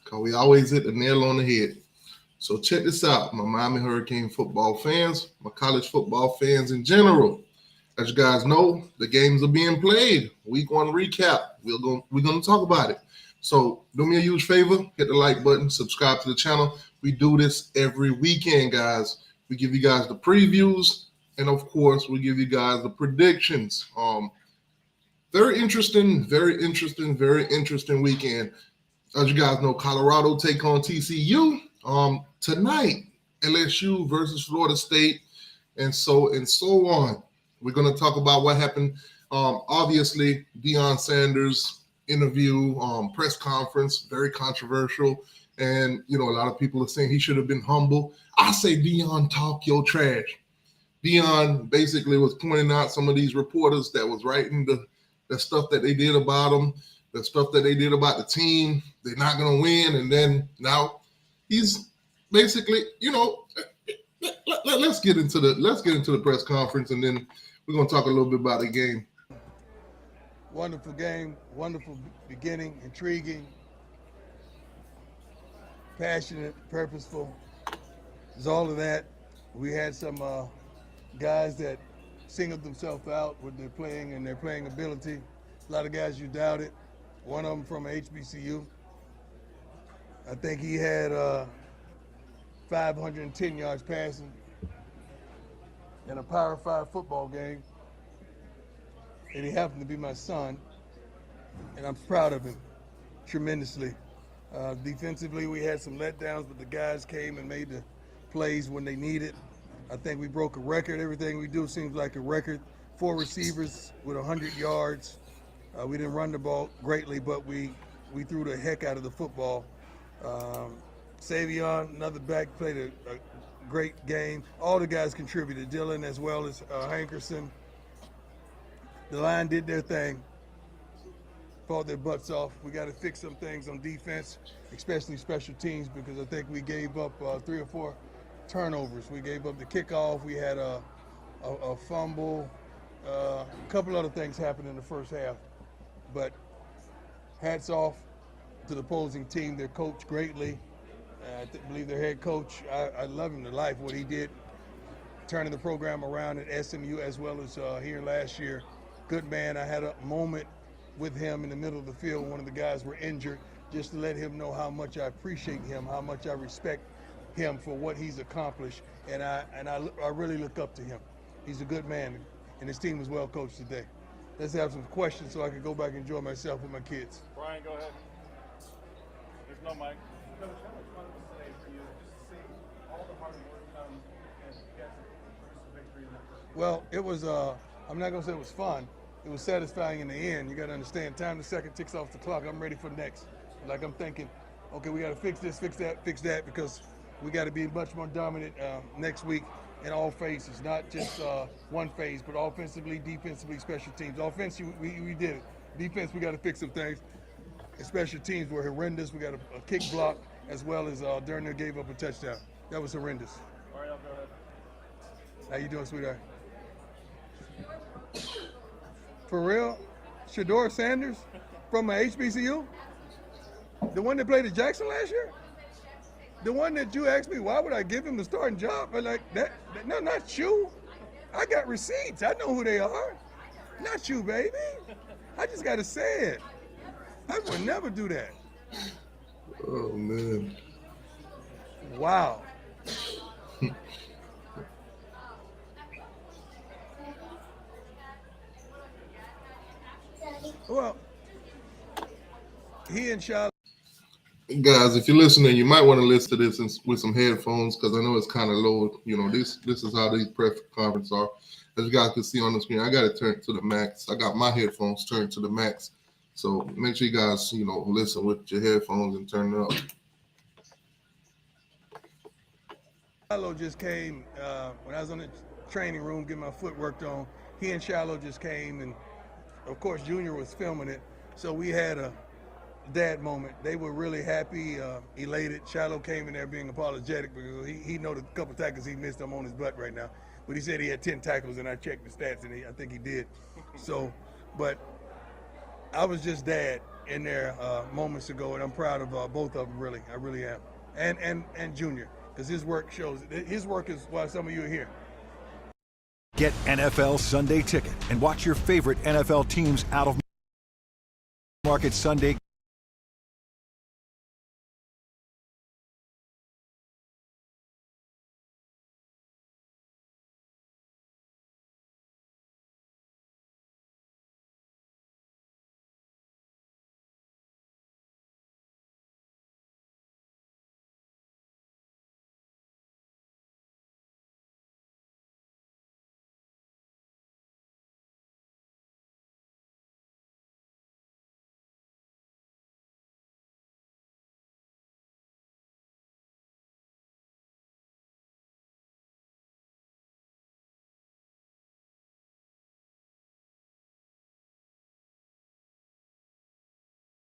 because we always hit the nail on the head. So check this out, my Miami Hurricane football fans, my college football fans in general. As you guys know, the games are being played. Week 1 recap. We're gonna talk about it. So do me a huge favor, hit the like button, subscribe to the channel. We do this every weekend, guys. We give you guys the previews, and of course, we give you guys the predictions. Very interesting, very interesting, very interesting weekend. As you guys know, Colorado take on TCU tonight. LSU versus Florida State, and so on. We're going to talk about what happened. Obviously, Deion Sanders interview, press conference, very controversial. And, a lot of people are saying he should have been humble. I say, Deion, talk your trash. Deion basically was pointing out some of these reporters that was writing the stuff that they did about him, the stuff that they did about the team. They're not going to win. And then now he's basically, let's get into the press conference, and then we're going to talk a little bit about the game. Wonderful game, wonderful beginning, intriguing, passionate, purposeful. It's all of that. We had some guys that singled themselves out with their playing and their playing ability. A lot of guys you doubted. One of them from HBCU. I think he had 510 yards passing in a Power 5 football game. And he happened to be my son, and I'm proud of him tremendously. Defensively, we had some letdowns, but the guys came and made the plays when they needed. I think we broke a record. Everything we do seems like a record. 4 receivers with 100 yards. We didn't run the ball greatly, but we threw the heck out of the football. Savion, another back, played a great game. All the guys contributed, Dylan as well as Hankerson. The line did their thing, fought their butts off. We got to fix some things on defense, especially special teams, because I think we gave up 3 or 4 turnovers. We gave up the kickoff. We had a fumble. A couple other things happened in the first half. But hats off to the opposing team. They're coached greatly. I believe their head coach, I love him to life, what he did, turning the program around at SMU as well as here last year. Good man. I had a moment with him in the middle of the field. One of the guys were injured, just to let him know how much I appreciate him, how much I respect him for what he's accomplished, and I really look up to him. He's a good man, and his team was well coached today. Let's have some questions so I can go back and enjoy myself with my kids. Brian, go ahead. There's no mic. Coach, how much fun was today for you just to see all the hard work come and get to produce a victory in that first? Well, it was, I'm not going to say it was fun. It was satisfying in the end. You got to understand, time the second ticks off the clock. I'm ready for next. Like, I'm thinking, okay, we got to fix this, fix that, because we got to be much more dominant next week in all phases, not just one phase, but offensively, defensively, special teams. Offense, we did it. Defense, we got to fix some things. And special teams were horrendous. We got a kick block, as well as Durner gave up a touchdown. That was horrendous. All right, I'll go ahead. How you doing, sweetheart? For real? Shador Sanders from a HBCU? The one that played at Jackson last year? The one that you asked me, why would I give him the starting job? I'm like, no, not you. I got receipts. I know who they are. Not you, baby. I just got to say it. I would never do that. Oh, man. Wow. Well, he and Charlotte. Guys, if you're listening, you might want to listen to this with some headphones, because I know it's kind of low. This is how these press conferences are. As you guys can see on the screen, I got it turned to the max. I got my headphones turned to the max. So make sure you guys, listen with your headphones and turn it up. Shiloh just came when I was in the training room getting my foot worked on. He and Shiloh just came, and of course Junior was filming it. So we had a dad moment. They were really happy, elated. Shiloh came in there being apologetic because he know the couple tackles he missed. I'm on his butt right now. But he said he had 10 tackles, and I checked the stats, and I think he did. So, but I was just dad, in there moments ago, and I'm proud of both of them. Really, I really am. And Junior, because his work shows. His work is why some of you are here. Get NFL Sunday Ticket and watch your favorite NFL teams out of market Sunday.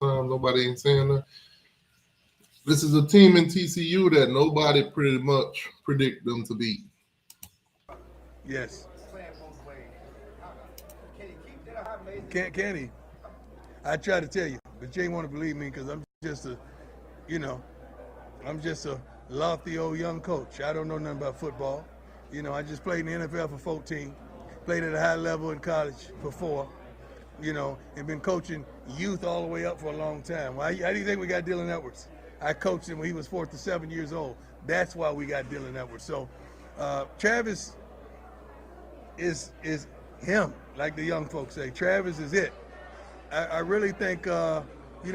Nobody ain't saying that. This is a team in TCU that nobody pretty much predict them to beat. Yes. Can he? I try to tell you, but you ain't want to believe me because I'm just a lofty old young coach. I don't know nothing about football. I just played in the NFL for 14, played at a high level in college for 4, and been coaching youth all the way up for a long time. How do you think we got Dylan Edwards? I coached him when he was 4 to 7 years old. That's why we got Dylan Edwards. So Travis is him, like the young folks say. Travis is it. I really think, I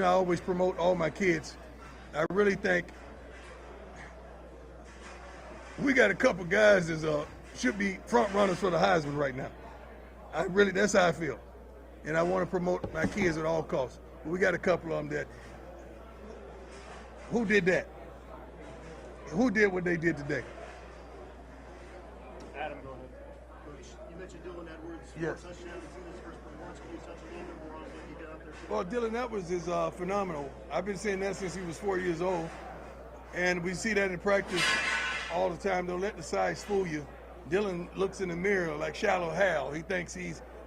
always promote all my kids. I really think we got a couple guys that should be front runners for the Heisman right now. That's how I feel. And I want to promote my kids at all costs. But we got a couple of them that, who did that? Who did what they did today? Adam, go ahead. Coach, you mentioned Dylan Edwards. Yes. Touchdown. It's in his first performance. Can you touch a little bit more on what he did out there today? Well, Dylan Edwards is phenomenal. I've been saying that since he was 4 years old. And we see that in practice all the time. Don't let the size fool you. Dylan looks in the mirror like Shallow Hal. He thinks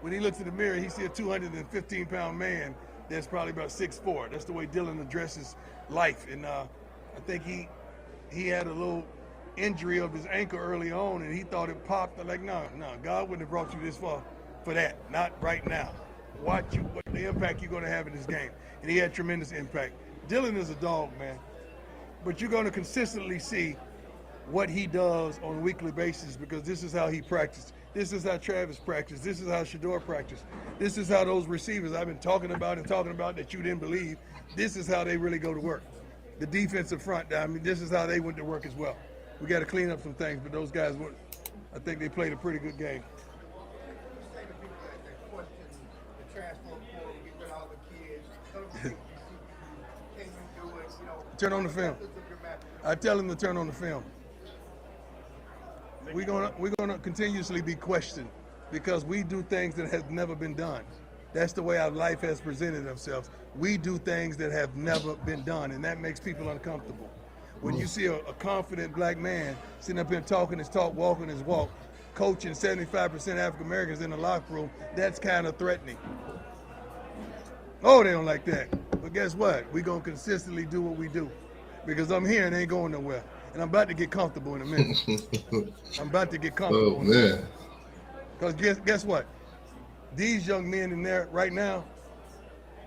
when he looks in the mirror, he sees a 215-pound man that's probably about 6'4". That's the way Dylan addresses life. And I think he had a little injury of his ankle early on, and he thought it popped. I'm like, no, God wouldn't have brought you this far for that. Not right now. Watch what the impact you're going to have in this game. And he had tremendous impact. Dylan is a dog, man. But you're going to consistently see what he does on a weekly basis because this is how he practiced. This is how Travis practiced. This is how Shador practiced. This is how those receivers I've been talking about that you didn't believe, this is how they really go to work. The defensive front, this is how they went to work as well. We got to clean up some things, but those guys, I think they played a pretty good game. Turn on the film. I tell them to turn on the film. We're gonna continuously be questioned because we do things that have never been done. That's the way our life has presented themselves. We do things that have never been done, and that makes people uncomfortable. When you see a confident black man sitting up here talking his talk, walking his walk, coaching 75% African Americans in the locker room, that's kind of threatening. Oh, they don't like that. But guess what? We're going to consistently do what we do because I'm here and ain't going nowhere. And I'm about to get comfortable in a minute. I'm about to get comfortable. Oh, man. Because guess what? These young men in there right now,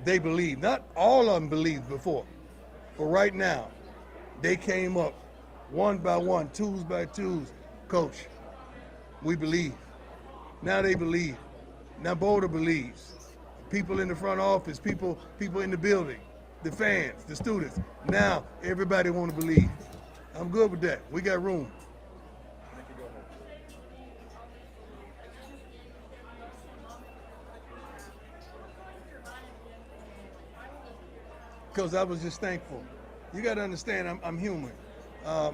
they believe. Not all of them believed before. But right now, they came up one by one, twos by twos. Coach, we believe. Now they believe. Now Boulder believes. People in the front office, people in the building, the fans, the students. Now everybody want to believe. I'm good with that. We got room. Because I was just thankful. You got to understand, I'm human. I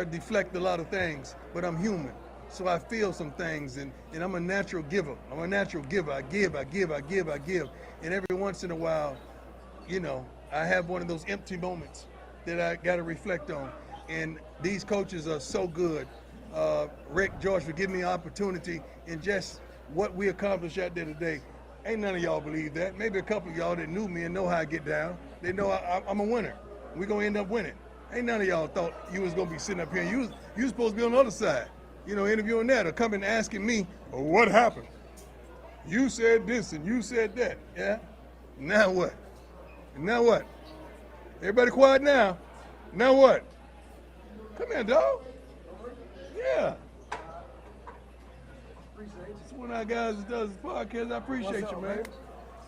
deflect a lot of things, but I'm human. So I feel some things, and I'm a natural giver. I'm a natural giver. I give. And every once in a while, I have one of those empty moments that I got to reflect on. And these coaches are so good. Rick, George, for giving me an opportunity, and just what we accomplished out there today. Ain't none of y'all believe that. Maybe a couple of y'all that knew me and know how I get down. They know I'm a winner. We're going to end up winning. Ain't none of y'all thought you was going to be sitting up here. You supposed to be on the other side, interviewing that or coming asking me, well, what happened? You said this and you said that. Yeah? Now what? Now what? Everybody quiet now. Now what? Come here, dog. Yeah. It's one of our guys that does this podcast. I appreciate you, man.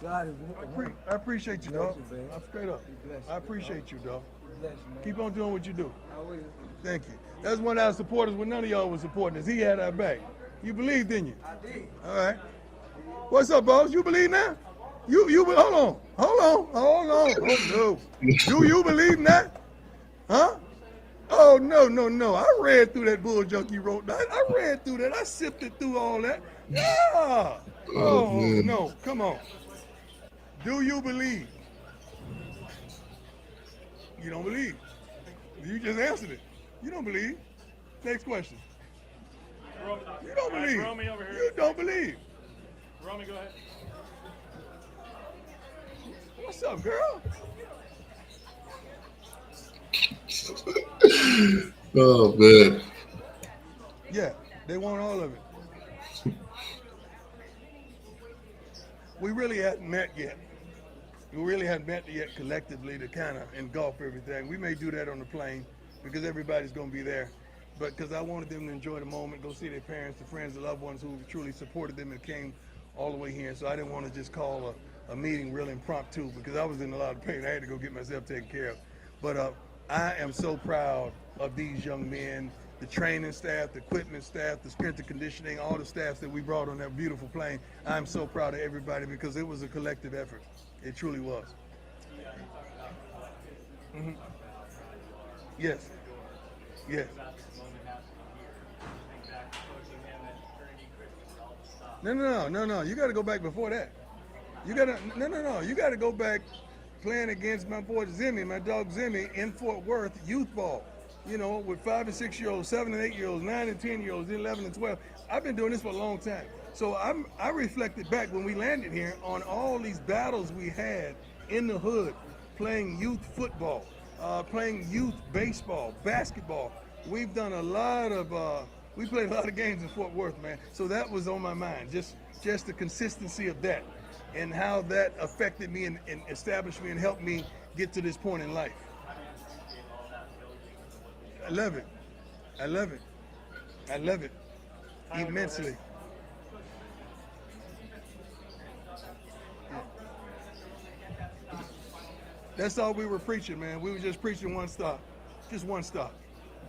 I appreciate you, dog. I'm straight up. I appreciate you, dog. Keep on doing what you do. Thank you. That's one of our supporters when none of y'all was supporting us. He had our back. You believed, didn't you? I did. All right. What's up, boss? You believe now? Hold on. Oh, no. Do you believe now? Huh? Oh, no. I read through that bull junk you wrote. I read through that. I sifted through all that. Yeah. Oh, no. Come on. Do you believe? You don't believe. You just answered it. You don't believe. Next question. You don't believe. Romy over here. You don't believe. Romy, go ahead. What's up, girl? Oh, man. Yeah, they want all of it. We really hadn't met yet. We really hadn't met yet collectively to kind of engulf everything. We may do that on the plane because everybody's going to be there. But because I wanted them to enjoy the moment, go see their parents, their friends, their loved ones who truly supported them and came all the way here. So I didn't want to just call a meeting real impromptu because I was in a lot of pain. I had to go get myself taken care of. But I am so proud of these young men, the training staff, the equipment staff, the strength and conditioning, all the staffs that we brought on that beautiful plane. I'm so proud of everybody because it was a collective effort. It truly was. Mm-hmm. Yes. Yes. No. You got to go back before that. You got to You got to go back playing against my boy Zimmy, my dog Zimmy, in Fort Worth youth ball. With 5 and 6 year olds, 7 and 8 year olds, 9 and 10 year olds, 11 and 12. I've been doing this for a long time. So I reflected back when we landed here on all these battles we had in the hood, playing youth football, playing youth baseball, basketball. We've done a lot of, we played a lot of games in Fort Worth, man. So that was on my mind, just the consistency of that and how that affected me and established me and helped me get to this point in life. I love it immensely. That's all we were preaching, man. We were just preaching one stop. Just one stop.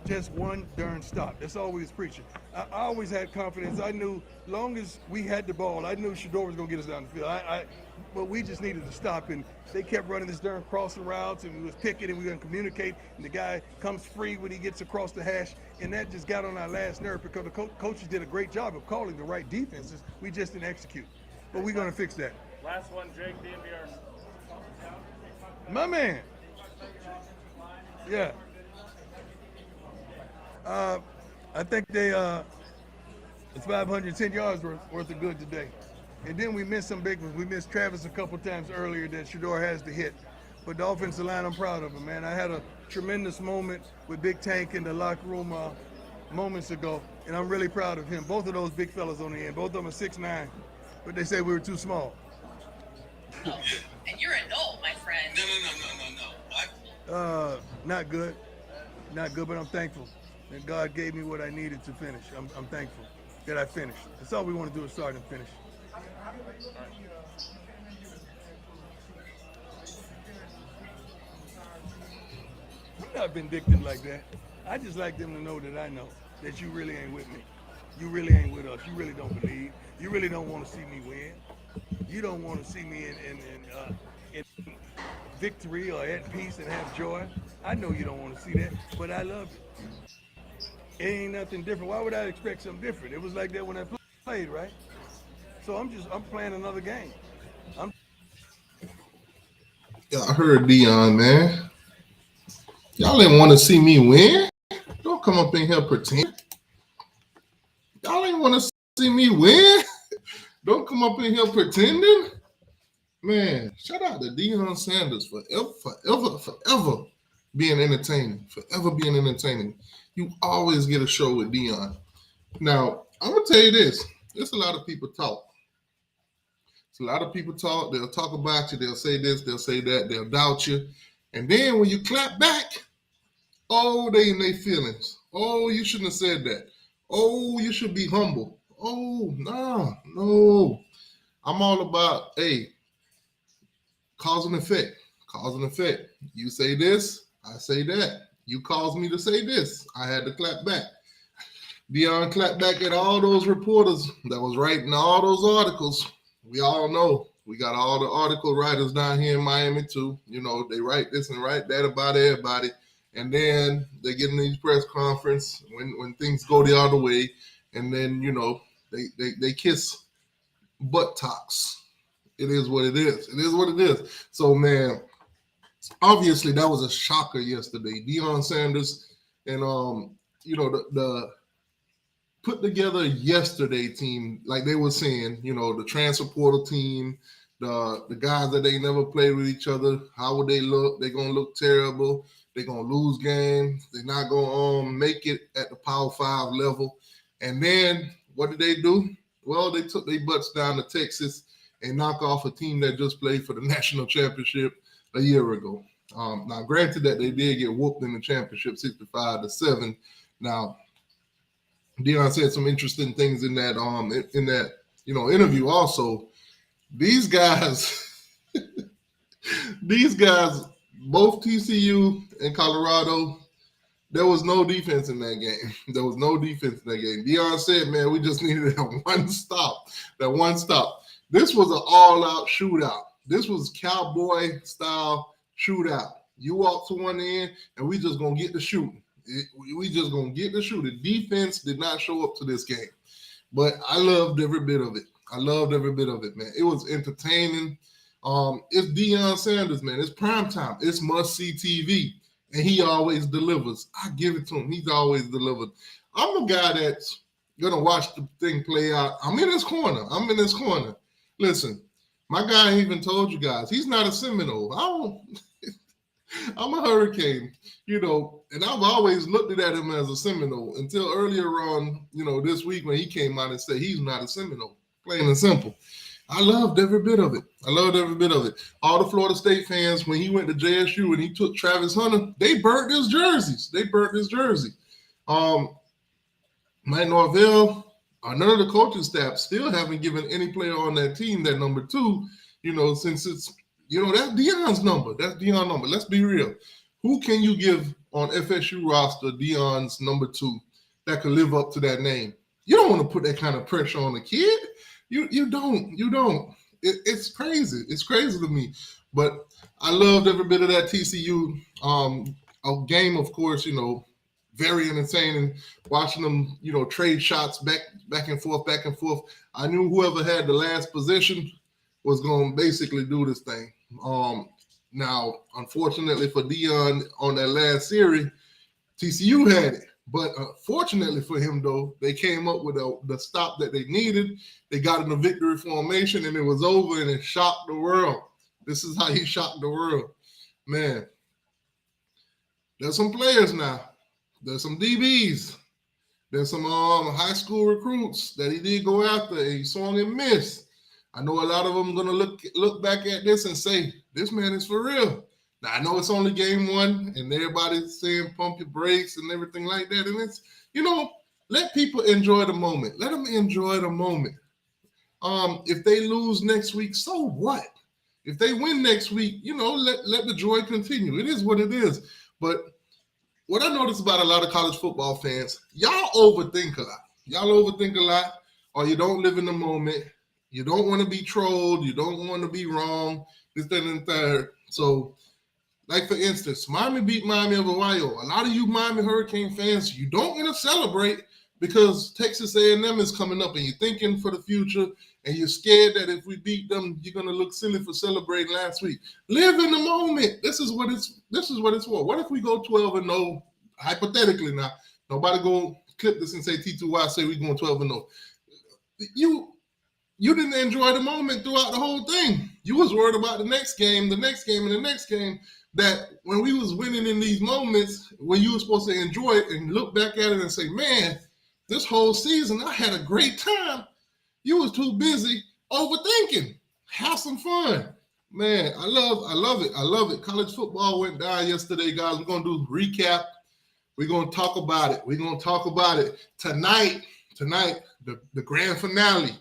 Just one darn stop. That's all we was preaching. I always had confidence. I knew long as we had the ball, I knew Shador was going to get us down the field. But we just needed to stop. And they kept running this darn crossing routes, and we was picking, and we were going to communicate. And the guy comes free when he gets across the hash. And that just got on our last nerve because the coaches did a great job of calling the right defenses. We just didn't execute. But we're going to fix that. Last one, Jake, DNVR. My man. Yeah. I think it's 510 yards worth of good today. And then we missed some big ones. We missed Travis a couple times earlier that Shador has to hit. But the offensive line, I'm proud of him, man. I had a tremendous moment with Big Tank in the locker room moments ago, and I'm really proud of him. Both of those big fellas on the end. Both of them are 6'9", but they say we were too small. Oh, and you're a no, my friend. No. What? Not good, but I'm thankful. And God gave me what I needed to finish. I'm thankful that I finished. That's all we want to do is start and finish. I'm not vindictive like that. I just like them to know that I know that you really ain't with me. You really ain't with us. You really don't believe. You really don't want to see me win. You don't want to see me in victory or at peace and have joy. I know you don't want to see that, but I love it. It ain't nothing different. Why would I expect something different? It was like that when I played, right? So I'm playing another game. Yeah, I heard Deion, man. Y'all didn't want to see me win. Don't come up in here pretend. Y'all ain't want to see me win. Don't come up in here pretending. Man, shout out to Deion Sanders forever being entertaining. Forever being entertaining. You always get a show with Deion. Now, I'm gonna tell you this. There's a lot of people talk. It's a lot of people talk. They'll talk about you. They'll say this. They'll say that. They'll doubt you. And then when you clap back, oh, they in their feelings. Oh, you shouldn't have said that. Oh, you should be humble. Oh, no. I'm all about, hey, cause and effect. Cause and effect. You say this, I say that. You caused me to say this. I had to clap back. Deion clapped back at all those reporters that was writing all those articles. We all know. We got all the article writers down here in Miami too. You know, they write this and write that about everybody. And then they get in these press conference when things go the other way. And then, you know, they kiss buttocks. It is what it is. It is what it is. So, man, obviously that was a shocker yesterday. Deion Sanders and, you know, the put together yesterday team, like they were saying, you know, the transfer portal team, the guys that they never played with each other, how would they look? They're going to look terrible. They're going to lose games. They're not going to make it at the Power 5 level. And then what did they do? Well, they took their butts down to Texas and knock off a team that just played for the national championship a year ago. Now, granted that they did get whooped in the championship 65-7. Now, Deion said some interesting things in that you know interview. Also, these guys, both TCU and Colorado, there was no defense in that game. There was no defense in that game. Deion said, "Man, we just needed that one stop. That one stop. This was an all-out shootout. This was cowboy style shootout. You walk to one end, and we just gonna get the shooting." We just gonna get the shoot. The defense did not show up to this game, but I loved every bit of it. I loved every bit of it, man. It was entertaining. It's Deion Sanders, man. It's prime time. It's must-see TV, and he always delivers. I give it to him. He's always delivered. I'm a guy that's gonna watch the thing play out. I'm in his corner. Listen, my guy even told you guys he's not a Seminole. I'm a Hurricane, you know, and I've always looked at him as a Seminole until earlier on, you know, this week when he came out and said he's not a Seminole, plain and simple. I loved every bit of it. All the Florida State fans, when he went to JSU and he took Travis Hunter, they burnt his jerseys. Mike Norvell, none of the coaching staff still haven't given any player on that team that number 2, you know, since it's, you know, that's Deion's number. Let's be real. Who can you give on FSU roster Deion's number 2 that could live up to that name? You don't want to put that kind of pressure on a kid. You don't. It's crazy. It's crazy to me. But I loved every bit of that TCU a game, of course, you know, very entertaining. Watching them, you know, trade shots back and forth. I knew whoever had the last possession was going to basically do this thing. Now, unfortunately for Deion on that last series, TCU had it. But fortunately for him, though, they came up with the stop that they needed. They got in the victory formation, and it was over, and it shocked the world. This is how he shocked the world. Man, there's some players now. There's some DBs. There's some high school recruits that he did go after, and he swung and missed. I know a lot of them are going to look back at this and say, this man is for real. Now, I know it's only game 1, and everybody's saying pump your brakes and everything like that. And it's, you know, let people enjoy the moment. Let them enjoy the moment. If they lose next week, so what? If they win next week, you know, let the joy continue. It is what it is. But what I notice about a lot of college football fans, y'all overthink a lot, or you don't live in the moment. You don't want to be trolled. You don't want to be wrong. This, that, and third. So, like, for instance, Miami beat Miami of Ohio. A lot of you Miami Hurricane fans, you don't want to celebrate because Texas A&M is coming up and you're thinking for the future and you're scared that if we beat them, you're going to look silly for celebrating last week. Live in the moment. This is what it's for. What if we go 12-0, hypothetically now? Nobody go clip this and say T2Y say we're going 12-0. you didn't enjoy the moment throughout the whole thing. You was worried about the next game, and the next game. That when we was winning in these moments, when you were supposed to enjoy it and look back at it and say, man, this whole season I had a great time. You was too busy overthinking. Have some fun. Man, I love it. College football went down yesterday, guys. We're going to do a recap. We're going to talk about it. Tonight, the grand finale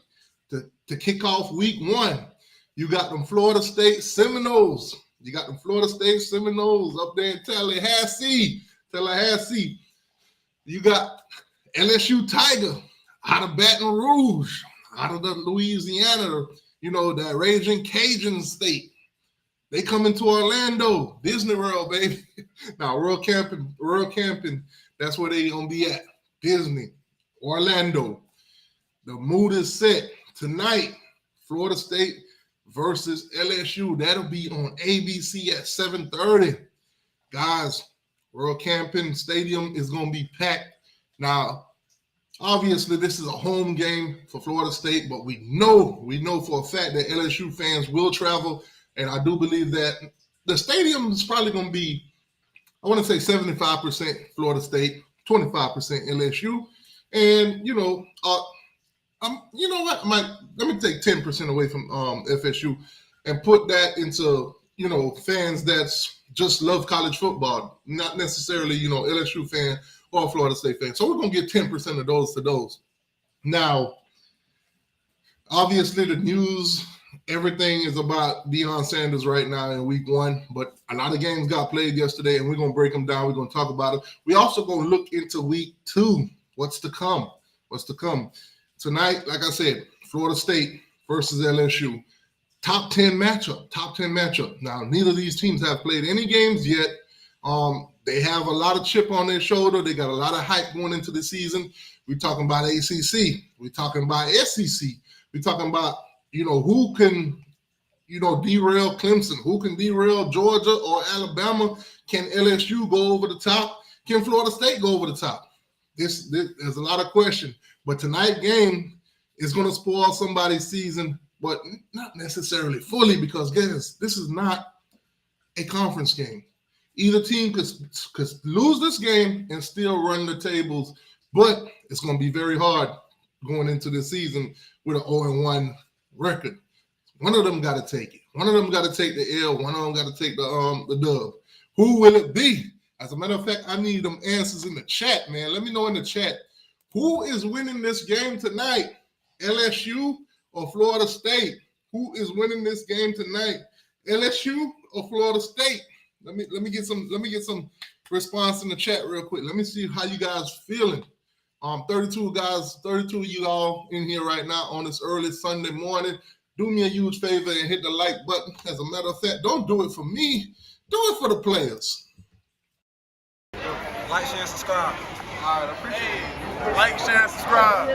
to kick off week 1. You got them Florida State Seminoles. Up there in Tallahassee. You got LSU Tiger out of Baton Rouge, out of the Louisiana, that raging Cajun state. They come into Orlando, Disney World, baby. Now, World Camping, that's where they going to be at. Disney, Orlando. The mood is set. Tonight, Florida State versus LSU. That'll be on ABC at 7:30. Guys, World Camping Stadium is going to be packed. Now, obviously, this is a home game for Florida State, but we know for a fact that LSU fans will travel, and I do believe that the stadium is probably going to be, I want to say 75% Florida State, 25% LSU, and you know what? Let me take 10% away from FSU and put that into fans that's just love college football, not necessarily LSU fan or Florida State fan. So we're gonna get 10% of those to those. Now, obviously, the news, everything is about Deion Sanders right now in week 1, but a lot of games got played yesterday, and we're gonna break them down. We're gonna talk about it. We also gonna look into week 2. What's to come? Tonight, like I said, Florida State versus LSU. Top 10 matchup. Now, neither of these teams have played any games yet. They have a lot of chip on their shoulder. They got a lot of hype going into the season. We're talking about ACC. We're talking about SEC. We're talking about, who can, derail Clemson, who can derail Georgia or Alabama. Can LSU go over the top? Can Florida State go over the top? There's a lot of questions. But tonight's game is going to spoil somebody's season, but not necessarily fully, because guys, this is not a conference game. Either team could lose this game and still run the tables, but it's going to be very hard going into the season with an 0-1 record. One of them got to take it. One of them got to take the L. One of them got to take the dub. Who will it be? As a matter of fact, I need them answers in the chat, man. Let me know in the chat. Who is winning this game tonight? LSU or Florida State? Who is winning this game tonight? LSU or Florida State? Let me get some response in the chat real quick. Let me see how you guys feeling. 32 of you all in here right now on this early Sunday morning. Do me a huge favor and hit the like button. As a matter of fact, don't do it for me. Do it for the players. Like, share, subscribe. All right, I appreciate it. Like, share, and subscribe.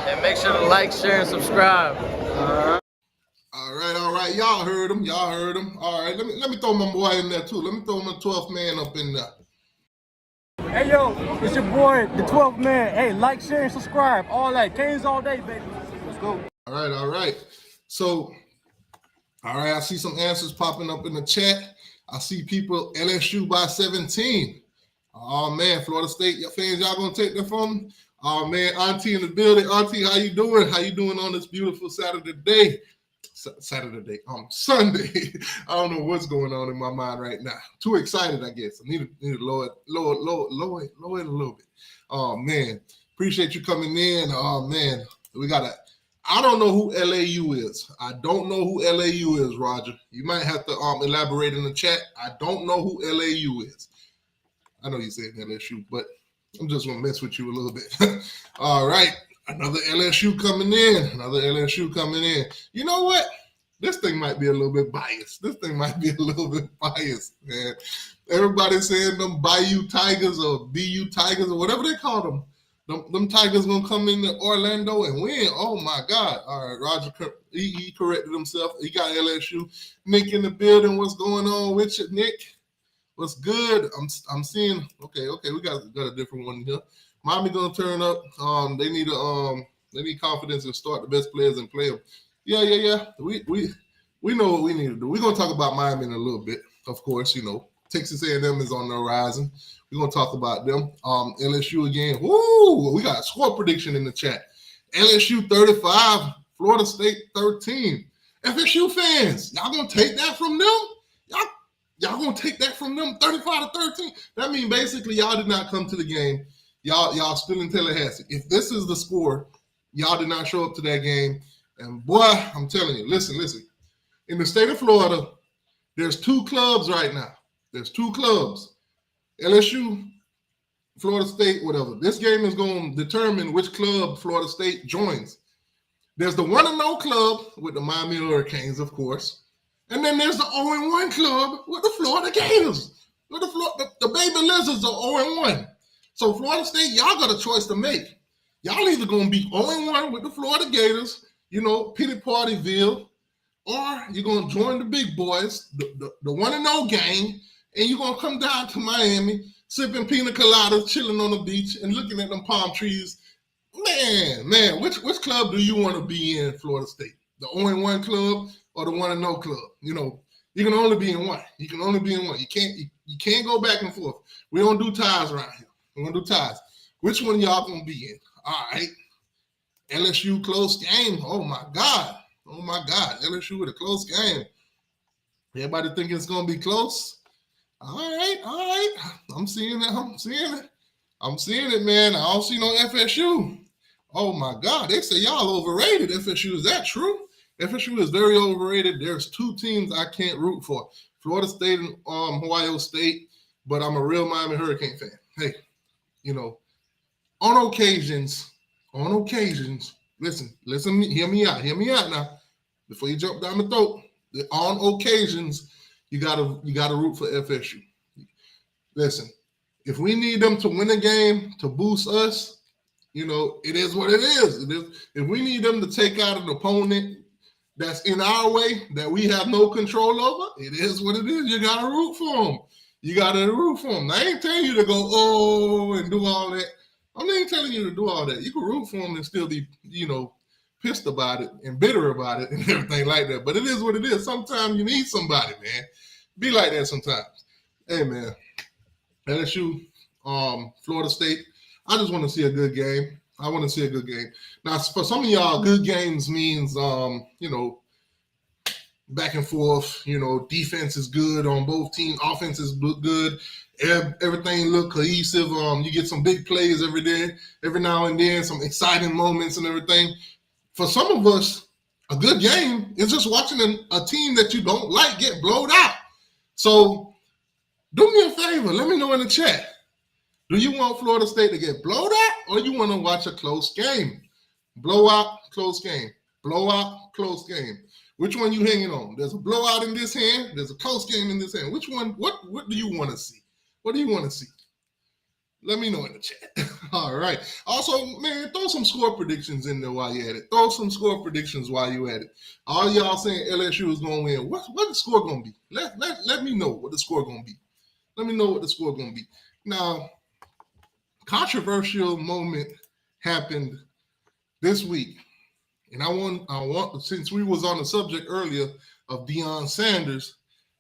And make sure to like, share, and subscribe. All right. Y'all heard him. All right, let me throw my boy in there too. Let me throw my 12th man up in there. Hey, yo, it's your boy, the 12th man. Hey, like, share, and subscribe. All that. Canes all day, baby. Let's go. All right. So, I see some answers popping up in the chat. I see people, LSU by 17. Oh, man, Florida State fans, y'all going to take that from me? Oh, man, Auntie in the building. Auntie, how you doing? How you doing on this beautiful Saturday day? Sunday. I don't know what's going on in my mind right now. Too excited, I guess. I need to lower it a little bit. Oh, man. Appreciate you coming in. Oh, man. I don't know who LAU is. I don't know who LAU is, Roger. You might have to elaborate in the chat. I don't know who LAU is. I know you said LSU, but I'm just going to mess with you a little bit. All right. Another LSU coming in. You know what? This thing might be a little bit biased. Man. Everybody's saying them Bayou Tigers or BU Tigers or whatever they call them. Them Tigers going to come into Orlando and win. Oh, my God. All right, Roger, he corrected himself. He got LSU. Nick in the building. What's going on with you, Nick? What's good? I'm seeing. Okay. We got a different one here. Miami gonna turn up. They need They need confidence and start the best players and play them. Yeah. We know what we need to do. We're gonna talk about Miami in a little bit, of course. Texas A&M is on the horizon. We're gonna talk about them. LSU again. Woo! We got a score prediction in the chat. LSU 35, Florida State 13. FSU fans, y'all gonna take that from them? Y'all gonna take that from them 35 to 13? That means basically y'all did not come to the game. Y'all still in Tallahassee. If this is the score, y'all did not show up to that game. And boy, I'm telling you, listen. In the state of Florida, there's 2 clubs right now. There's 2 clubs. LSU, Florida State, whatever. This game is going to determine which club Florida State joins. There's the 1-0 club with the Miami Hurricanes, of course. And then there's the 0-1 club with the Florida Gators. The Baby Lizards are 0-1. So Florida State, y'all got a choice to make. Y'all either going to be 0-1 with the Florida Gators, pity partyville, or you're going to join the big boys, the 1-0 gang, and you're going to come down to Miami, sipping pina coladas, chilling on the beach, and looking at them palm trees. Man, which club do you want to be in, Florida State? The 0-1 club or the 1-0 club? You can only be in one. You can only be in one. You can't go back and forth. We don't do ties around here. We don't do ties. Which one y'all gonna be in? All right. LSU close game. Oh my God. LSU with a close game. Everybody think it's gonna be close? All right. I'm seeing it, man. I don't see no FSU. Oh my God. They say y'all overrated. FSU. Is that true? FSU is very overrated. There's 2 teams I can't root for. Florida State and Ohio State, but I'm a real Miami Hurricane fan. Hey, on occasions, listen, hear me out now. Before you jump down the throat, on occasions, you gotta root for FSU. Listen, if we need them to win a game to boost us, it is what it is. If we need them to take out an opponent that's in our way, that we have no control over, it is what it is. You gotta root for them. I ain't telling you to go, and do all that. I'm not even telling you to do all that. You can root for them and still be, pissed about it and bitter about it and everything like that. But it is what it is. Sometimes you need somebody, man. Be like that sometimes. Hey, man. LSU, Florida State. I just want to see a good game. Now, for some of y'all, good games means, back and forth. Defense is good on both teams. Offenses look good. Everything look cohesive. You get some big plays every now and then, some exciting moments and everything. For some of us, a good game is just watching a team that you don't like get blowed out. So do me a favor. Let me know in the chat. Do you want Florida State to get blowed out, or you want to watch a close game? Blowout, close game. Blowout, close game. Which one you hanging on? There's a blowout in this hand. There's a close game in this hand. Which one? What do you want to see? What do you want to see? Let me know in the chat. All right. Also, man, throw some score predictions in there while you're at it. Throw some score predictions while you're at it. All y'all saying LSU is going to win. What the score going to be? Let me know what the score going to be. Let me know what the score going to be. Now, controversial moment happened this week. And I want, since we was on the subject earlier of Deion Sanders,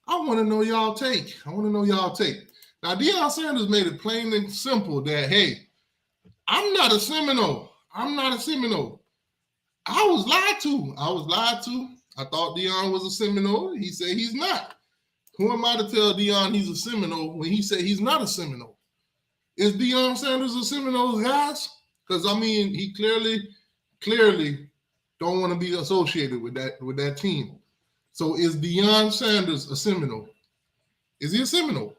I want to know y'all take. Now, Deion Sanders made it plain and simple that, hey, I'm not a Seminole. I was lied to. I thought Deion was a Seminole. He said he's not. Who am I to tell Deion he's a Seminole when he said he's not a Seminole? Is Deion Sanders a Seminole, guys? Because, he clearly don't want to be associated with that team. So is Deion Sanders a Seminole? Is he a Seminole?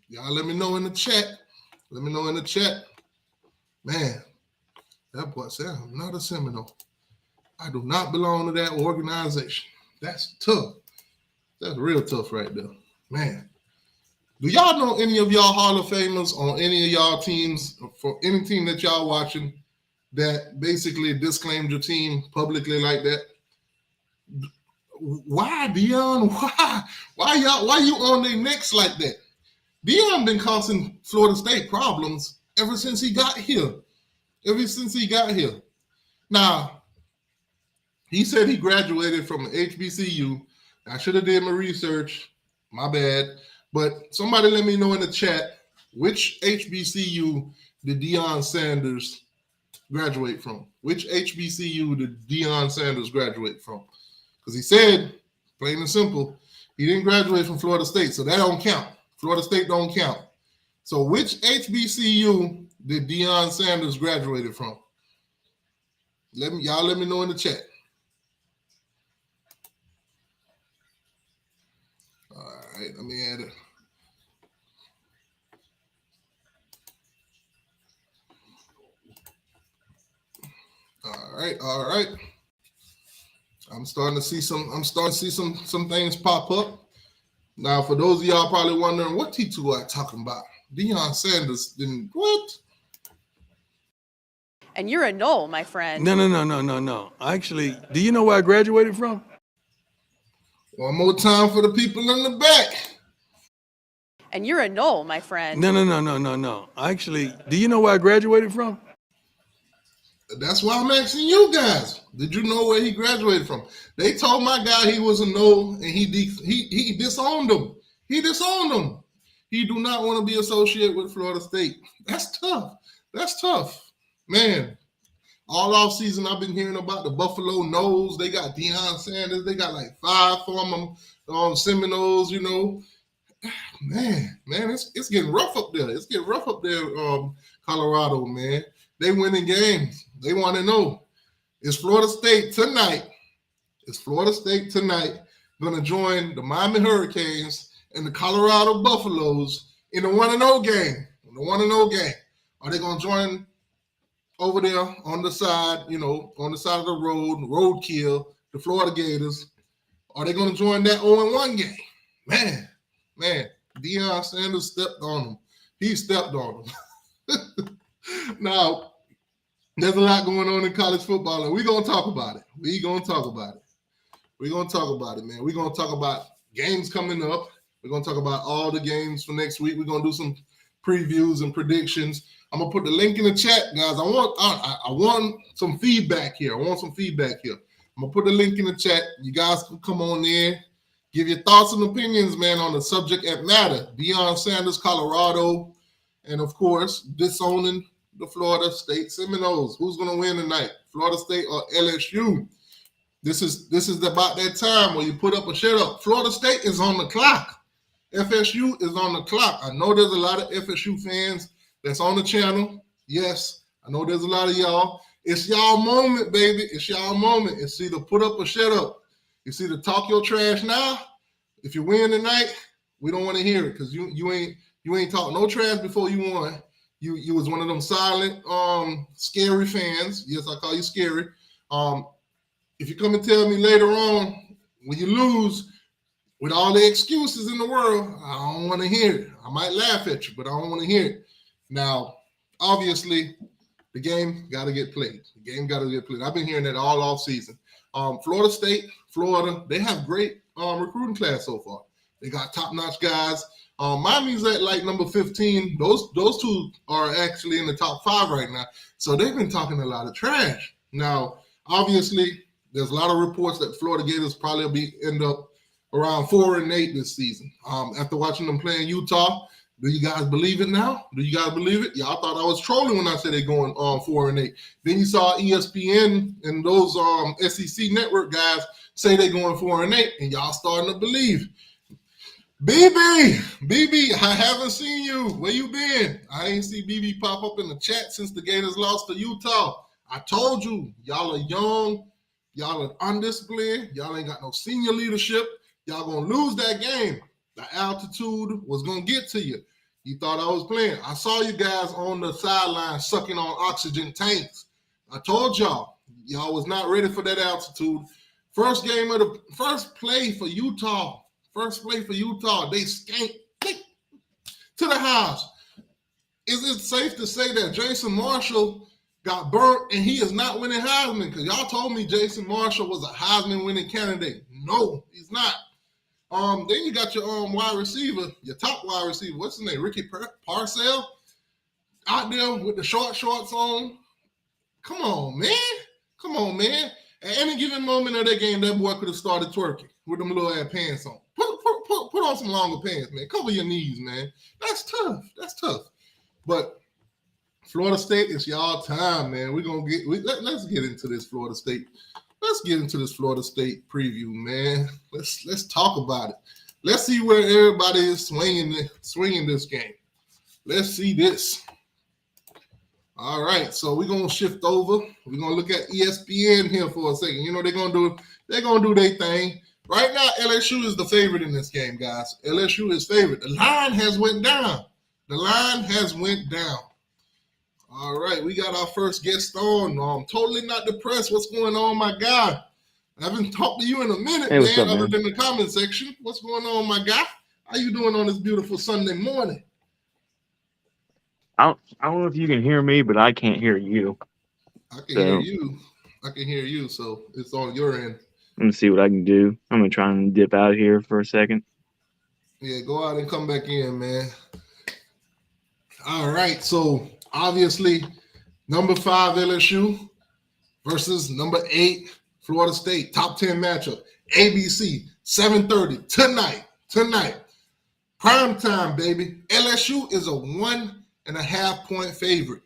Y'all let me know in the chat. Man, that boy said, I'm not a Seminole. I do not belong to that organization. That's tough. That's real tough right there. Man. Do y'all know any of y'all Hall of Famers on any of y'all teams, for any team that y'all watching, that basically disclaimed your team publicly like that? Why, Deion? Why you on their necks like that? Deion been causing Florida State problems ever since he got here. Now, he said he graduated from HBCU. I should have did my research. My bad. But somebody let me know in the chat, which HBCU did Deion Sanders graduate from? Which HBCU did Deion Sanders graduate from? Because he said, plain and simple, he didn't graduate from Florida State, so that don't count. Florida State don't count. So which HBCU did Deion Sanders graduated from? Y'all let me know in the chat. All right, let me add it. All right. I'm starting to see some things pop up. Now, for those of y'all probably wondering what T2 are talking about. Deion Sanders didn't what? And you're a knoll, my friend. No. Actually, do you know where I graduated from? One more time for the people in the back. And you're a knoll, my friend. No. Actually, do you know where I graduated from? That's why I'm asking you guys. Did you know where he graduated from? They told my guy he was a no, and he disowned him. He disowned him. He do not want to be associated with Florida State. That's tough. Man, all off season I've been hearing about the Buffalo Noles. They got Deion Sanders. They got like 5 former Seminoles, you know. Man, it's getting rough up there. It's getting rough up there, Colorado, man. They winning games. They want to know, is Florida State tonight going to join the Miami Hurricanes and the Colorado Buffaloes in the 1-0 game? In the 1-0 game. Are they going to join over there on the side, on the side of the roadkill, the Florida Gators? Are they going to join that 0-1 game? Man, Deion Sanders stepped on them. He stepped on them. Now, there's a lot going on in college football, and we're going to talk about it. We're going to talk about it, man. We're going to talk about games coming up. We're going to talk about all the games for next week. We're going to do some previews and predictions. I'm going to put the link in the chat, guys. I want some feedback here. I'm going to put the link in the chat. You guys can come on in, give your thoughts and opinions, man, on the subject at matter. Deion Sanders, Colorado, and, of course, disowning the Florida State Seminoles. Who's going to win tonight, Florida State or LSU? This is about that time where you put up or shut up. Florida State is on the clock. FSU is on the clock. I know there's a lot of FSU fans that's on the channel. Yes, I know there's a lot of y'all. It's y'all moment, baby. It's y'all moment. It's either put up or shut up. It's either talk your trash now. If you win tonight, we don't want to hear it because you ain't talking no trash before you won. You was one of them silent, scary fans. Yes, I call you scary. If you come and tell me later on when you lose with all the excuses in the world, I don't want to hear it. I might laugh at you, but I don't want to hear it. Now, obviously, the game got to get played. I've been hearing that all off season. Florida State, Florida, they have great recruiting class so far. They got top-notch guys. Miami's at like number 15. Those two are actually in the top 5 right now. So they've been talking a lot of trash. Now, obviously, there's a lot of reports that Florida Gators probably end up around 4-8 this season. After watching them play in Utah, do you guys believe it now? Do you guys believe it? Y'all thought I was trolling when I said they're going 4-8. Then you saw ESPN and those SEC network guys say they're going 4-8, and y'all starting to believe. BB, I haven't seen you. Where you been? I ain't see BB pop up in the chat since the Gators lost to Utah. I told you, y'all are young. Y'all are undisciplined. Y'all ain't got no senior leadership. Y'all going to lose that game. The altitude was going to get to you. You thought I was playing. I saw you guys on the sideline sucking on oxygen tanks. I told y'all was not ready for that altitude. First play for Utah. They skanked to the house. Is it safe to say that Jason Marshall got burnt and he is not winning Heisman? Because y'all told me Jason Marshall was a Heisman winning candidate. No, he's not. Then you got your wide receiver, your top wide receiver. What's his name? Ricky Parcell out there with the short shorts on. Come on, man. Come on, man. At any given moment of that game, that boy could have started twerking with them little ass pants on. Put on some longer pants, man. Cover your knees, man. That's tough. That's tough. But Florida State, it's y'all time, man. Let's get into this Florida State. Let's get into this Florida State preview, man. Let's talk about it. Let's see where everybody is swinging this game. Let's see this. All right, so we're gonna shift over. We're gonna look at ESPN here for a second. You know they're gonna do their thing. Right now, LSU is the favorite in this game, guys. LSU is favorite. The line has went down. All right, we got our first guest on. I'm totally not depressed. What's going on, my guy? I haven't talked to you in a minute, Hey, what's man, up, other man? than the comment section. What's going on, my guy? How you doing on this beautiful Sunday morning? I don't know if you can hear me, but I can't hear you. I can hear you. So it's on your end. Let me see what I can do. I'm going to try and dip out of here for a second. Yeah, go out and come back in, man. All right, so obviously number 5 LSU versus number 8 Florida State. Top 10 matchup. ABC, 7:30 tonight. Prime time, baby. LSU is a 1.5 point favorite.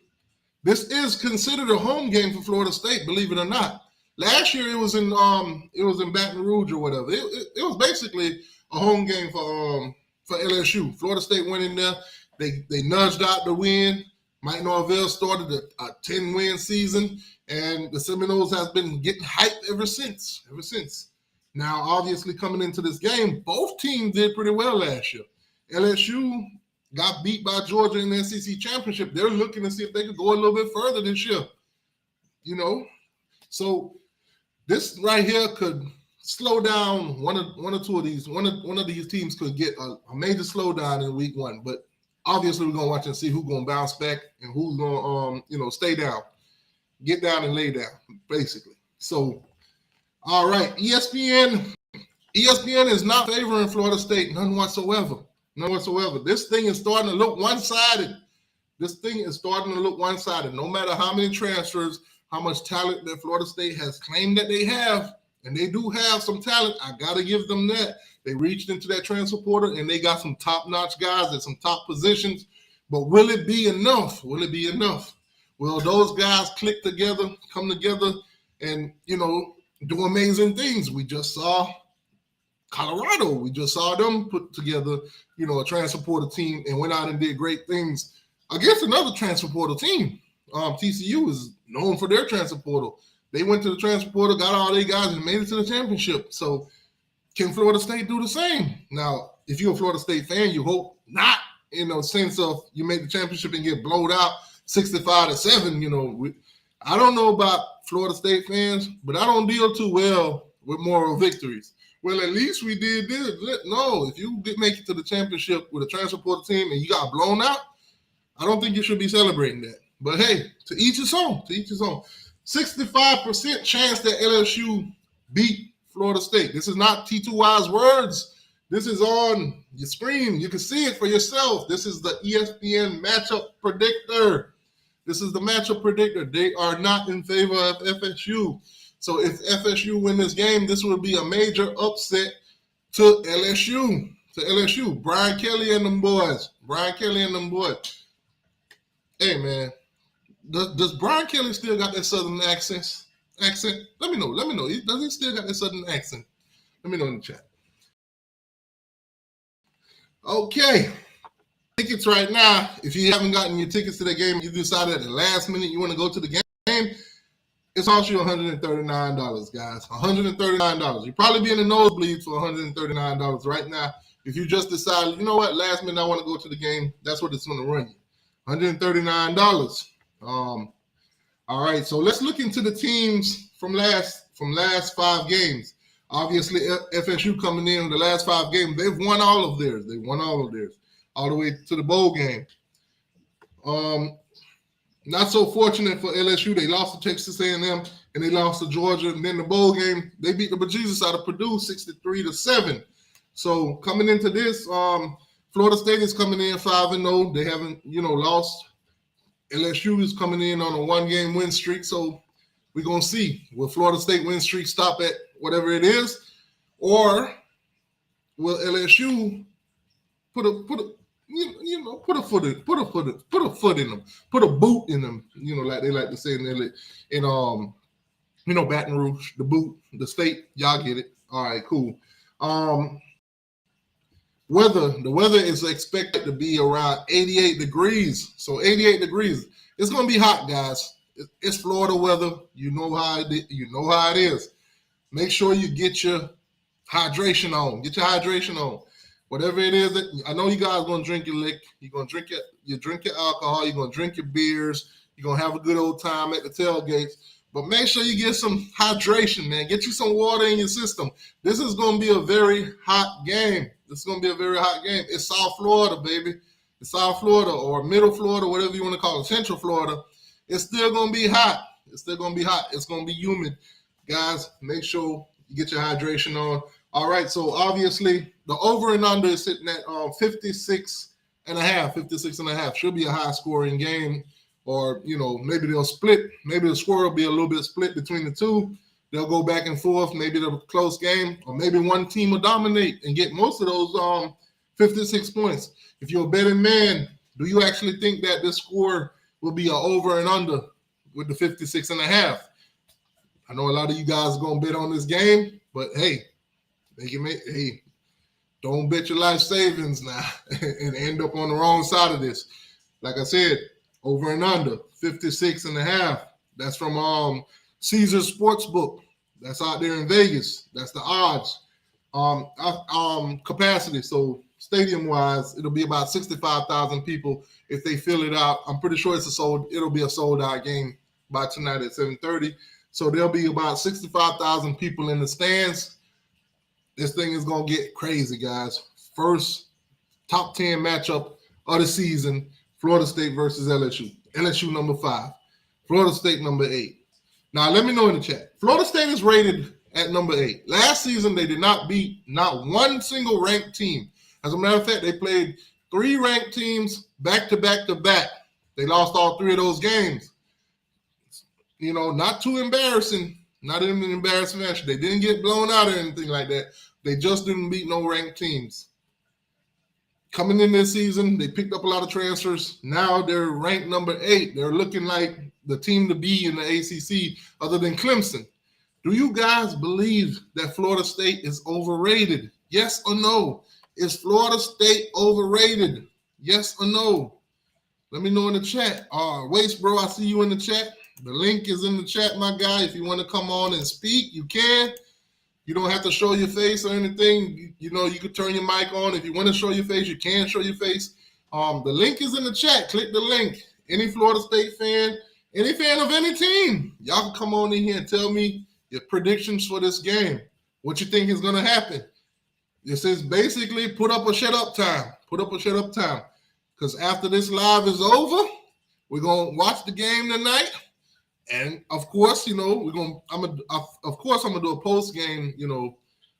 This is considered a home game for Florida State, believe it or not. Last year it was in Baton Rouge or whatever. It was basically a home game for LSU. Florida State went in there. They nudged out the win. Mike Norvell started a 10-win season, and the Seminoles has been getting hyped ever since. Now, obviously, coming into this game, both teams did pretty well last year. LSU got beat by Georgia in the SEC championship. They're looking to see if they could go a little bit further this year. You know, so this right here could slow down one or two of these. One of these teams could get a major slowdown in week 1. But obviously, we're gonna watch and see who's gonna bounce back and who's gonna stay down, get down and lay down, basically. So, all right, ESPN is not favoring Florida State, none whatsoever. This thing is starting to look one-sided. No matter how many transfers, how much talent that Florida State has claimed that they have, and they do have some talent. I gotta give them that. They reached into that transfer portal and they got some top-notch guys at some top positions. But will it be enough? Will those guys click together, come together, and do amazing things? We just saw Colorado. We just saw them put together, a transfer portal team and went out and did great things against another transfer portal team. TCU is known for their transfer portal. They went to the transfer portal, got all their guys, and made it to the championship. So can Florida State do the same? Now, if you're a Florida State fan, you hope not, in the sense of you make the championship and get blowed out 65-7. I don't know about Florida State fans, but I don't deal too well with moral victories. Well, at least we did this. No, if you make it to the championship with a transfer portal team and you got blown out, I don't think you should be celebrating that. But hey, to each his own. 65% chance that LSU beat Florida State. This is not T2Y's words. This is on your screen. You can see it for yourself. This is the ESPN matchup predictor. They are not in favor of FSU. So if FSU win this game, this will be a major upset to LSU. Brian Kelly and them boys. Hey, man. Does Brian Kelly still got that Southern accent? Let me know. Does he still got that Southern accent? Let me know in the chat. Okay. Tickets right now. If you haven't gotten your tickets to the game, you decided at the last minute you want to go to the game, it's cost you $139, guys. $139. You'll probably be in the nosebleeds for $139 right now. If you just decided, you know what, last minute I want to go to the game, that's what it's going to run you. $139. All right, so let's look into the teams from last 5 games. Obviously, FSU coming in the last 5 games, they've won all of theirs. All the way to the bowl game. Not so fortunate for LSU. They lost to Texas A&M and they lost to Georgia. And then the bowl game, they beat the bejesus out of Purdue 63-7. So coming into this, Florida State is coming in 5-0. They haven't, lost. LSU is coming in on a 1-game win streak. So we're going to see. Will Florida State win streak stop at whatever it is? Or will LSU put a foot in them, put a boot in them, like they like to say in Baton Rouge, the boot, the state, y'all get it. All right, cool. The weather is expected to be around 88 degrees. So 88 degrees. It's going to be hot, guys. It's Florida weather. You know how it is. Make sure you get your hydration on. Get your hydration on. Whatever it is that I know you guys are gonna drink your lick, you're gonna drink your alcohol, you're gonna drink your beers, you're gonna have a good old time at the tailgates. But make sure you get some hydration, man. Get you some water in your system. This is gonna be a very hot game. It's South Florida, baby. It's South Florida or Middle Florida, whatever you want to call it, Central Florida. It's still gonna be hot. It's gonna be humid. Guys, make sure you get your hydration on. All right, so obviously the over and under is sitting at 56 and a half. Should be a high scoring game, or maybe they'll split. Maybe the score will be a little bit split between the two. They'll go back and forth. Maybe it'll be a close game, or maybe one team will dominate and get most of those 56 points. If you're a betting man, do you actually think that this score will be an over and under with the 56 and a half? I know a lot of you guys are gonna bet on this game, but hey. Don't bet your life savings now and end up on the wrong side of this. Like I said, over and under 56 and a half. That's from Caesars Sportsbook. That's out there in Vegas. That's the odds. Capacity. So stadium-wise, it'll be about 65,000 people if they fill it out. I'm pretty sure it'll be a sold-out game by tonight at 7:30. So there'll be about 65,000 people in the stands. This thing is going to get crazy, guys. First top 10 matchup of the season, Florida State versus LSU. LSU number 5, Florida State number 8. Now, let me know in the chat. Florida State is rated at number 8. Last season, they did not beat not one single ranked team. As a matter of fact, they played 3 ranked teams back to back to back. They lost all 3 of those games. Not too embarrassing. Not even an embarrassing match. They didn't get blown out or anything like that. They just didn't beat no ranked teams. Coming in this season, they picked up a lot of transfers. Now they're ranked number 8. They're looking like the team to be in the ACC other than Clemson. Do you guys believe that Florida State is overrated? Yes or no? Is Florida State overrated? Yes or no? Let me know in the chat. Waste, bro, I see you in the chat. The link is in the chat, my guy. If you want to come on and speak, you can. You don't have to show your face or anything. You could turn your mic on. If you want to show your face, you can show your face. The link is in the chat. Click the link. Any Florida State fan, any fan of any team, y'all can come on in here and tell me your predictions for this game. What you think is going to happen. This is basically put up or shut up time. Put up or shut up time. Because after this live is over, we're going to watch the game tonight. And of course, I'm gonna do a post game,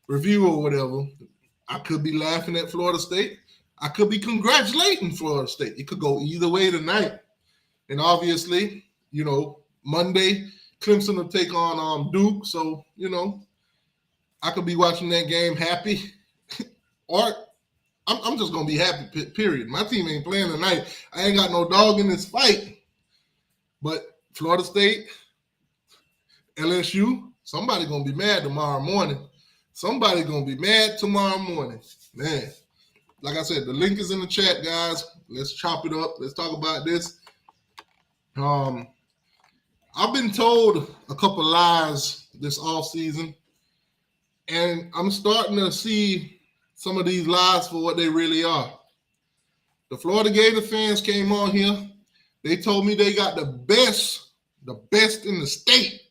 review or whatever. I could be laughing at Florida State. I could be congratulating Florida State. It could go either way tonight. And obviously, Monday, Clemson will take on Duke. So, I could be watching that game happy, or I'm just gonna be happy. Period. My team ain't playing tonight. I ain't got no dog in this fight. But Florida State, LSU, somebody going to be mad tomorrow morning. Man, like I said, the link is in the chat, guys. Let's chop it up. Let's talk about this. I've been told a couple lies this offseason, and I'm starting to see some of these lies for what they really are. The Florida Gator fans came on here. They told me they got the best in the state,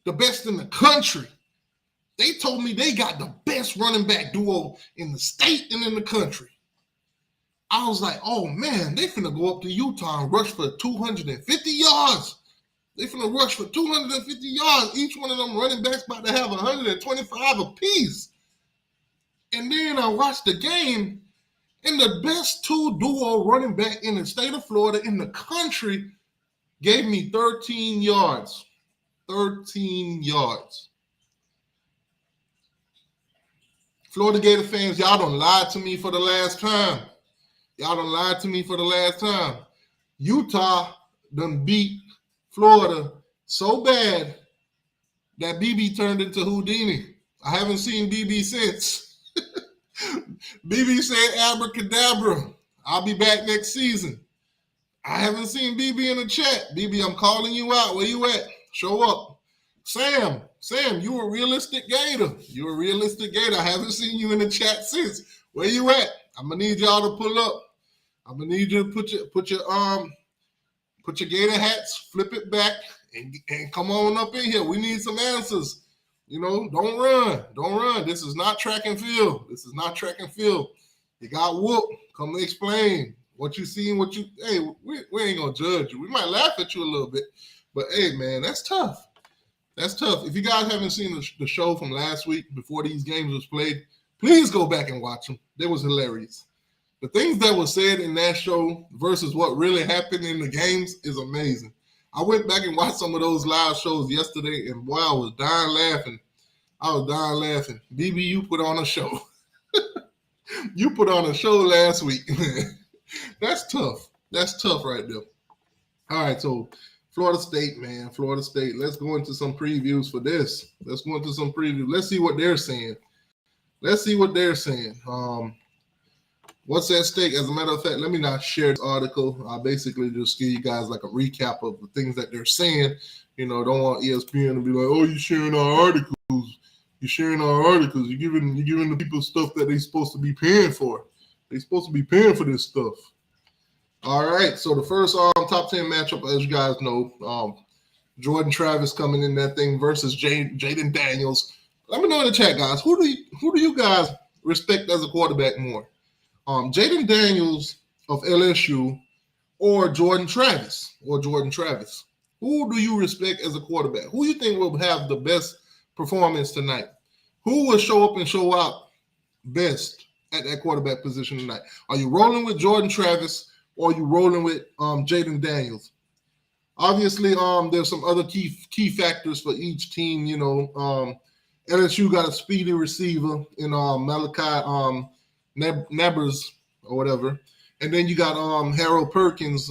the best in the country. They told me they got the best running back duo in the state and in the country. I was like, oh man, they finna go up to Utah and rush for 250 yards. They finna rush for 250 yards. Each one of them running backs about to have 125 apiece. And then I watched the game, and the best 2 duo running back in the state of Florida in the country gave me 13 yards. 13 yards. Florida Gator fans, y'all done lied to me for the last time. Utah done beat Florida so bad that BB turned into Houdini. I haven't seen BB since. BB said abracadabra. I'll be back next season. I haven't seen BB in the chat. BB, I'm calling you out. Where you at? Show up. Sam, you a realistic Gator. I haven't seen you in the chat since. Where you at? I'm gonna need y'all to pull up. I'm gonna need you to put your Gator hats, flip it back, and come on up in here. We need some answers. Don't run. This is not track and field. You got whooped. Come explain what you see and hey, we ain't gonna judge you. We might laugh at you a little bit, but hey, man, that's tough. If you guys haven't seen the show from last week before these games was played, please go back and watch them. They was hilarious. The things that were said in that show versus what really happened in the games is amazing. I went back and watched some of those live shows yesterday, and boy, I was dying laughing. BB, you put on a show. You put on a show last week. That's tough. That's tough right there. All right, so Florida State, man. Let's go into some previews for this. Let's see what they're saying. What's at stake? As a matter of fact, let me not share this article. I'll basically just give you guys like a recap of the things that they're saying. Don't want ESPN to be like, oh, you're sharing our articles. You're giving the people stuff that they're supposed to be paying for. They're supposed to be paying for this stuff. All right, so the first top 10 matchup, as you guys know, Jordan Travis coming in that thing versus Jaden Daniels. Let me know in the chat, guys. Who do you guys respect as a quarterback more? Jaden Daniels of LSU or Jordan Travis? Who do you respect as a quarterback? Who you think will have the best performance tonight? Who will show up and show out best at that quarterback position tonight? Are you rolling with Jordan Travis or are you rolling with Jaden Daniels? Obviously, there's some other key factors for each team. LSU got a speedy receiver in Malachi Nabers or whatever. And then you got Harold Perkins,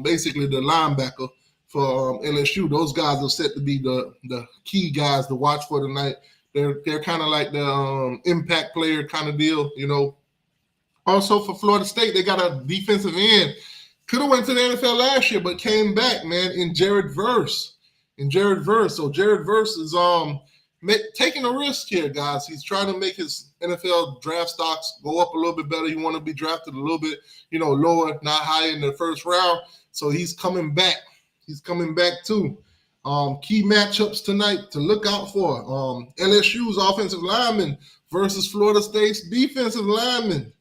basically the linebacker for LSU. Those guys are set to be the key guys to watch for tonight. They're kind of like the impact player kind of deal, Also for Florida State, they got a defensive end. Could have went to the NFL last year, but came back, man, in Jared Verse. So Jared Verse is taking a risk here, guys. He's trying to make his NFL draft stocks go up a little bit better. He want to be drafted a little bit, lower, not high in the first round. So he's coming back. Too. Key matchups tonight to look out for. LSU's offensive lineman versus Florida State's defensive lineman.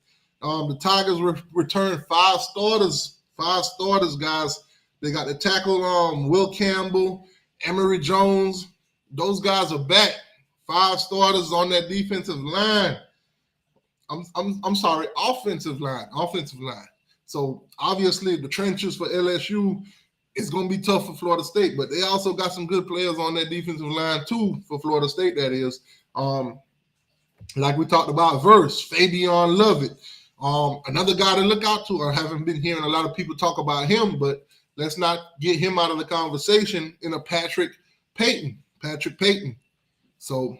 The Tigers returned 5 starters. 5 starters, guys. They got the tackle Will Campbell, Emory Jones. Those guys are back. 5 starters on that defensive line. I'm sorry, offensive line. So obviously the trenches for LSU is going to be tough for Florida State, but they also got some good players on that defensive line too for Florida State. That is, like we talked about, Verse, Fabian Lovett. Another guy to look out to. I haven't been hearing a lot of people talk about him, but let's not get him out of the conversation in a Patrick Payton. So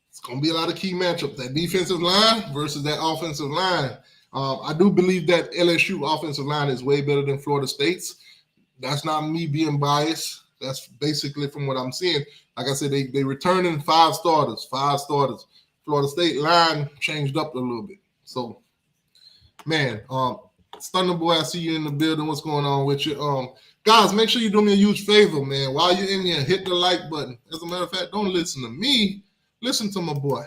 it's going to be a lot of key matchups. That defensive line versus that offensive line. I do believe that LSU offensive line is way better than Florida State's. That's not me being biased. That's basically from what I'm seeing. Like I said, they returning 5 starters. Florida State line changed up a little bit. So, man, Thunder Boy, I see you in the building. What's going on with you? Guys, make sure you do me a huge favor, man. While you're in here, hit the like button. As a matter of fact, don't listen to me. Listen to my boy.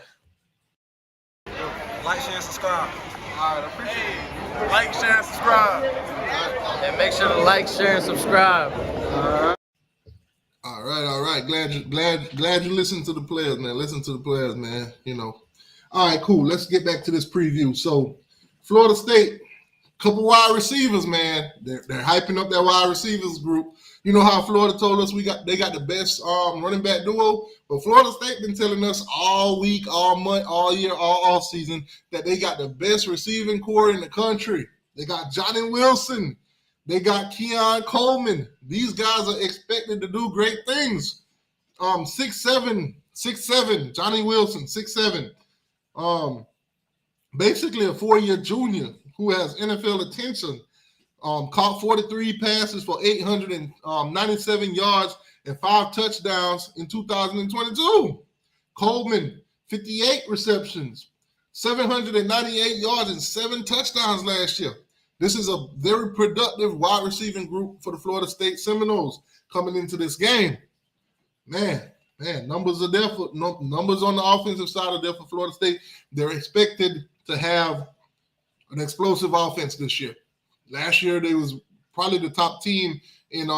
Like, share, and subscribe. All right, appreciate it. Like, share, and subscribe. And make sure to like, share, and subscribe. All right. Glad you listened to the players, man. All right, cool. Let's get back to this preview. So, Florida State Couple wide receivers, man. They're hyping up that wide receivers group. You know how Florida told us they got the best running back duo? But Florida State been telling us all week, all month, all year, all off season that they got the best receiving core in the country. They got Johnny Wilson. They got Keon Coleman. These guys are expected to do great things. 6'7", Johnny Wilson, 6'7". Basically a 4-year junior who has NFL attention. Caught 43 passes for 897 yards and 5 touchdowns in 2022. Coleman, 58 receptions, 798 yards and 7 touchdowns last year. This is a very productive wide receiving group for the Florida State Seminoles coming into this game. Man, numbers are there for numbers on the offensive side are there for Florida State. They're expected to have an explosive offense this year. Last year, they was probably the top team in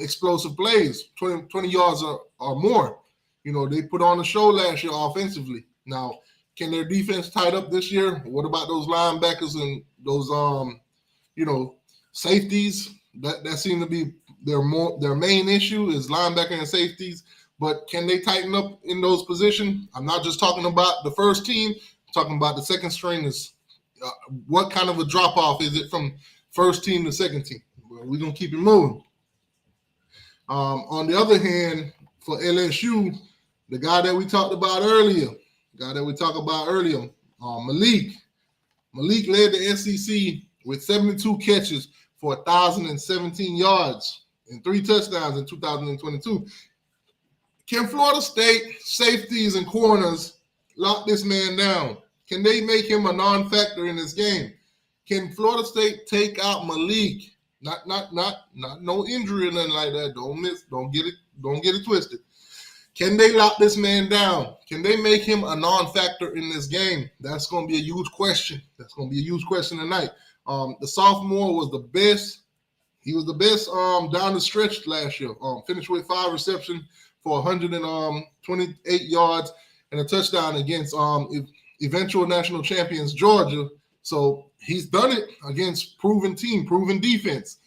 explosive plays, 20 yards or more. They put on a show last year offensively. Now, can their defense tight up this year? What about those linebackers and those safeties? That seem to be their main issue is linebacker and safeties. But can they tighten up in those positions? I'm not just talking about the first team. I'm talking about the second stringers. What kind of a drop-off is it from first team to second team? Well, we're going to keep it moving. On the other hand, for LSU, the guy that we talked about earlier, Malik. Malik led the SEC with 72 catches for 1,017 yards and 3 touchdowns in 2022. Can Florida State safeties and corners lock this man down? Can they make him a non-factor in this game? Can Florida State take out Malik? Not no injury or nothing like that. Don't get it twisted. Can they lock this man down? Can they make him a non-factor in this game? That's going to be a huge question. That's going to be a huge question tonight. The sophomore was the best. He was the best down the stretch last year. Finished with 5 receptions for 128 yards and a touchdown against eventual national champions Georgia. So he's done it against proven team, proven defenses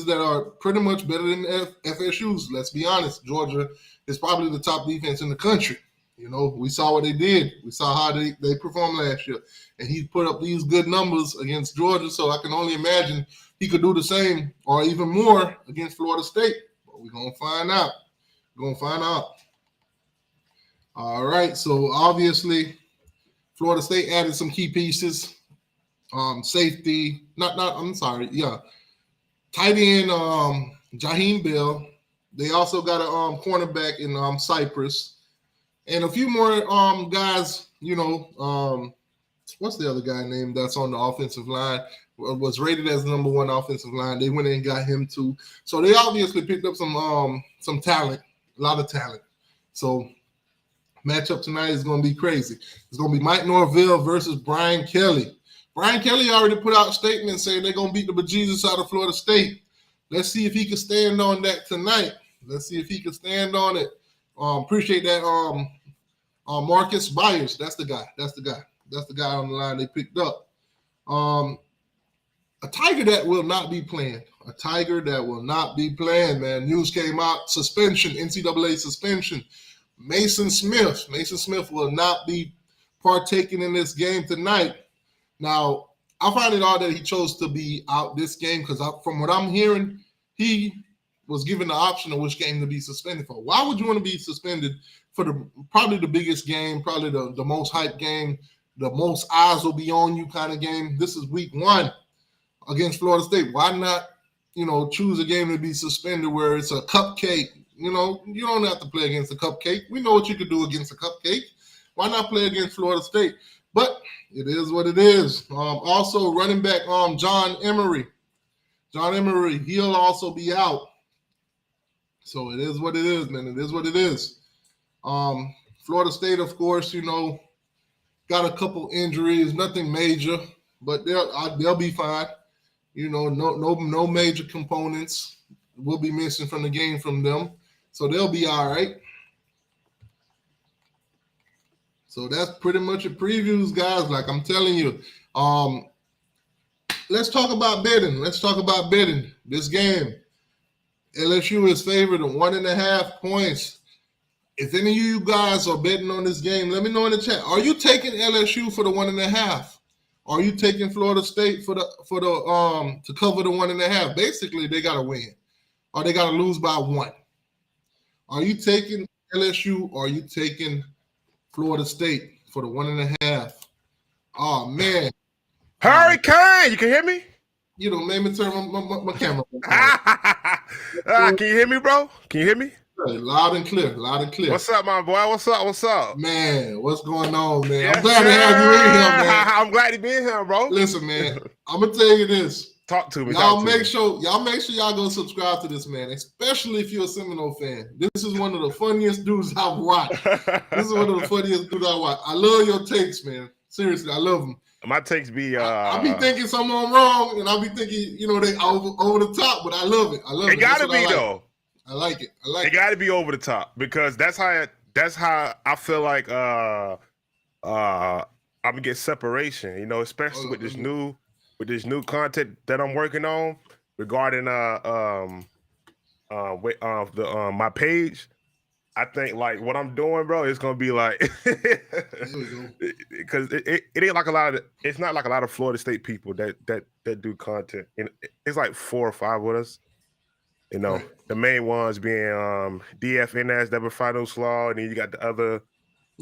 that are pretty much better than FSU's. Let's be honest. Georgia is probably the top defense in the country. We saw what they did. We saw how they performed last year. And he put up these good numbers against Georgia, so I can only imagine he could do the same or even more against Florida State. But we're going to find out. All right, so obviously Florida State added some key pieces. Safety, tight end Jaheim Bell. They also got a cornerback in Cypress. And a few more guys, what's the other guy named that's on the offensive line? Was rated as the number 1 offensive line. They went in and got him too. So they obviously picked up some talent, a lot of talent. So matchup tonight is going to be crazy. It's going to be Mike Norvell versus Brian Kelly. Brian Kelly already put out statements saying they're going to beat the bejesus out of Florida State. Let's see if he can stand on that tonight. Let's see if he can stand on it. Appreciate that. Marcus Byers, that's the guy. That's the guy on the line they picked up. A Tiger that will not be playing. Man. News came out, suspension, NCAA suspension. Mason Smith will not be partaking in this game tonight. Now, I find it odd that he chose to be out this game because from what I'm hearing, he was given the option of which game to be suspended for. Why would you want to be suspended for probably the biggest game, probably the most hyped game, the most eyes will be on you kind of game? This is week 1 against Florida State. Why not, choose a game to be suspended where it's a cupcake? You don't have to play against a cupcake. We know what you could do against a cupcake. Why not play against Florida State? But it is what it is. Also, running back John Emery. He'll also be out. So it is what it is, man. It is what it is. Florida State, of course, got a couple injuries, nothing major, but they'll be fine. No major components will be missing from the game from them. So they'll be all right. So that's pretty much a previews, guys. Like I'm telling you, let's talk about betting. Let's talk about betting. This game, LSU is favored at 1.5 points. If any of you guys are betting on this game, let me know in the chat. Are you taking LSU for the 1.5? Are you taking Florida State for the to cover the 1.5? Basically, they gotta win, or they gotta lose by 1. Are you taking LSU or are you taking Florida State for the 1.5? Oh man. Hurricane, you can hear me? You know, made me turn my camera. Can you hear me, bro? Can you hear me? Loud and clear, loud and clear. What's up, my boy? What's up? What's up? Man, what's going on, man? Yes, I'm glad to have you in here, man. I'm glad to be in here, bro. Listen, man, I'm gonna tell you this. Talk to me. Y'all make sure y'all go subscribe to this man, especially if you're a Seminole fan. This is one of the funniest dudes I've watched. This is one of the funniest dudes I watch. I love your takes, man. Seriously, I love them. My takes be I be thinking something wrong, and I'll be thinking, you know, they over the top, but I love it. I love it. It gotta be though. I like it. It gotta be over the top because that's how I feel like I'm gonna get separation, you know, especially with this new content that I'm working on regarding my page. I think like what I'm doing, bro, it's gonna be like because it ain't like it's not like a lot of Florida State people that do content. And it's like 4 or 5 with us. You know, right. The main ones being DFNS, Double Final Slaw, and then you got the other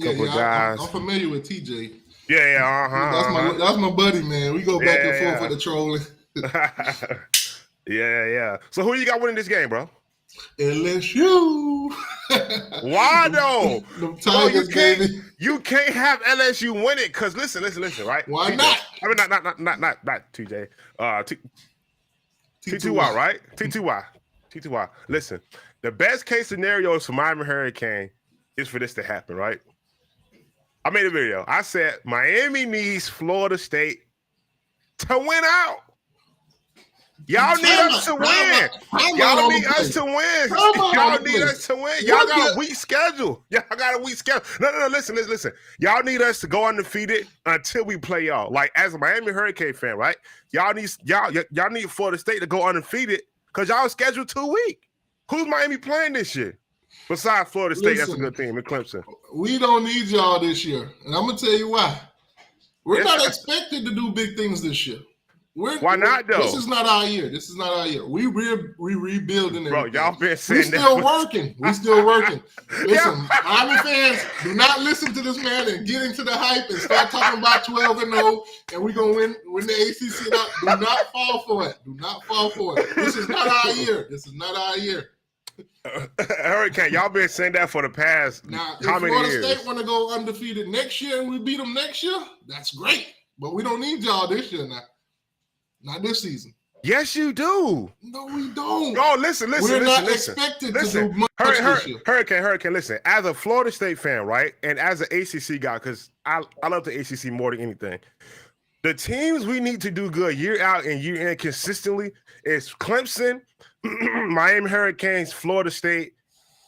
couple of guys. I'm familiar with TJ. Yeah, That's my buddy, man. We go back and forth with the trolling. yeah. So who you got winning this game, bro? LSU. Why though? Tigers, baby. You can't have LSU win it because listen, right? Why TJ, not? I mean, not TJ. T2Y, right? T2Y. Listen, the best case scenario is for Miami Hurricane is for this to happen, right? I made a video. I said Miami needs Florida State to win out. Y'all need us to win. Y'all need us to win. Y'all need us to win. Y'all got a weak schedule. No, listen. Y'all need us to go undefeated until we play y'all. Like as a Miami Hurricane fan, right? Y'all need Florida State to go undefeated because y'all schedule too weak. Who's Miami playing this year? Besides Florida State, that's a good team in Clemson. We don't need y'all this year. And I'm gonna tell you why. We're not expected to do big things this year. Why not though? This is not our year. We rebuilding it. Bro, y'all been saying We're still working. Listen, Miami fans, do not listen to this man and get into the hype and start talking about 12-0 and we're gonna win the ACC. Do not fall for it. This is not our year. Hurricane, y'all been saying that for the past how many years? If Florida State want to go undefeated next year and we beat them next year, that's great. But we don't need y'all this year now. Not this season. Yes, you do. No, we don't. Oh, listen. We're not expected to do much this year. Hurricane, listen. As a Florida State fan, right, and as an ACC guy, because I love the ACC more than anything, the teams we need to do good year out and year in consistently is Clemson, Miami Hurricanes, Florida State,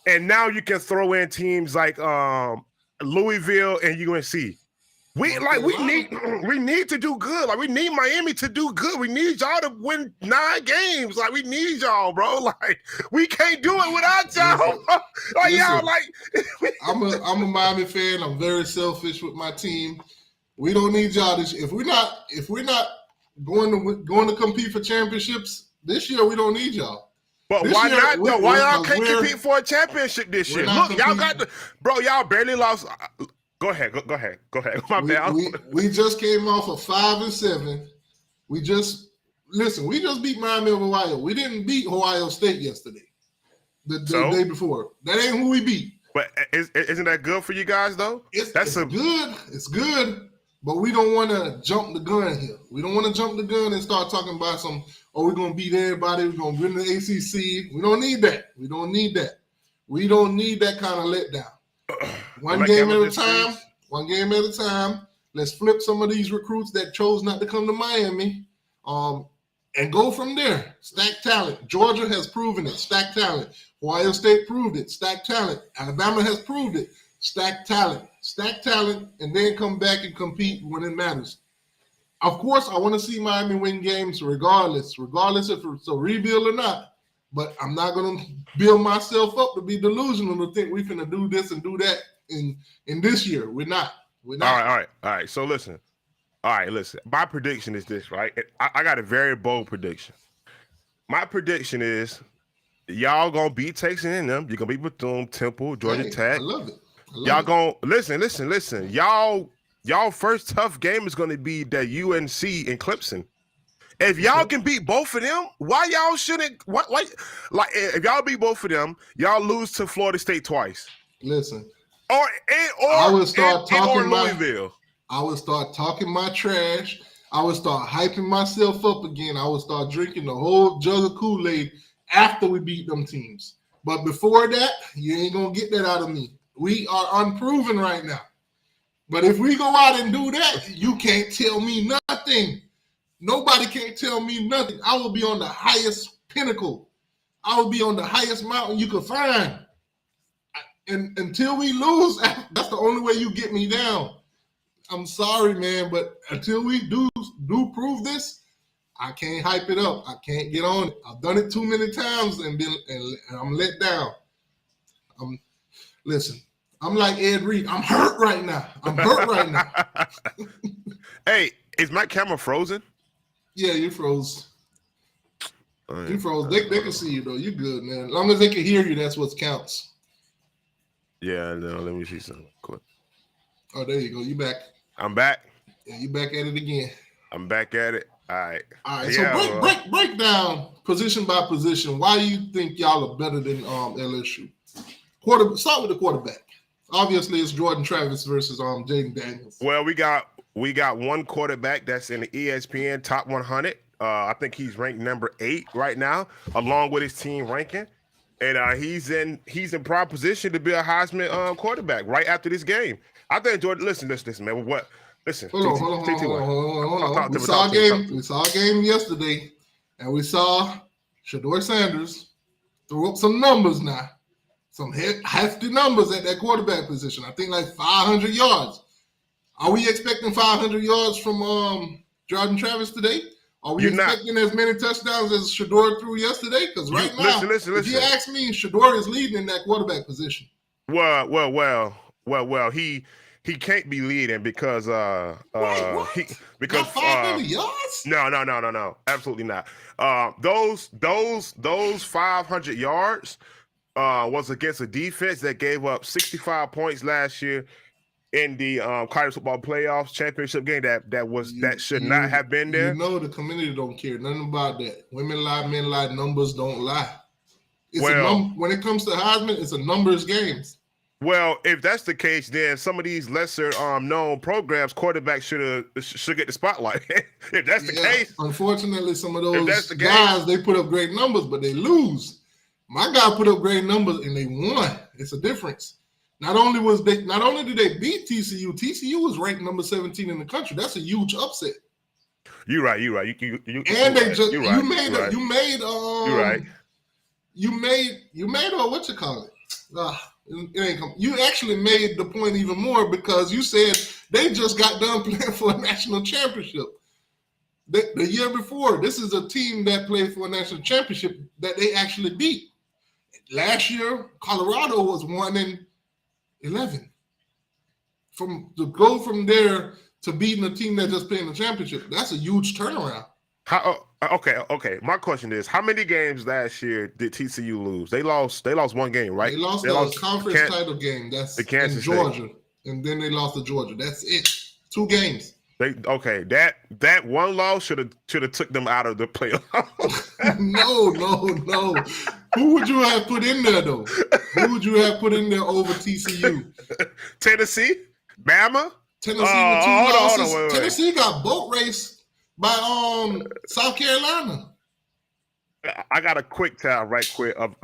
and now you can throw in teams like Louisville and UNC. We need to do good. Like we need Miami to do good. We need y'all to win 9 games. Like we need y'all, bro. Like we can't do it without y'all. Y'all like I'm a Miami fan. I'm very selfish with my team. We don't need y'all this year. If we're not going to compete for championships this year, we don't need y'all. But this why year, not though? Why y'all can't compete for a championship this year? Look, y'all got y'all barely lost. Go ahead. My bad. We just came off of 5-7. We just beat Miami of Ohio. We didn't beat Ohio State yesterday. The day before. That ain't who we beat. But isn't that good for you guys though? It's good. But we don't want to jump the gun here. We don't want to jump the gun and start talking about we're gonna beat everybody. We're gonna win the ACC. We don't need that. We don't need that kind of letdown. One game at a time. Let's flip some of these recruits that chose not to come to Miami and go from there. Stack talent. Georgia has proven it. Stack talent. Ohio State proved it. Stack talent. Alabama has proved it. Stack talent. And then come back and compete when it matters. Of course, I want to see Miami win games regardless if it's a rebuild or not. But I'm not going to build myself up to be delusional to think we're going to do this and do that in this year. We're not. We're not. All right. So listen. All right, listen. My prediction is this, right? I got a very bold prediction. My prediction is y'all gonna beat Texas A&M. You're gonna beat Bethune, Temple, Georgia Tech. I love it. Y'all gonna listen. Y'all first tough game is gonna be that UNC and Clemson. If y'all can beat both of them, why y'all shouldn't? Like if y'all beat both of them, y'all lose to Florida State twice. Listen, or I would start talking Louisville. I would start talking my trash. I would start hyping myself up again. I would start drinking the whole jug of Kool-Aid after we beat them teams. But before that, you ain't going to get that out of me. We are unproven right now. But if we go out and do that, you can't tell me nothing. Nobody can't tell me nothing. I will be on the highest pinnacle. I will be on the highest mountain you could find. And until we lose, that's the only way you get me down. I'm sorry, man, but until we do prove this, I can't hype it up. I can't get on it. I've done it too many times and I'm let down. Listen, I'm like Ed Reed. I'm hurt right now. Hey, is my camera frozen? Yeah, you froze. You froze. They can see you though. You good, man. As long as they can hear you, that's what counts. Yeah, no, let me see something quick. Oh, there you go. You back. I'm back. Yeah, you back at it again. I'm back at it. All right. So break down position by position. Why do you think y'all are better than LSU? Start with the quarterback. Obviously, it's Jordan Travis versus Jaden Daniels. Well, we got one quarterback that's in the ESPN top 100. I think he's ranked number 8 right now, along with his team ranking, and he's in prime position to be a Heisman quarterback right after this game. I think Jordan. Listen, man. What? Listen. Hold on. We saw a game yesterday, and we saw Deion Sanders throw up some numbers now, some hefty numbers at that quarterback position. I think like 500 yards. Are we expecting 500 yards from Jordan Travis today? Are we expecting as many touchdowns as Shedeur threw yesterday? Because right now, if you ask me, Shedeur is leading in that quarterback position. Well. He can't be leading because because 500 yards? No, absolutely not. Those 500 yards was against a defense that gave up 65 points last year in the college football playoffs championship game. That should not have been there. You know the community don't care nothing about that. Women lie, men lie, numbers don't lie. When it comes to Heisman, it's a numbers game. Well, if that's the case, then some of these lesser known programs, quarterbacks should get the spotlight. If that's the case. Unfortunately, some of those guys, they put up great numbers, but they lose. My guy put up great numbers and they won. It's a difference. Not only did they beat TCU, TCU was ranked number 17 in the country. That's a huge upset. You're right. You actually made the point even more because you said they just got done playing for a national championship. The year before, this is a team that played for a national championship that they actually beat. Last year, Colorado was 1-11. To go from there to beating a team that just played in the championship, that's a huge turnaround. Okay. My question is, how many games last year did TCU lose? They lost one game, right? They lost the conference title game. That's in Georgia. And then they lost to Georgia. That's it. 2 games. That one loss should have took them out of the playoff. No. Who would you have put in there though? Who would you have put in there over TCU? Tennessee, Bama. Tennessee with 2 losses. Wait. Tennessee got boat raced by South Carolina. I got a quick count right quick of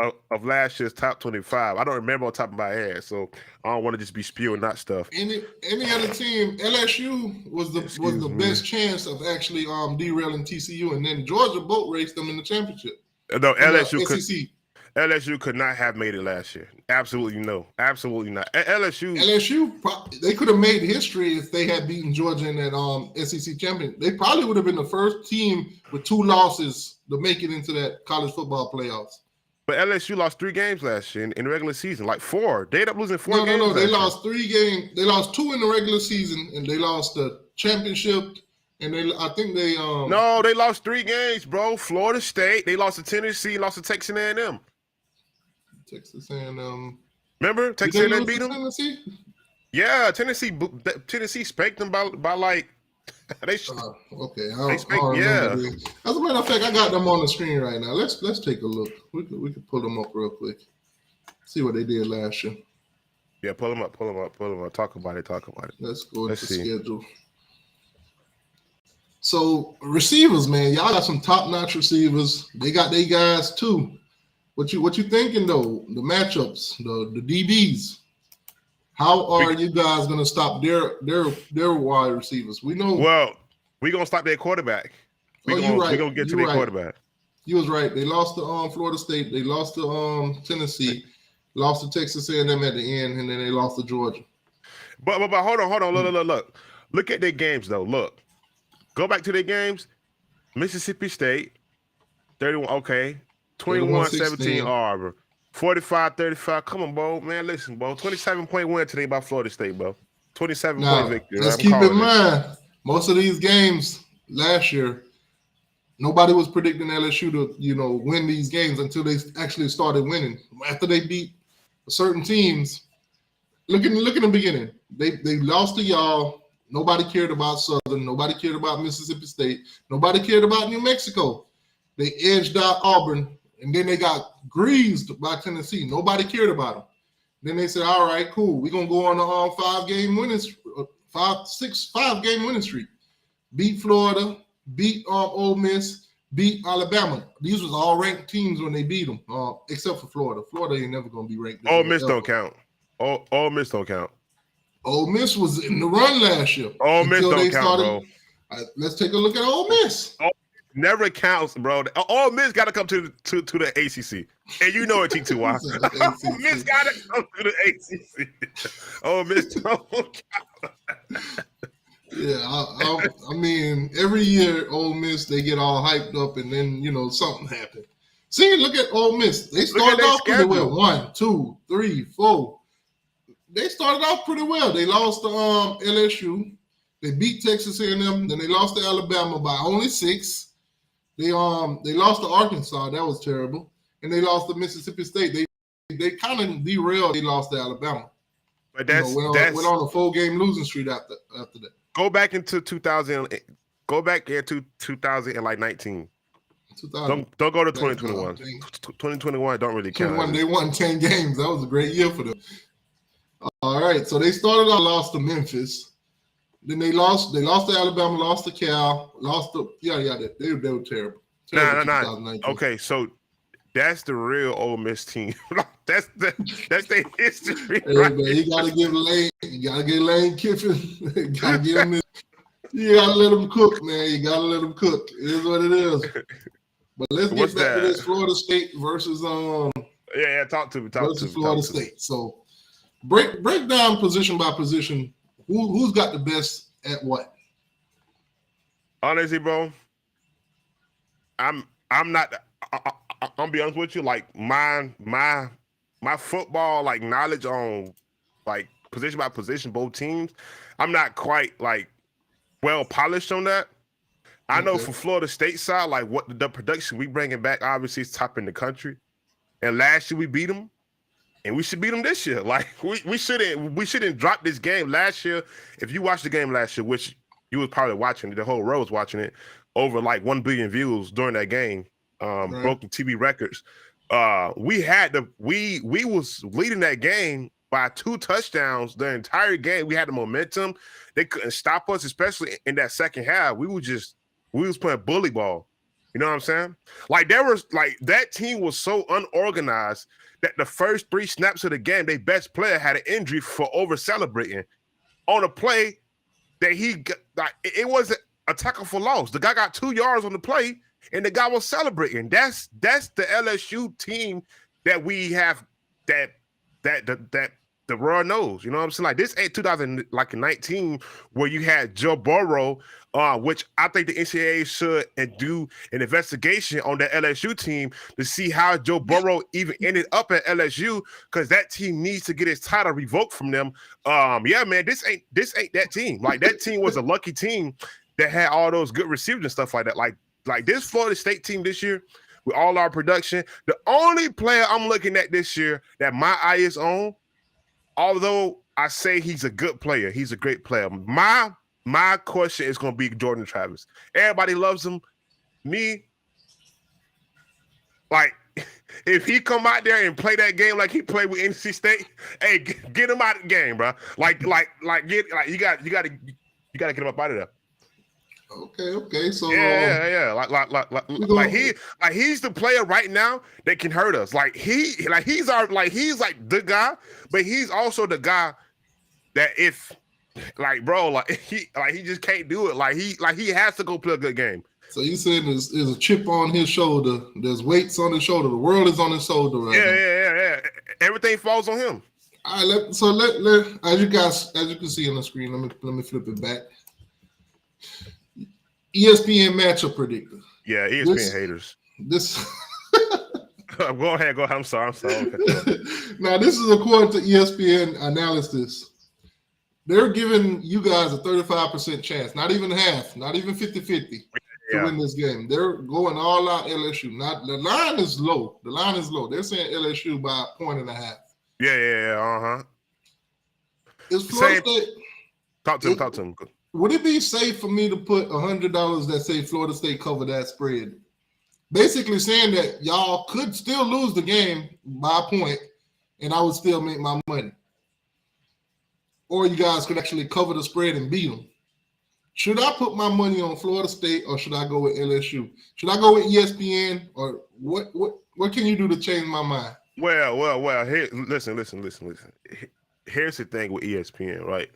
last year's top 25. I don't remember on top of my head, so I don't want to just be spewing that stuff. Any other team, LSU was the best chance of actually derailing TCU, and then Georgia boat raced them in the championship. No, LSU LSU could not have made it last year. Absolutely no. Absolutely not. LSU, they could have made history if they had beaten Georgia in that SEC champion. They probably would have been the first team with 2 losses to make it into that college football playoffs. But LSU lost 3 games last year in the regular season, like 4. They ended up losing 4 games. No. They lost 3 games. They lost 2 in the regular season, and they lost the championship. And I think they No, they lost 3 games, bro. Florida State, they lost to Tennessee, lost to Texas A&M. Texas A&M. Remember Texas A&M beat them? Tennessee? Yeah, Tennessee spanked them by like they. Okay, They spanked, yeah. As a matter of fact, I got them on the screen right now. Let's take a look. We could pull them up real quick. See what they did last year. Yeah, pull them up. Talk about it. Let's go Let's to the see. schedule. So receivers, man, y'all got some top-notch receivers. They got their guys too. What you thinking though? The matchups, the DBs. How are you guys gonna stop their wide receivers? We know. Well, we're gonna stop their quarterback. We're gonna get to their quarterback. You was right. They lost to Florida State. They lost to Tennessee. Lost to Texas A&M at the end, and then they lost to Georgia. But hold on. Look at their games though. Look. Go back to their games. Mississippi State, 31, okay. 21-17 Auburn. 45-35. Come on, bro. Man, listen, bro. 27-point win today by Florida State, bro. 27-point victory. Let's keep in mind, most of these games last year, nobody was predicting LSU to, win these games until they actually started winning. After they beat certain teams, look in the beginning. They lost to y'all. Nobody cared about Southern. Nobody cared about Mississippi State. Nobody cared about New Mexico. They edged out Auburn, and then they got greased by Tennessee. Nobody cared about them. Then they said, all right, cool. We're going to go on a 5-game winning streak. Beat Florida, beat Ole Miss, beat Alabama. These was all ranked teams when they beat them, except for Florida. Florida ain't never going to be ranked. Ole Miss don't count. Ole Miss don't count. Ole Miss was in the run last year. Ole Miss don't count, bro. Let's take a look at Ole Miss. Never counts, bro. Ole Miss got to come to the ACC, and you know it, T2Y. Ole Miss got to come to the ACC. Ole Miss don't count. Yeah, I mean, every year Ole Miss they get all hyped up, and then something happened. See, look at Ole Miss. They started off pretty well. 1, 2, 3, 4. They started off pretty well. They lost to LSU. They beat Texas A&M. Then they lost to Alabama by only 6. They lost to Arkansas. That was terrible. And they lost to Mississippi State. They kind of derailed. They lost to Alabama. But that's went on a 4-game losing streak after that. Go back into 2000. Go back into 2019. Don't go to 2021. 2021 don't really count. They won 10 games. That was a great year for them. All right, so they started off, lost to Memphis. Then they lost to Alabama, lost to Cal, lost to they were terrible. No. Okay, so that's the real Ole Miss team. that's their history. Hey, right? Man, you gotta give Lane Kiffin. You gotta let him cook, man. You gotta let him cook. It is what it is. But let's get back to this Florida State versus talk to me. Florida State. So break down position by position. Who's got the best at what? Honestly, bro, I'm not. I'll be honest with you. Like my football knowledge on position by position, both teams, I'm not quite well polished on that. I know for Florida State side, what the production we bringing back obviously is top in the country. And last year we beat them. And we should beat them this year. We shouldn't drop this game last year. If you watched the game last year, which you was probably watching, the whole row was watching it, over 1 billion views during that game, broken TV records. We was leading that game by 2 touchdowns the entire game. We had the momentum. They couldn't stop us, especially in that second half. We was playing bully ball. You know what I'm saying? That team was so unorganized that the first 3 snaps of the game, their best player had an injury for over celebrating on a play that he got. It wasn't a tackle for loss. The guy got 2 yards on the play, and the guy was celebrating. That's the LSU team that we have that the world knows. You know what I'm saying? Like this ain't 2019 where you had Joe Burrow, which I think the NCAA should do an investigation on the LSU team to see how Joe Burrow even ended up at LSU, because that team needs to get his title revoked from them. Yeah, man, this ain't that team. Like that team was a lucky team that had all those good receivers and stuff like that. Like this Florida State team this year, with all our production, the only player I'm looking at this year that my eye is on, although I say he's a good player, he's a great player. My question is going to be Jordan Travis. Everybody loves him. Me, like, if he come out there and play that game like he played with NC State, hey, get him out of the game, bro. You got to get him up out of there. Okay. So yeah. Like he's the player right now that can hurt us. He's the guy, but he's also the guy that if he just can't do it. He has to go play a good game. So you saying there's a chip on his shoulder, there's weights on his shoulder, the world is on his shoulder right now. Yeah. Everything falls on him. All right, let as you can see on the screen, let me flip it back. ESPN matchup predictor. Yeah, ESPN haters. This Go ahead. I'm sorry. Now, this is according to ESPN analysis. They're giving you guys a 35% chance, not even half, not even 50-50 to win this game. They're going all out LSU. The line is low. They're saying LSU by 1.5. Yeah. Is Florida State? Talk to him. Would it be safe for me to put $100 that say Florida State cover that spread? Basically saying that y'all could still lose the game by a point, and I would still make my money. Or you guys could actually cover the spread and beat them. Should I put my money on Florida State, or should I go with LSU? Should I go with ESPN, or what can you do to change my mind? Well. Here, listen. Here's the thing with ESPN, right?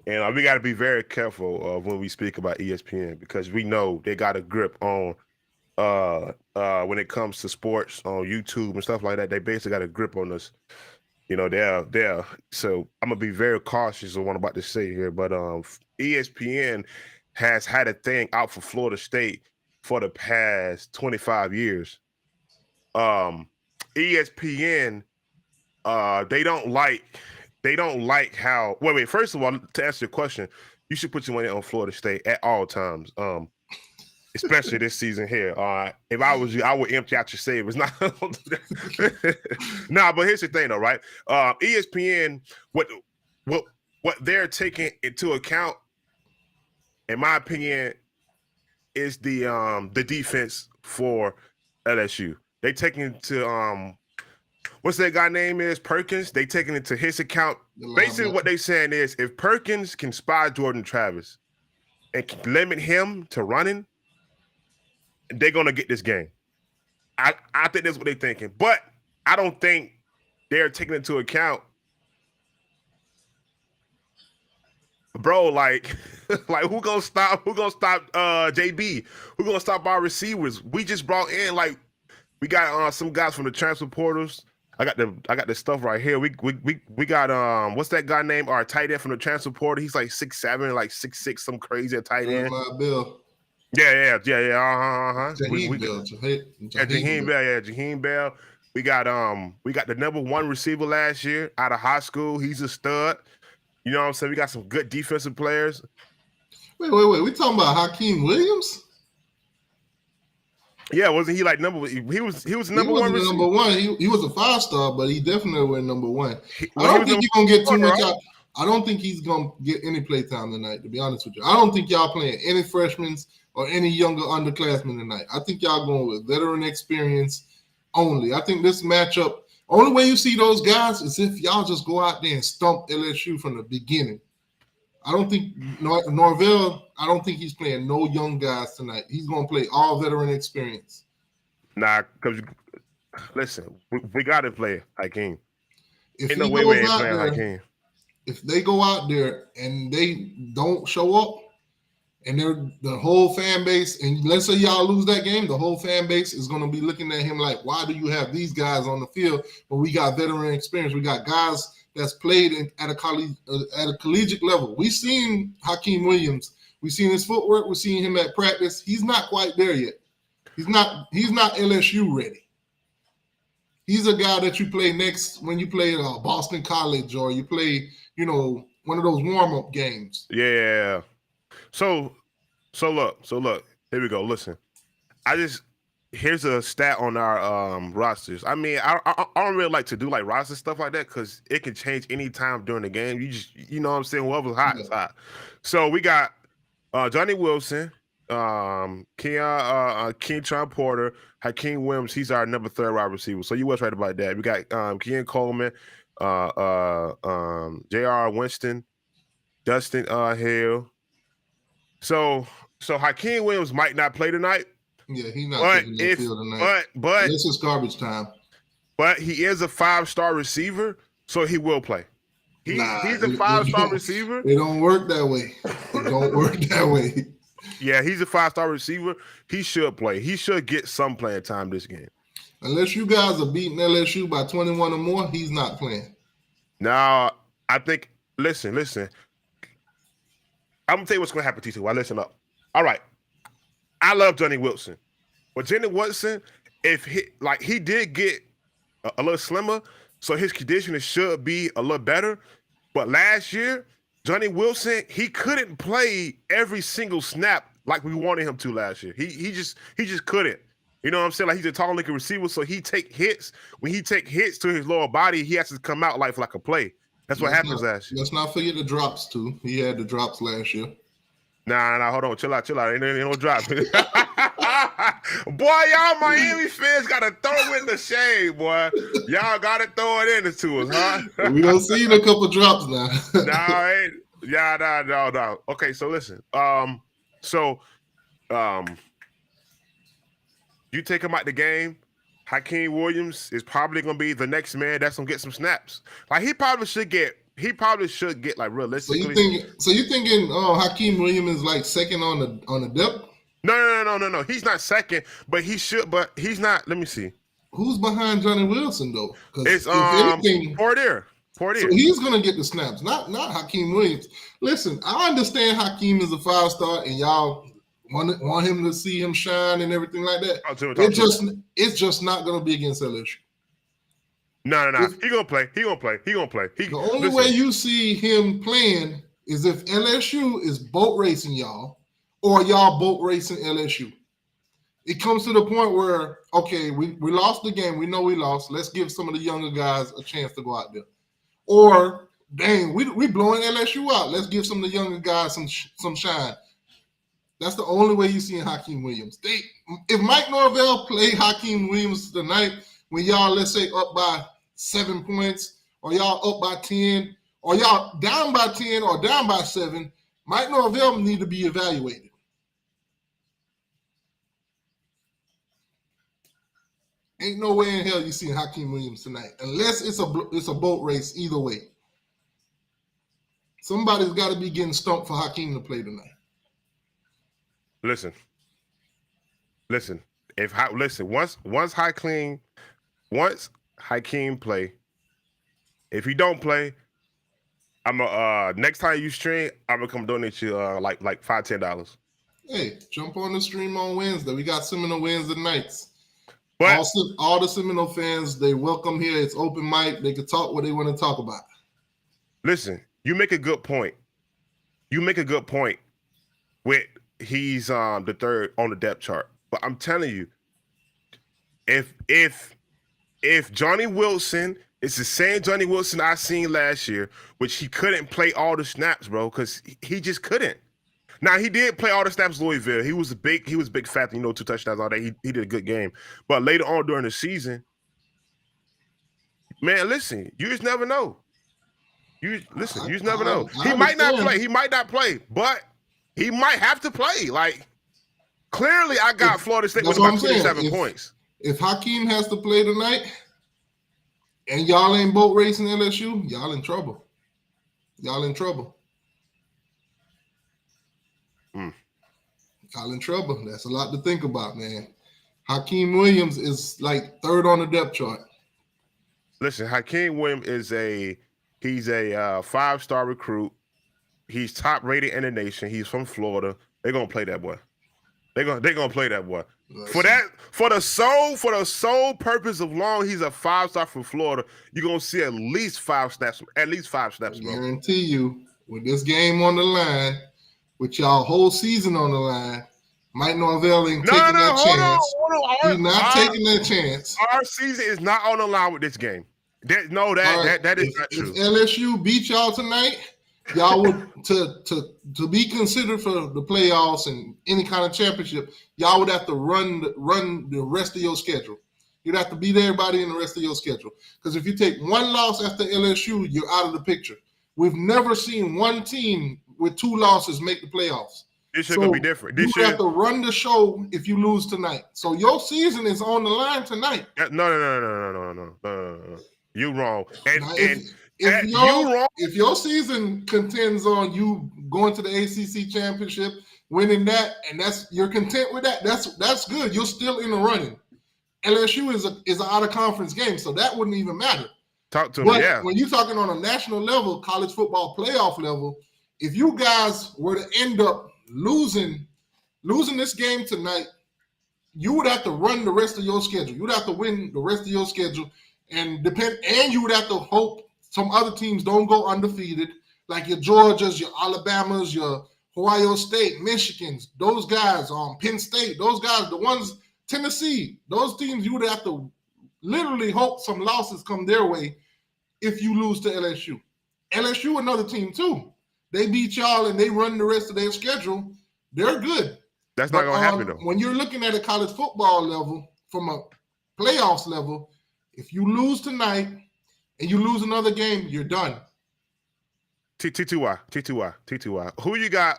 And we got to be very careful of when we speak about ESPN, because we know they got a grip on when it comes to sports on YouTube and stuff like that. They basically got a grip on us. You know, they're so I'm gonna be very cautious of what I'm about to say here. But ESPN has had a thing out for Florida State for the past 25 years. ESPN, they don't like how. Wait. First of all, to answer your question, you should put your money on Florida State at all times. Especially this season here. If I was you, I would empty out your savings. Nah, but here's the thing, though, right? ESPN, what they're taking into account, in my opinion, is the defense for LSU. They taking into what's that guy name is? Perkins. They taking into his account. Basically, what they saying is if Perkins can spy Jordan Travis and can limit him to running, they're gonna get this game. I think that's what they're thinking, but I don't think they're taking into account, bro. Like who gonna stop JB? Who gonna stop our receivers? We just brought in we got some guys from the transfer portals. I got the stuff right here. We got what's that guy named? Our tight end from the transfer portal. He's like 6'7", like 6'6", some crazy tight end. Bill. Yeah. Jaheim Bell. We got the number one receiver last year out of high school. He's a stud. You know what I'm saying? We got some good defensive players. Wait. We talking about Hakeem Williams? Yeah, wasn't he like number? He was number one receiver. Number one. He was a 5-star, but he definitely went number one. I don't think he's gonna get too much out. I don't think he's gonna get any play time tonight. To be honest with you, I don't think y'all playing any freshmen or any younger underclassmen tonight. I think y'all going with veteran experience only. I think this matchup, only way you see those guys is if y'all just go out there and stump LSU from the beginning. I don't think Norvell, I don't think he's playing no young guys tonight. He's going to play all veteran experience. Nah, because listen, we got to play Hakeem. If no way we ain't playing Hakeem. If they go out there and they don't show up, And the whole fan base, and let's say y'all lose that game, the whole fan base is going to be looking at him like, why do you have these guys on the field when we got veteran experience? We got guys that's played at a collegiate level. We've seen Hakeem Williams. We've seen his footwork. We've seen him at practice. He's not quite there yet. He's not LSU ready. He's a guy that you play next when you play at Boston College or you play, one of those warm-up games. Yeah. So look. Here we go. Listen, here's a stat on our rosters. I mean, I don't really like to do like roster stuff like that because it can change any time during the game. You know what I'm saying? Whoever's hot is hot. So we got Johnny Wilson, Keentron Porter, Hakeem Williams. He's our number 3 wide receiver. So you was right about that. We got Kean Coleman, J.R. Winston, Dustin Hill. So Hakeem Williams might not play tonight. Yeah, he's not taking the field tonight. But this is garbage time. But he is a 5-star receiver, so he will play. He's a 5-star receiver. It don't work that way. Yeah, he's a 5-star receiver. He should play. He should get some playing time this game. Unless you guys are beating LSU by 21 or more, he's not playing. Now, I think, listen. I'm going to tell you what's going to happen, T2. Listen up. All right. I love Johnny Wilson. But Johnny Wilson, he did get a little slimmer, so his conditioning should be a little better. But last year, Johnny Wilson, he couldn't play every single snap like we wanted him to last year. He just couldn't. You know what I'm saying? Like, he's a tall linking receiver, so he take hits. When he take hits to his lower body, he has to come out like a play. That's what happens last year. Let's not forget the drops, too. He had the drops last year. Nah, hold on. Chill out. Ain't no drop. Boy, y'all Miami fans got to throw in the shade, boy. Y'all got to throw it into us, huh? We done seen a couple drops now. No. Okay, so listen. You take him out the game, Hakeem Williams is probably going to be the next man that's going to get some snaps. Like, he probably should get like realistically. So you thinking Hakeem Williams is like second on the depth? No. He's not second, but he should. But he's not. Let me see. Who's behind Johnny Wilson though? It's Porter. So he's gonna get the snaps, not Hakeem Williams. Listen, I understand Hakeem is a 5-star, and y'all want him to see him shine and everything like that. It's just not gonna be against LSU. No. He gonna play. The only way you see him playing is if LSU is boat racing y'all, or y'all boat racing LSU. It comes to the point where, okay, we lost the game. We know we lost. Let's give some of the younger guys a chance to go out there. Or, dang, we blowing LSU out. Let's give some of the younger guys some shine. That's the only way you see Hakeem Williams. If Mike Norvell played Hakeem Williams tonight, when y'all, let's say, up by 7 points, or y'all up by 10, or y'all down by 10 or down by 7, Mike Norvell need to be evaluated. Ain't no way in hell you see Hakeem Williams tonight, unless it's a boat race either way. Somebody's got to be getting stumped for Hakeem to play tonight. Listen. Once Hakeem play, if he don't play, I'm next time you stream, I'm gonna come donate you like $5-10. Hey, jump on the stream on Wednesday. We got Seminole Wednesday nights. But all the Seminole fans, they welcome here. It's open mic. They can talk what they want to talk about. Listen, you make a good point. With he's the third on the depth chart. But I'm telling you, if Johnny Wilson is the same Johnny Wilson I seen last year, which he couldn't play all the snaps, bro, because he just couldn't. Now, he did play all the snaps Louisville. He was big fat, 2 touchdowns all day. He did a good game. But later on during the season, man, listen, you just never know. You just never know. He might not play, but he might have to play. Like, clearly I got Florida State with about 27 points. If Hakeem has to play tonight and y'all ain't boat racing LSU, y'all in trouble. Colin trouble. That's a lot to think about, man. Hakeem Williams is like third on the depth chart. Listen, Hakeem Williams is a 5-star recruit. He's top rated in the nation. He's from Florida. They're gonna play that boy. They're gonna play that boy. For the sole purpose of long, he's a 5-star from Florida. You're gonna see at least 5 snaps. At least 5 snaps, bro. I guarantee you, with this game on the line, with y'all whole season on the line, Mike Norvell ain't taking that chance. He's not taking that chance. Our season is not on the line with this game. That is not true. If LSU beat y'all tonight, y'all would to be considered for the playoffs and any kind of championship, y'all would have to run the rest of your schedule. You'd have to beat everybody in the rest of your schedule. Because if you take one loss after LSU, you're out of the picture. We've never seen one team with 2 losses make the playoffs. This year gonna be different. You have to run the show if you lose tonight. So your season is on the line tonight. No. You wrong. If your season contends on you going to the ACC championship, winning that, and you're content with that, that's good. You're still in the running. LSU is an out of conference game, so that wouldn't even matter. Talk to me, yeah. When you're talking on a national level, college football playoff level, if you guys were to end up losing this game tonight, you would have to run the rest of your schedule. You would have to win the rest of your schedule, and you would have to hope some other teams don't go undefeated, like your Georgias, your Alabamas, your Ohio State, Michigans, those guys, Penn State, those guys, the ones, Tennessee, those teams, you would have to literally hope some losses come their way if you lose to LSU. LSU, another team too. They beat y'all and they run the rest of their schedule. They're good. That's not going to happen, though. When you're looking at a college football level, from a playoffs level, if you lose tonight and you lose another game, you're done. T2Y.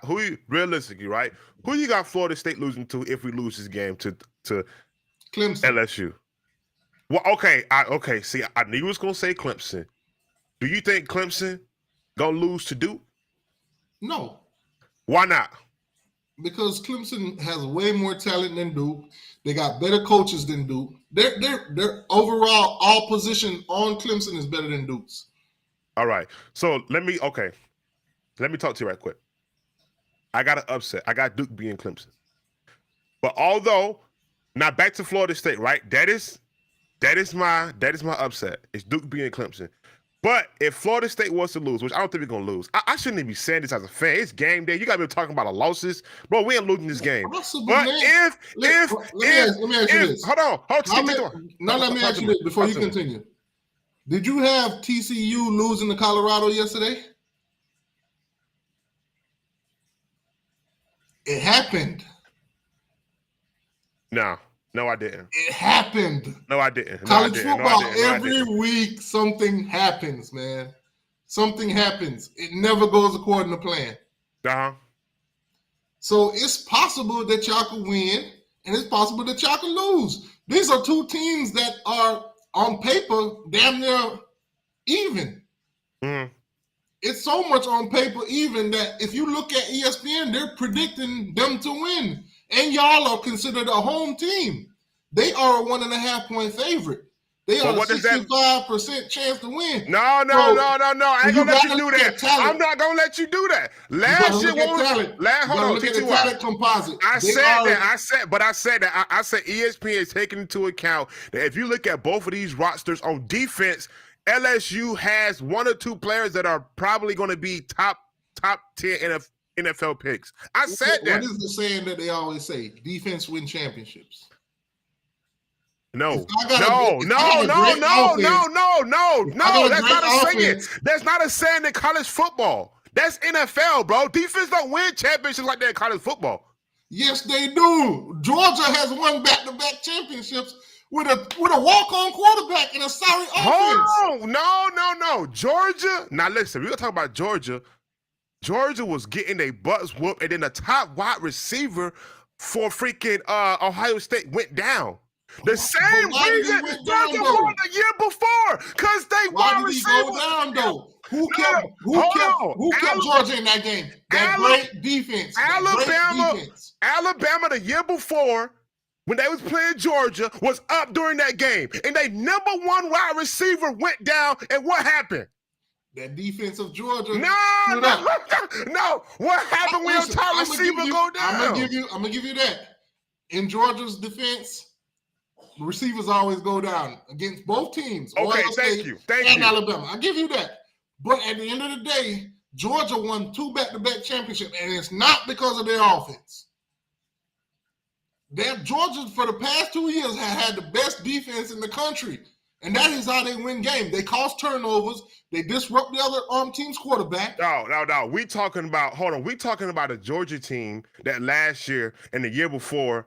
Who realistically, right? Who you got Florida State losing to if we lose this game to Clemson. LSU? Well, okay. See, I knew you was going to say Clemson. Do you think Clemson going to lose to Duke? No. Why not? Because Clemson has way more talent than Duke. They got better coaches than Duke. Their overall all position on Clemson is better than Duke's. All right. So let me talk to you right quick. I got an upset. I got Duke being Clemson. But although, now back to Florida State, right? That is my upset. It's Duke being Clemson. But if Florida State was to lose, which I don't think we're going to lose, I shouldn't even be saying this as a fan. It's game day. You got to be talking about the losses. Bro, we ain't losing this game. Possible, but man. Let me ask you this. Hold on. Let me ask you this before you continue. Did you have TCU losing to Colorado yesterday? It happened. No, I didn't. It happened. No, I didn't. College football, every week something happens, man. Something happens. It never goes according to plan. Uh-huh. So it's possible that y'all could win, and it's possible that y'all could lose. These are two teams that are, on paper, damn near even. Mm-hmm. It's so much on paper even that if you look at ESPN, they're predicting them to win. And y'all are considered a home team. They are a 1.5-point favorite. They are a 65% chance to win. No. I ain't gonna let you do that. I'm not gonna let you do that. Last year, look at the talent composite. I said ESPN is taking into account that if you look at both of these rosters on defense, LSU has 1 or 2 players that are probably going to be top 10 NFL picks. I said that. What is the saying that they always say? Defense win championships. No. That's not a saying. That's not a saying in college football. That's NFL, bro. Defense don't win championships like that in college football. Yes, they do. Georgia has won back-to-back championships with a walk-on quarterback and a sorry offense. Oh, no. Georgia. Now listen, we're gonna talk about Georgia. Georgia was getting their butts whooped, and then the top wide receiver for freaking Ohio State went down. The same why did he reason went down, Georgia though? won the year before, because they Why wide did he go receivers. down though? Who Hold on. kept Georgia in that game? That great defense. Alabama the year before, when they was playing Georgia, was up during that game. And they number one wide receiver went down. And what happened? That defense of Georgia. No. What happened when your top receiver go down? I'm gonna give you that. In Georgia's defense, receivers always go down against both teams. Okay, Ohio State thank you. Alabama. I give you that. But at the end of the day, Georgia won 2 back-to-back championships, and it's not because of their offense. Georgia, for the past 2 years, had the best defense in the country, and that is how they win games. They cause turnovers. They disrupt the other team's quarterback. No. We talking about a Georgia team that last year and the year before.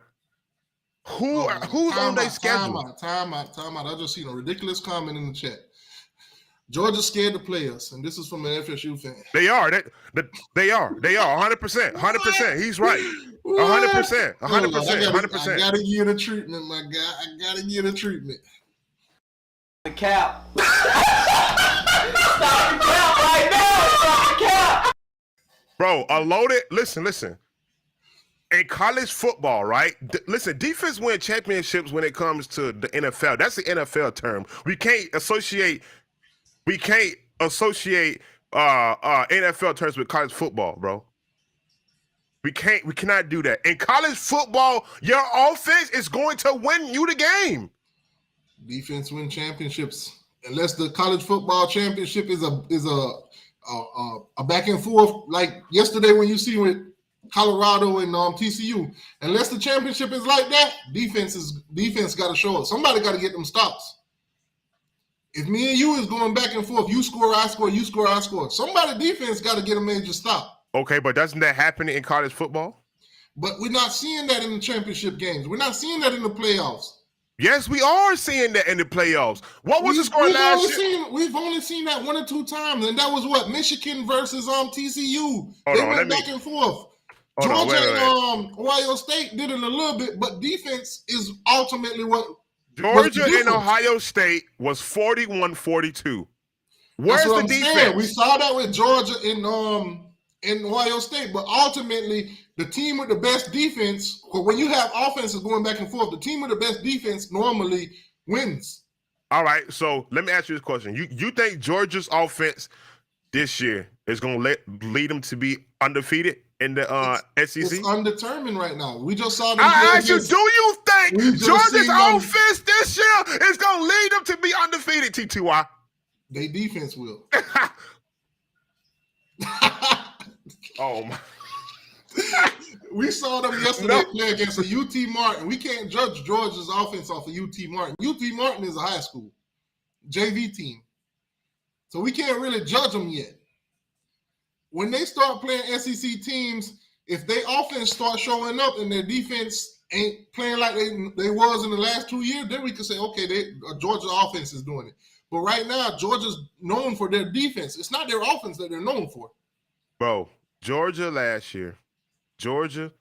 Who's on their schedule? Time out. I just seen a ridiculous comment in the chat. Georgia's scared to play us, and this is from an FSU fan. They are. They are. 100%. 100%. He's right. 100%. 100%. I gotta give you the treatment, my guy. I gotta give you the treatment. The cap. Stop the cap right now. Stop the cap. Bro, a loaded. Listen. In college football, right? Listen, defense win championships when it comes to the NFL. That's the NFL term. We can't associate NFL terms with college football, bro. We cannot do that. In college football, your offense is going to win you the game. Defense win championships, unless the college football championship is a back and forth like yesterday when you see with Colorado and TCU. Unless the championship is like that, defense got to show up. Somebody got to get them stops. If me and you is going back and forth, you score, I score, you score, I score. Somebody defense got to get a major stop. Okay, but doesn't that happen in college football? But we're not seeing that in the championship games. We're not seeing that in the playoffs. Yes, we are seeing that in the playoffs. What was the score last year? We've only seen that 1 or 2 times, and that was what? Michigan versus TCU. They went back and forth. Georgia and Ohio State did it a little bit, but defense is ultimately what Georgia and Ohio State was 41-42. Where's the defense? Saying. We saw that with Georgia in Ohio State, but ultimately the team with the best defense, when you have offenses going back and forth, the team with the best defense normally wins. All right, so let me ask you this question. You think Georgia's offense this year is going to lead them to be undefeated in the SEC? It's undetermined right now. We just saw them. I asked you, do you think Georgia's offense this year is going to lead them to be undefeated, TTY? They defense will. Oh, my. We saw them yesterday play against a UT Martin. We can't judge Georgia's offense off of UT Martin. UT Martin is a high school JV team. So we can't really judge them yet. When they start playing SEC teams, if their offense starts showing up and their defense ain't playing like they was in the last 2 years, then we can say, okay, Georgia's offense is doing it. But right now, Georgia's known for their defense. It's not their offense that they're known for. Bro, Georgia last year. Georgia,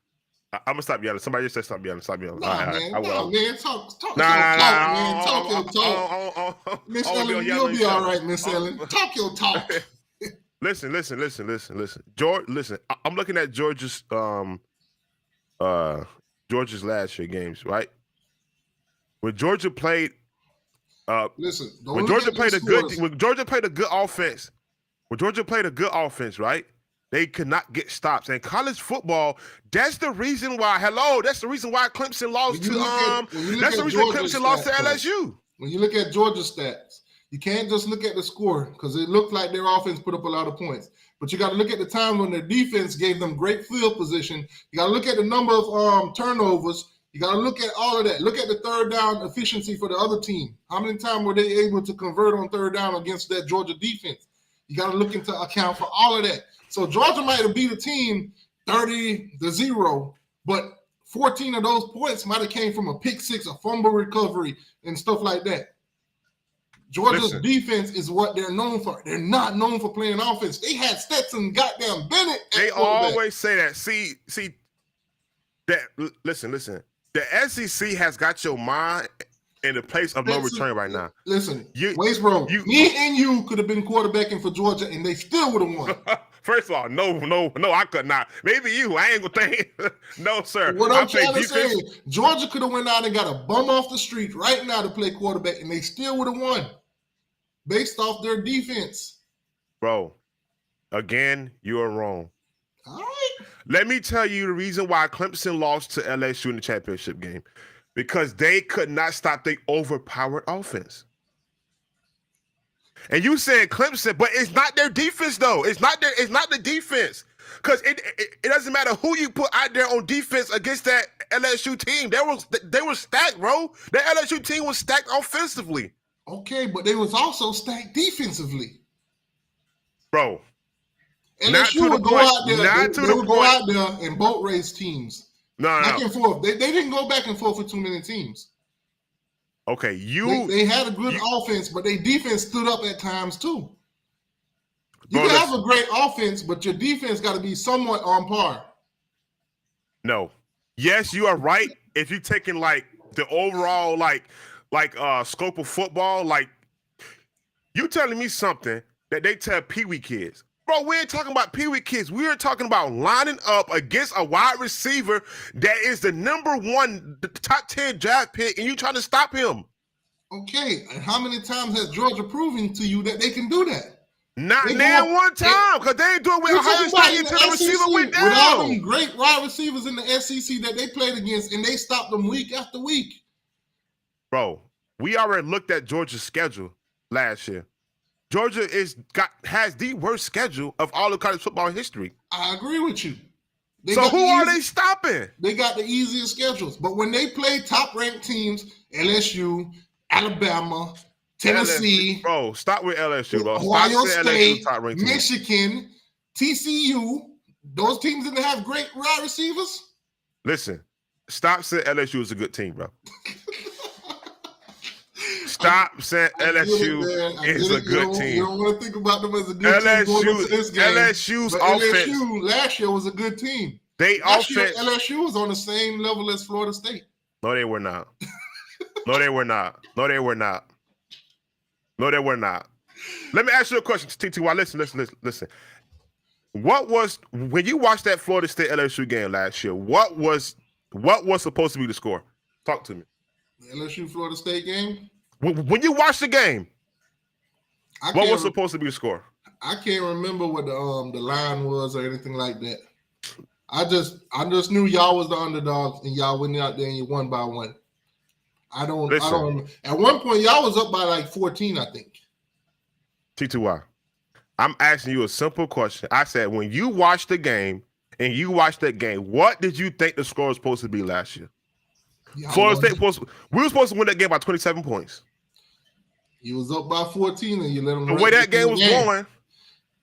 I'm gonna stop yelling. Somebody just said stop yelling. Stop yelling. Man, talk your talk. Miss Ellen, you'll be all right, Miss Ellen. Talk your talk. Listen. George, listen. I'm looking at Georgia's last year games, right? When Georgia played, when Georgia played a good offense, right? They could not get stops. And college football, that's the reason why. That's the reason why Clemson lost to LSU. When you look at Georgia's stats, you can't just look at the score because it looked like their offense put up a lot of points. But you got to look at the time when their defense gave them great field position. You got to look at the number of turnovers. You got to look at all of that. Look at the third down efficiency for the other team. How many times were they able to convert on third down against that Georgia defense? You got to look into account for all of that. So Georgia might have beat a team 30-0, but 14 of those points might have came from a pick six, a fumble recovery, and stuff like that. Georgia's defense is what they're known for. They're not known for playing offense. They had Stetson goddamn Bennett. They always say that. See that. Listen. The SEC has got your mind in the place of no return right now. Listen, Wasteboro, me and you could have been quarterbacking for Georgia, and they still would have won. First of all, no, I could not. Maybe you. I ain't gonna think. No, sir. What I'm trying to say, Georgia could have went out and got a bum off the street right now to play quarterback, and they still would have won based off their defense. Bro, again, you are wrong. All right. Let me tell you the reason why Clemson lost to LSU in the championship game. Because they could not stop the overpowered offense. And you said Clemson, but it's not their defense, though. It's not the defense. Because it doesn't matter who you put out there on defense against that LSU team. They were stacked, bro. That LSU team was stacked offensively. Okay, but they was also stacked defensively. Bro. LSU would go out there. They would go out there and boat race teams. Back and forth. They didn't go back and forth with too many teams. Okay, they had a good offense, but their defense stood up at times too. You can have a great offense, but your defense got to be somewhat on par. No. Yes, you are right. If you're taking like the overall scope of football, like you telling me something that they tell Pee-wee kids. Bro, we ain't talking about Pee-wee kids. We are talking about lining up against a wide receiver that is the the top 10 draft pick, and you trying to stop him. Okay, and how many times has Georgia proven to you that they can do that? Not one time, because they ain't doing it with Ohio State until the receiver went down. With all them great wide receivers in the SEC that they played against, and they stopped them week after week. Bro, we already looked at Georgia's schedule last year. Georgia has the worst schedule of all of college football history. I agree with you. So who are they stopping? They got the easiest schedules. But when they play top-ranked teams, LSU, Alabama, Tennessee. LSU, bro, stop with LSU, bro. Ohio State, Michigan, TCU. Those teams didn't have great wide receivers. Listen, stop saying LSU is a good team, bro. Stop saying LSU is a good team. You don't want to think about them as a good team going into this game. LSU's offense. LSU last year was a good team. LSU was on the same level as Florida State. No, they were not. No, they were not. No, they were not. No, they were not. Let me ask you a question, TTY. Listen. What was, when you watched that Florida State LSU game last year, what was supposed to be the score? Talk to me. The LSU Florida State game? When you watched the game, what was supposed to be the score? I can't remember what the line was or anything like that. I just knew y'all was the underdogs and y'all went out there and you won by one. I don't remember. At one point, y'all was up by like 14, I think. T2Y, I'm asking you a simple question. I said, when you watched the game and you watched that game, what did you think the score was supposed to be last year? Florida State we were supposed to win that game by 27 points. You was up by 14 and you let them. The way that game was going.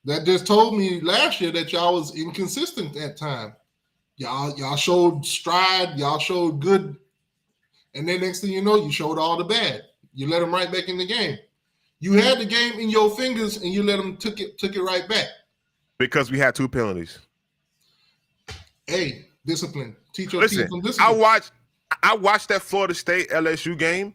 That just told me last year that y'all was inconsistent at time. Y'all showed stride. Y'all showed good. And then next thing you know, you showed all the bad. You let them right back in the game. You had the game in your fingers and you let them took it right back. Because we had 2 penalties. Hey, discipline. Teach your team some discipline. I watched that Florida State LSU game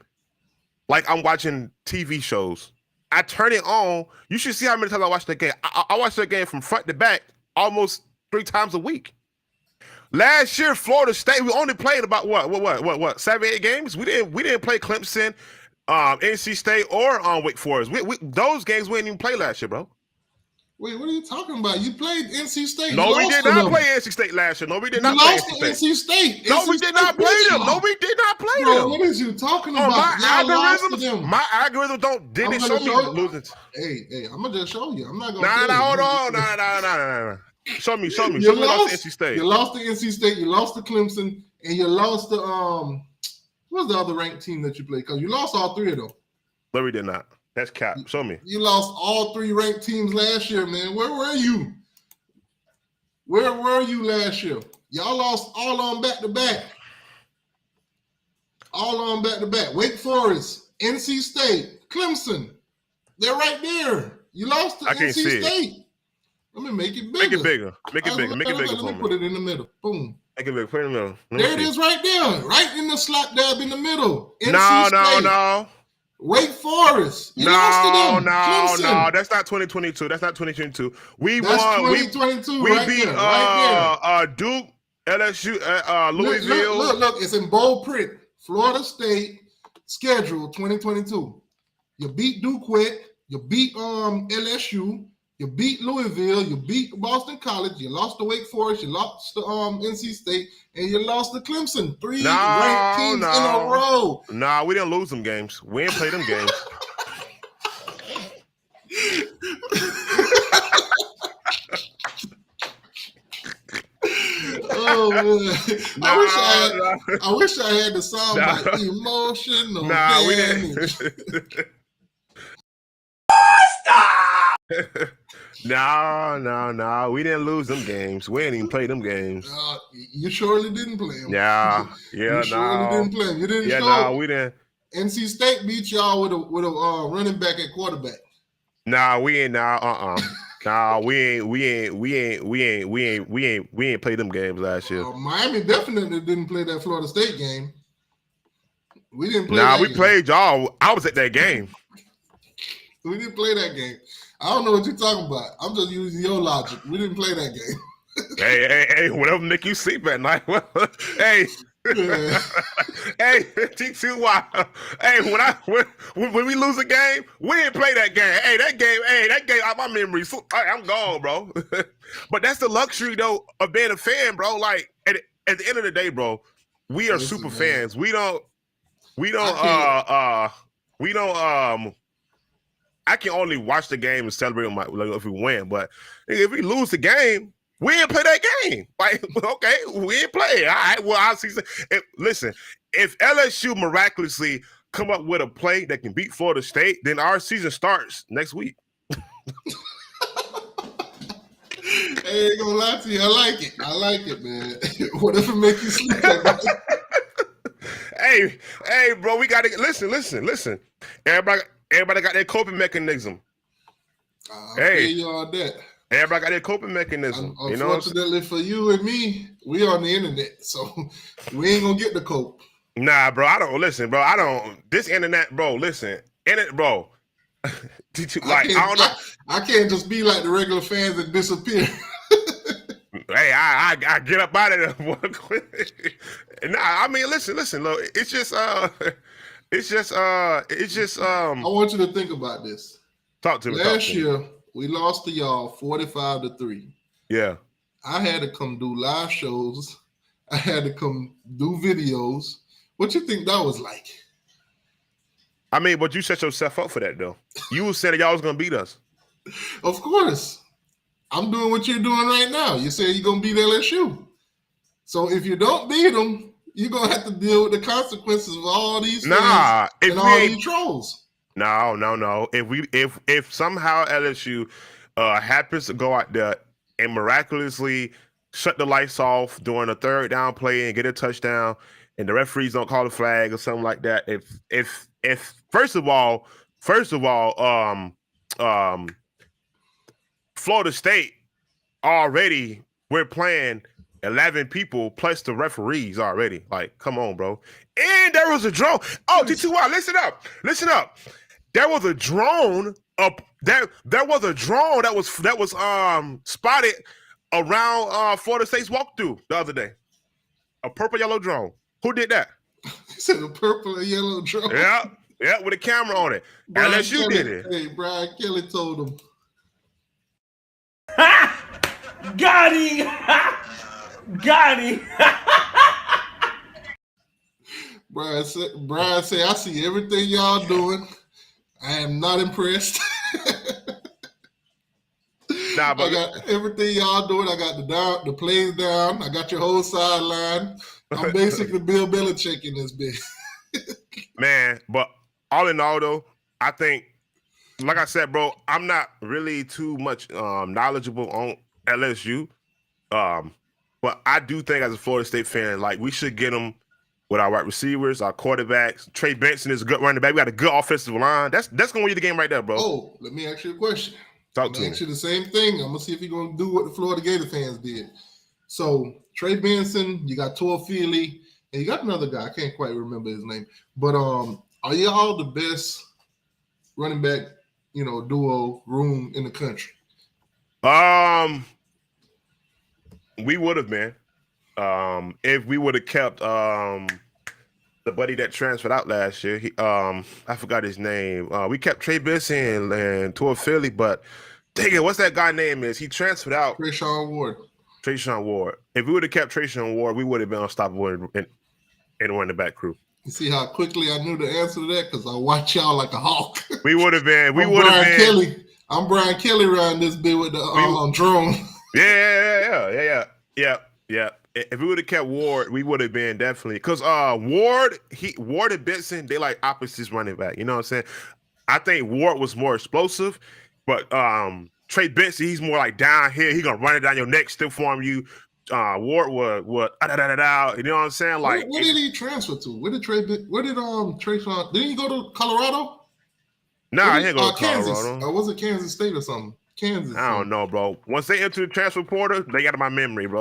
like I'm watching TV shows. I turn it on. You should see how many times I watch that game. I watch that game from front to back almost 3 times a week. Last year, Florida State, we only played about what 7, 8 games. We didn't play Clemson, NC State, or Wake Forest. Those games we didn't even play last year, bro. Wait, what are you talking about? You played NC State. No, we did not play NC State last year. No, we did not play NC State. No, we did not play them. No, we did not play them. What is you talking about? My algorithm didn't show me losing. Hey, I'm gonna just show you. I'm not gonna. Hold on. No. Show me. You lost to NC State. You lost to NC State. You lost to Clemson, and you lost to what's the other ranked team that you played? Because you lost all 3 of them. No, we did not. That's cap. Show me. You lost all 3 ranked teams last year, man. Where were you? Where were you last year? Y'all lost all on back-to-back. All on back-to-back. Wake Forest, NC State, Clemson. They're right there. You lost to NC State. Let me make it bigger. Make it bigger. Let me put it in the middle. Boom. I can put it in the middle. There it is right there. Right in the slot dab in the middle. No, NC no, State, no. Wake Forest. You No, lost to them. no, Clemson. no. That's not 2022. That's not 2022. We That's won. 2022 We right beat there, right Duke, LSU, Louisville. Look. It's in bold print. Florida State schedule 2022. You beat Duke quick. You beat LSU. You beat Louisville. You beat Boston College. You lost to Wake Forest. You lost to NC State, and you lost to Clemson. Three ranked teams in a row. Nah, we didn't lose them games. We didn't play them games. Oh man! I wish I had the sound like emotional. Nah, we didn't. No. We didn't lose them games. We didn't even play them games. You surely didn't play them. Yeah, you surely didn't play them. You didn't. Yeah, show. we didn't. NC State beat y'all with a running back at quarterback. Nah, we ain't. Nah, we ain't played them games last year. Miami definitely didn't play that Florida State game. We didn't play. Nah, we played y'all. I was at that game. We didn't play that game. I don't know what you're talking about. I'm just using your logic. We didn't play that game. Hey, whatever make you sleep at night. Hey. Hey, T2Y. Hey, when we lose a game, we didn't play that game. Hey, that game out my memory. I'm gone, bro. But that's the luxury though of being a fan, bro. Like at the end of the day, bro, we are super fans. We don't I can only watch the game and celebrate if we win. But if we lose the game, we didn't play that game. Like, okay, we didn't play it. All right, well, I'll see. Listen, if LSU miraculously come up with a play that can beat Florida State, then our season starts next week. I ain't gonna lie to you. I like it, man. Whatever makes you sleep at night. Hey, bro, we gotta listen. Everybody got their coping mechanism. Hey, you all that. Everybody got their coping mechanism. Unfortunately for you and me, we on the internet, so we ain't gonna get the cope. Nah, bro, I don't listen, bro. I don't. This internet, bro. Listen, bro. I don't know. I can't just be like the regular fans and disappear. Hey, I get up out of there. Nah, I mean, listen. Look, it's just. I want you to think about this. Talk to me. Last year, we lost to y'all 45-3. Yeah. I had to come do live shows. I had to come do videos. What you think that was like? I mean, but you set yourself up for that, though. You said y'all was going to beat us. Of course. I'm doing what you're doing right now. You said you're going to beat LSU. So if you don't beat them, you're going to have to deal with the consequences of all these things and all these trolls. No. If somehow LSU happens to go out there and miraculously shut the lights off during a third down play and get a touchdown, and the referees don't call the flag or something like that, if first of all, Florida State already we're playing 11 people plus the referees already. Like, come on, bro. And there was a drone. Oh, T2Y, listen up. There was a drone up there. There was a drone that was spotted around Florida State's walkthrough the other day. A purple yellow drone. Who did that? You said a purple and yellow drone. Yeah, with a camera on it. LSU did it. Hey, Brian Kelly told him. Got him. Brian said, I see everything y'all doing. I am not impressed. Nah, but I got everything y'all doing. I got the plays down. I got your whole sideline. I'm basically Bill Belichick in this bitch. Man, but all in all, though, I think, like I said, bro, I'm not really too much knowledgeable on LSU. But I do think as a Florida State fan, like, we should get them with our wide receivers, our quarterbacks. Trey Benson is a good running back. We got a good offensive line. That's going to win you the game right there, bro. Oh, let me ask you a question. Talk to me. Ask you the same thing. I'm going to see if you're going to do what the Florida Gator fans did. So Trey Benson, you got Toafili, and you got another guy. I can't quite remember his name. But are y'all the best running back, duo room in the country? We would have been. If we would have kept the buddy that transferred out last year. I forgot his name. We kept Trey Benson and Toafili, but dang it, what's that guy name is? He transferred out. Trayshawn Ward. If we would have kept Trayshawn Ward, we would have been unstoppable in the back crew. You see how quickly I knew the answer to that? Because I watch y'all like a hawk. We would have been. I'm Brian Kelly around this bit with the drone. Yeah. If we would have kept Ward, we would have been definitely, because Ward and Benson, they like opposites running back. You know what I'm saying? I think Ward was more explosive, but Trey Benson, he's more like down here. He gonna run it down your neck, stiff arm you. Ward would you know what I'm saying? Like, where did he transfer to? Where did Trayshawn? Didn't he go to Colorado? Nah, he didn't go to Kansas. Colorado. Or was it Kansas State or something? Kansas. I don't know, bro. Once they enter the transfer portal, they out of my memory, bro.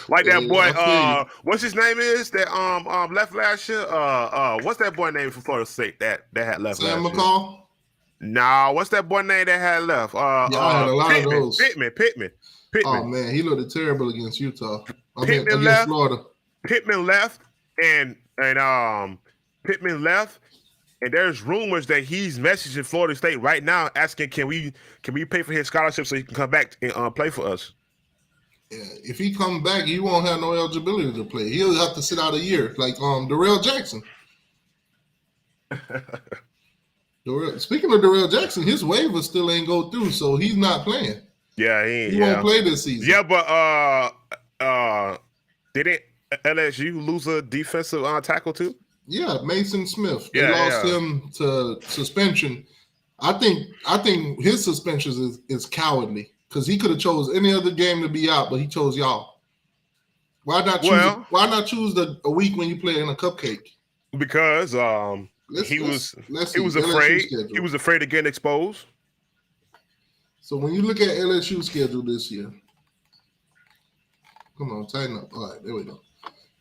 Like that boy, what's his name is that left last year? What's that boy name for Florida State that had left Sam last McCall? year? Nah, what's that boy name that had left? I had a lot of those. Pittman. Oh man, he looked terrible against Utah. Pittman against Florida. Pittman left, and Pittman left. And there's rumors that he's messaging Florida State right now, asking, "Can we pay for his scholarship so he can come back and play for us?" Yeah, if he comes back, he won't have no eligibility to play. He'll have to sit out a year, like Darrell Jackson. Speaking of Darrell Jackson, his waiver still ain't go through, so he's not playing. Yeah, he won't play this season. Yeah, but didn't LSU lose a defensive tackle too? Yeah, Mason Smith. They lost him to suspension. I think his suspension is cowardly because he could have chose any other game to be out, but he chose y'all. Why not choose a week when you play in a cupcake? Because he was afraid. He was afraid of getting exposed. So when you look at LSU schedule this year, come on, tighten up. All right, there we go.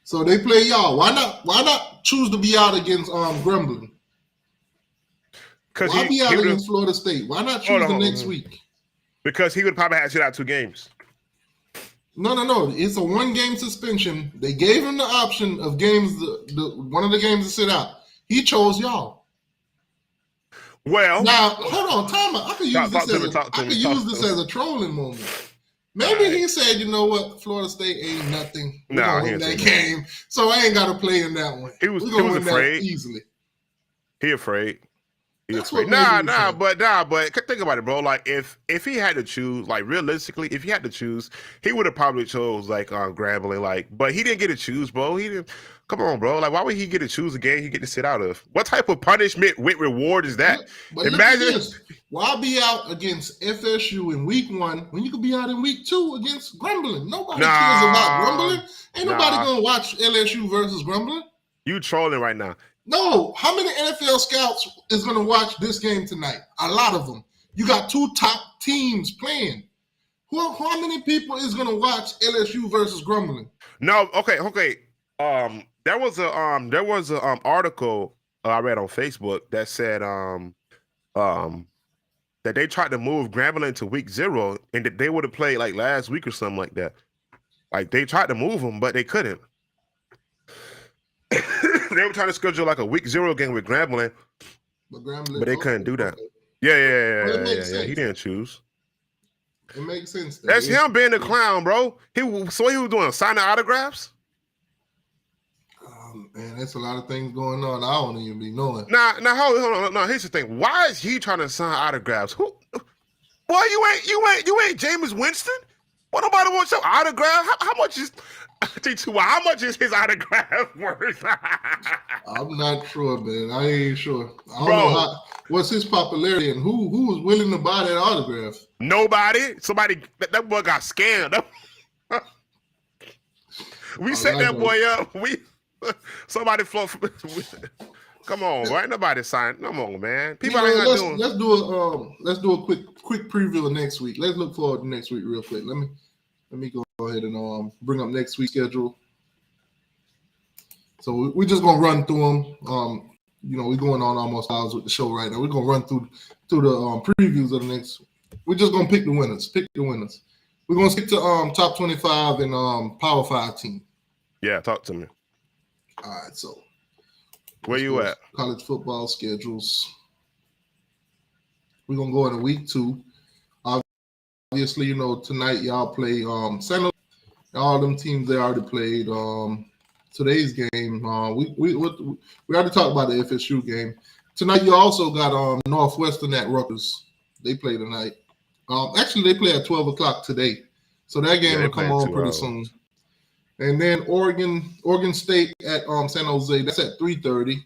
So they play y'all. Why not choose to be out against Grambling? Why be out against Florida State? Why not choose the next week? Because he would probably have to sit out 2 games. No. It's a 1-game suspension. They gave him the option of games, one of the games to sit out. He chose y'all. Well, now hold on, time out. I could use this as a trolling moment. Maybe he said, you know what, Florida State ain't nothing. We're gonna win that game, so I ain't got to play in that one. He was afraid. Easily. He afraid. But think about it, bro. Like if he had to choose, like realistically, if he had to choose, he would have probably chose like Grambling, like. But he didn't get to choose, bro. He didn't. Come on, bro. Like, why would he get to choose a game he get to sit out of? What type of punishment with reward is that? But imagine why be out against FSU in week 1 when you could be out in week 2 against Grambling? Nobody cares about Grambling. Ain't nobody gonna watch LSU versus Grambling. You trolling right now. No, how many NFL scouts is going to watch this game tonight? A lot of them. You got 2 top teams playing. How many people is going to watch LSU versus Grambling? No, okay. There was a article I read on Facebook that said that they tried to move Grambling to week 0 and that they would have played like last week or something like that. Like they tried to move them, but they couldn't. They were trying to schedule like a week 0 game with Grambling, but they couldn't do that. Yeah. He didn't choose. It makes sense. That's him being a clown, bro. He was doing signing autographs. Man, that's a lot of things going on. I don't even be knowing. Nah, hold on. No, here's the thing. Why is he trying to sign autographs? Boy, you ain't Jameis Winston. What nobody wants your autograph? How much is? How much is his autograph worth? I'm not sure, man. I ain't sure. I don't know what's his popularity and who was willing to buy that autograph. Nobody. Somebody. That boy got scammed. We set that boy up. Somebody flow. Come on, bro. Ain't nobody signed. Come on, man. People ain't not doing. Let's do a quick preview of next week. Let's look forward to next week real quick. Let me go. ahead and bring up next week's schedule. So we're just gonna run through them. We're going on almost hours with the show right now. We're gonna run through the previews of the next. We're just gonna pick the winners. We're gonna stick to top 25 and Power 5 team. Yeah, talk to me. All right, so where you at? College football schedules. We're gonna go into week 2. Obviously, tonight y'all play San Jose. All them teams they already played. Today's game, we already talked about the FSU game. Tonight you also got Northwestern at Rutgers. They play tonight. Actually, they play at 12 o'clock today. So that game will come on pretty soon. And then Oregon State at San Jose. That's at 3:30.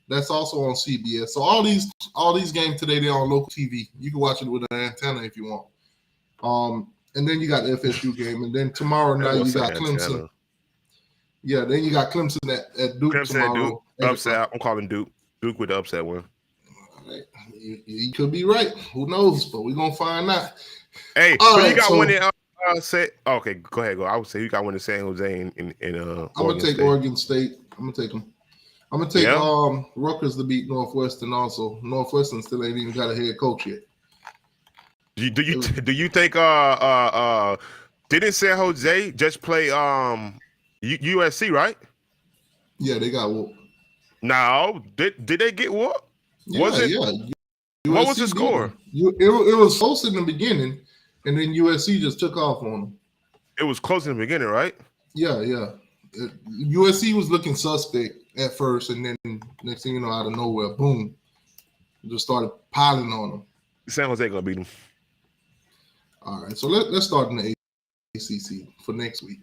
That's also on CBS. So all these games today, they're on local TV. You can watch it with an antenna if you want. And then you got the FSU game. And then tomorrow night you got Clemson. Antenna. Yeah, then you got Clemson at Duke Clemson tomorrow. At Duke. Upset. I'm calling Duke. Duke with the upset win. All right. You could be right. Who knows? But we're gonna find out. Hey, all right, you got one in okay, go ahead, go. I would say you got one in San Jose in I'm gonna take Oregon State. I'm gonna take them. I'm gonna take Rutgers to beat Northwestern also. Northwestern still ain't even got a head coach yet. Do you think didn't San Jose just play USC, right? Yeah, they got whooped. No, did they get whooped? Yeah. What was the score? It was close in the beginning, and then USC just took off on them. It was close in the beginning, right? Yeah. USC was looking suspect at first, and then next thing you know, out of nowhere, boom, just started piling on them. San Jose gonna beat them. All right, so let's start in the ACC for next week.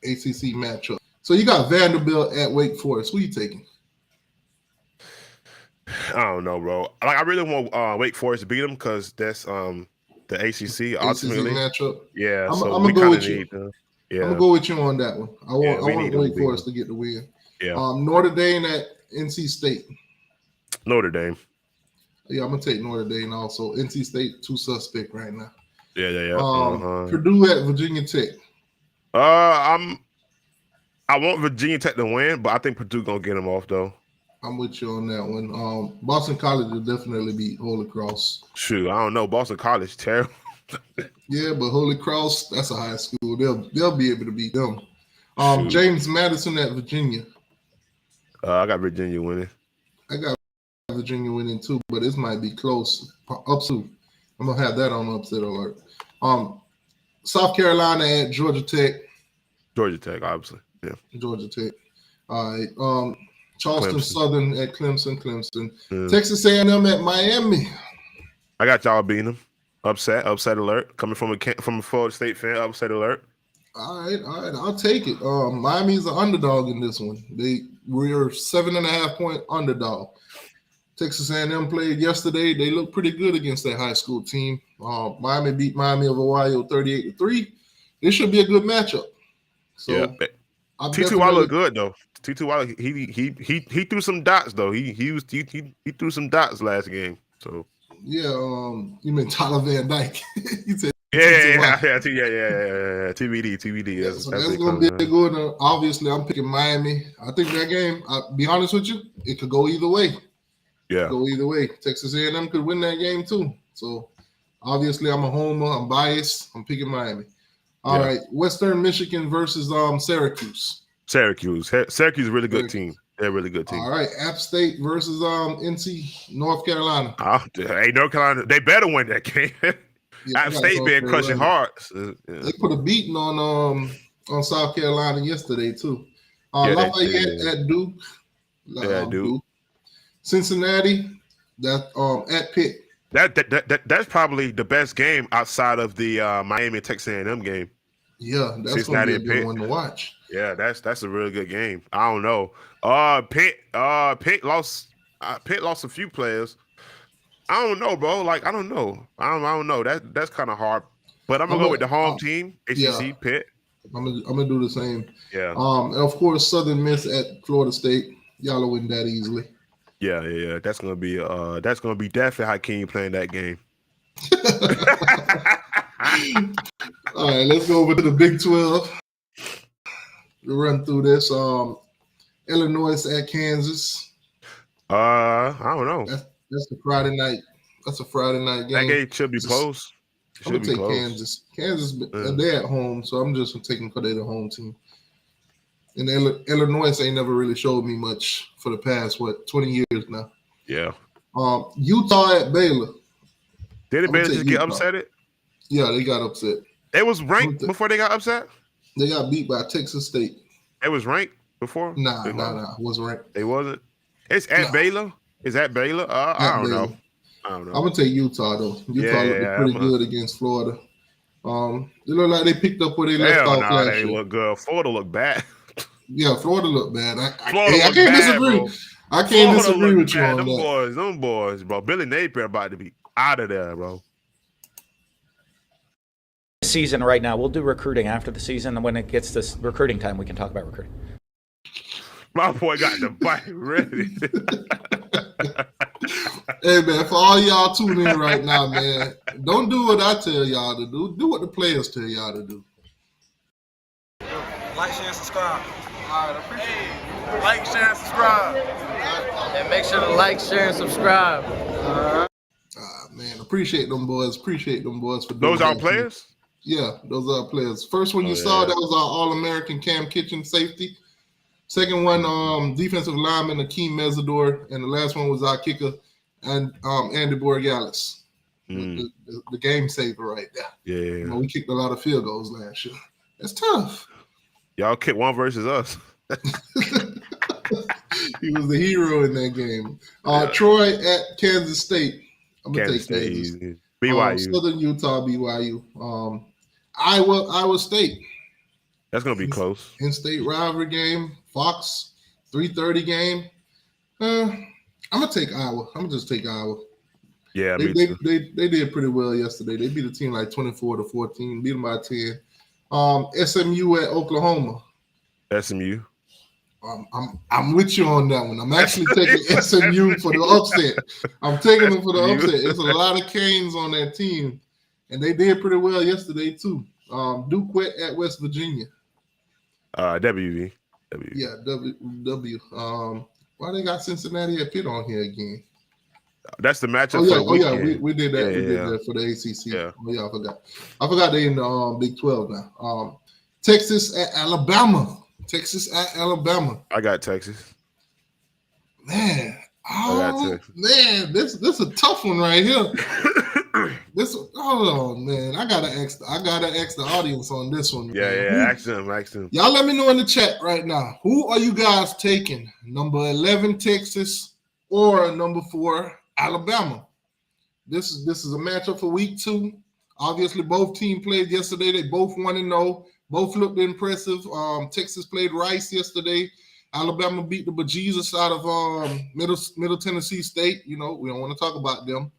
ACC matchup. So you got Vanderbilt at Wake Forest. Who you taking? I don't know, bro. I really want Wake Forest to beat them because that's the ACC ultimately matchup. Yeah, I'm so gonna go with you. Yeah, I'm gonna go with you on that one. I want Wake Forest to get the win. Yeah. Notre Dame at NC State. Notre Dame. Yeah, I'm gonna take Notre Dame also. NC State too suspect right now. Yeah. Purdue at Virginia Tech. I want Virginia Tech to win, but I think Purdue gonna get them off though. I'm with you on that one. Boston College will definitely beat Holy Cross. Shoot, I don't know. Boston College terrible. Yeah, but Holy Cross, that's a high school. They'll be able to beat them. James Madison at Virginia. I got Virginia winning. I got Virginia winning too, but this might be close. Up to. I'm gonna have that on upset alert. South Carolina at Georgia Tech. Georgia Tech, obviously. Yeah. Georgia Tech. All right. Charleston Southern at Clemson. Yeah. Texas A&M at Miami. I got y'all beating them. Upset alert. Coming from a Florida State fan, upset alert. All right. I'll take it. Miami's an underdog in this one. We're 7.5-point underdog. Texas A&M played yesterday. They looked pretty good against that high school team. Miami beat Miami of Ohio 38-3. This should be a good matchup. So yeah. T2Y looked good though. T2Y he threw some dots though. He threw some dots last game. So yeah, you mean Tyler Van Dyke? You said yeah. TBD. Yeah, so that's gonna be a good one. Obviously, I'm picking Miami. I think that game. I'll be honest with you, it could go either way. Yeah, go either way. Texas A&M could win that game too. So obviously, I'm a homer. I'm biased. I'm picking Miami. All right, Western Michigan versus Syracuse. Syracuse is a really good team. They're a really good team. All right, App State versus North Carolina. Hey, North Carolina, they better win that game. App State been crushing hard. They put a beating on South Carolina yesterday too. Lafayette at Duke. Duke. Cincinnati, at Pitt. That's probably the best game outside of the Miami Texas A&M game. Yeah, that's Cincinnati gonna be a good one to watch. Yeah, that's a really good game. I don't know. Pitt lost a few players. I don't know, bro. Like I don't know. I don't know. That's kind of hard. But I'm gonna go with the home team, ACC Pitt. I'm gonna do the same. Yeah. And of course, Southern Miss at Florida State. Y'all will win that easily. Yeah. That's gonna be definitely Hakeem playing that game. All right, let's go over to the Big 12. We'll run through this. Illinois at Kansas. I don't know. That's a Friday night. That's a Friday night game. That game should be close. I'm gonna take Kansas. Kansas, they're at home, so I'm just taking because they're the home team. And Illinois ain't never really showed me much for the past 20 years now. Yeah. Utah at Baylor. Did Baylor just get upset? Yeah, they got upset. It was ranked before they got upset? They got beat by Texas State. It was ranked before? Nah. It wasn't ranked. It wasn't? It's at Baylor? Is that Baylor? I don't know. I'm gonna take Utah though. Utah looked pretty good against Florida. They look like they picked up where they left off last year. They look good. Florida looked bad. Yeah, Florida looked bad. I can't bad, disagree. bro. I can't disagree with you bad. on that. Them boys, bro. Billy Napier about to be out of there, bro. Season right now. We'll do recruiting after the season, and when it gets this recruiting time, we can talk about recruiting. My boy got the bite ready. Hey man, for all y'all tuning in right now, man, don't do what I tell y'all to do. Do what the players tell y'all to do. Like, share, and subscribe. All right, appreciate it. Like, share, and subscribe. And make sure to like, share, and subscribe. Man, appreciate them boys. Appreciate them boys for doing those that. Are players? Yeah, those are players. First one you saw, that was our All-American Cam Kitchen safety. Second one, defensive lineman Akeem Mesidor, and the last one was our kicker and Andy Borgalis, the game saver right there. Yeah, you know, we kicked a lot of field goals last year. That's tough. Y'all kicked one versus us. He was the hero in that game. Troy at Kansas State. I'm gonna take Kansas. BYU. Southern Utah, BYU. Iowa State. That's gonna be close. In-state rivalry game. Fox 3:30 game. I'm gonna take Iowa. I'm gonna just take Iowa. Yeah, they did pretty well yesterday. They beat a team like 24-14, beat them by 10. SMU at Oklahoma. SMU. I'm with you on that one. I'm actually taking SMU for the upset. I'm taking them for the upset. There's a lot of Canes on that team, and they did pretty well yesterday too. Duke at West Virginia. WV. Yeah, W. Why they got Cincinnati at Pitt on here again? That's the matchup. We did that. We did that for the ACC. Yeah. Oh yeah, I forgot. I forgot they in the Big 12 now. Texas at Alabama. I got Texas. Man, man, this is a tough one right here. Hold on, man. I gotta ask the audience on this one. Yeah. Ask them. Y'all let me know in the chat right now. Who are you guys taking? Number 11 Texas or number 4 Alabama? This is a matchup for week 2. Obviously, both teams played yesterday. They both 1-0. Both looked impressive. Texas played Rice yesterday. Alabama beat the bejesus out of Middle Tennessee State. You know, we don't want to talk about them.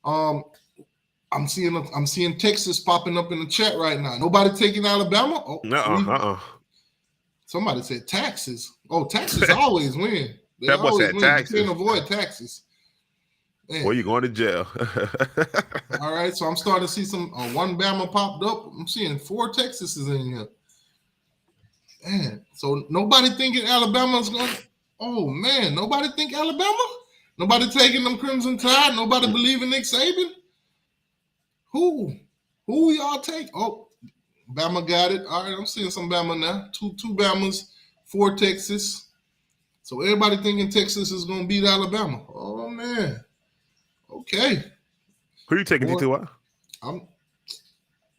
I'm seeing Texas popping up in the chat right now. Nobody taking Alabama? Somebody said taxes. Oh, Texas always win. They always win. Taxes. You can't avoid taxes. Man. Well, you going to jail. All right, so I'm starting to see some one Bama popped up. I'm seeing 4 Texases in here. Man, so nobody thinking Alabama's going to – oh, man, nobody think Alabama? Nobody taking them Crimson Tide? Nobody believe in Nick Saban? Who y'all take? Oh, Bama got it. All right, I'm seeing some Bama now. Two Bamas, 4 Texas. So everybody thinking Texas is going to beat Alabama. Oh, man. Okay. Who you taking, T2Y? I'm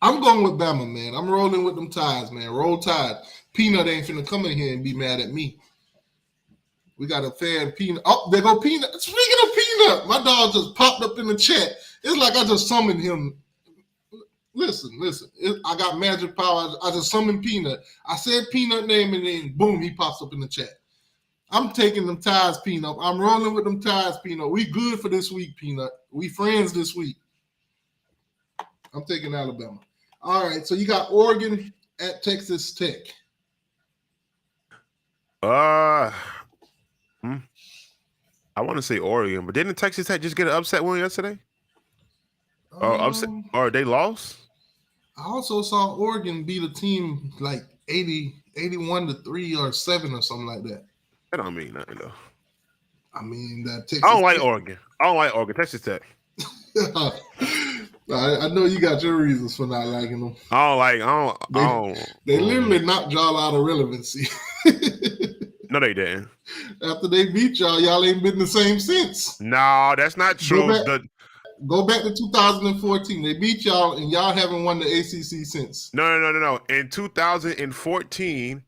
going with Bama, man. I'm rolling with them Tides, man. Roll Tide. Peanut ain't finna come in here and be mad at me. We got a fan, Peanut. Oh, there go Peanut. Speaking of Peanut, my dog just popped up in the chat. It's like I just summoned him. Listen. I got magic power. I just summoned Peanut. I said Peanut name and then boom, he pops up in the chat. I'm taking them Tides, Peanut. I'm rolling with them Tides, Peanut. We good for this week, Peanut. We friends this week. I'm taking Alabama. All right, so you got Oregon at Texas Tech. I want to say Oregon, but didn't Texas Tech just get an upset win yesterday? Or they lost? I also saw Oregon beat a team like 81-3 or 7 or something like that. That don't mean nothing though. I mean, that Texas. I don't like Oregon. Texas Tech. I know you got your reasons for not liking them. They literally knocked y'all out of relevancy. No, they didn't. After they beat y'all ain't been the same since. No, that's not true. Go back to 2014. They beat y'all, and y'all haven't won the ACC since. No. In 2014,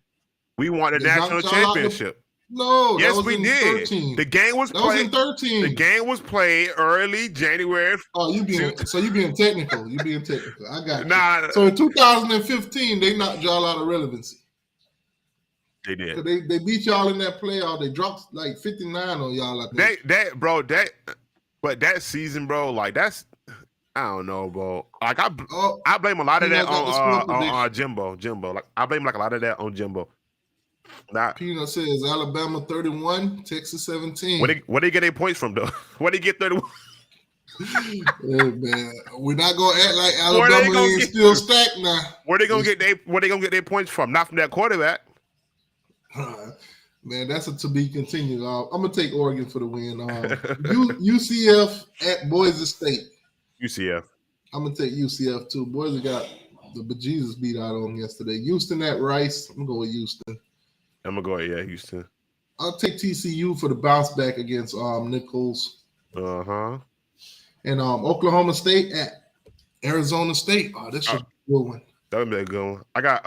we won the national championship. No, yes, that was we in did. 13. The game was that played. was in 13. The game was played early January. Oh, you being technical. You being technical. I got you. Nah. So in 2015, they knocked y'all out of relevancy. They did. They beat y'all in that playoff. They dropped like 59 on y'all. I think. But that season, bro, like that's, I don't know, bro. Like I blame a lot of that on Jimbo. Like I blame like a lot of that on Jimbo. Peanut says Alabama 31, Texas 17. Where they get their points from though? Where they get 31? Hey man, we're not gonna act like Alabama ain't still stacked now. Where they gonna get their points from? Not from that quarterback. Man, that's a to be continued. I'm gonna take Oregon for the win. UCF at Boise State. UCF. I'm gonna take UCF too. Boise got the bejesus beat out on them yesterday. Houston at Rice. I'm gonna go with Houston. I'm gonna go Houston. I'll take TCU for the bounce back against Nichols. Uh-huh. And Oklahoma State at Arizona State. Oh, this should be a good one. That would be a good one. I got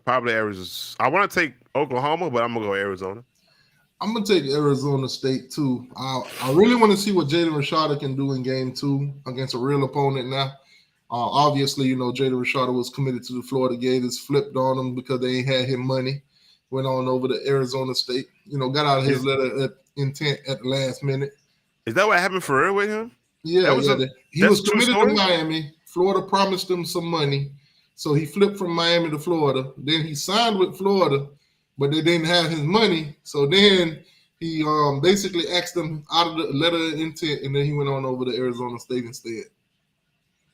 probably Arizona. I want to take Oklahoma, but I'm gonna go Arizona. I'm gonna take Arizona State too. I really want to see what Jaden Rashada can do in game 2 against a real opponent now. Obviously, Jaden Rashada was committed to the Florida Gators, flipped on them because they ain't had him money. Went on over to Arizona State. Got out of his letter of intent at the last minute. Is that what happened for real with him? Yeah, he was committed to Miami. Florida promised him some money. So he flipped from Miami to Florida. Then he signed with Florida, but they didn't have his money. So then he basically asked them out of the letter of intent, and then he went on over to Arizona State instead.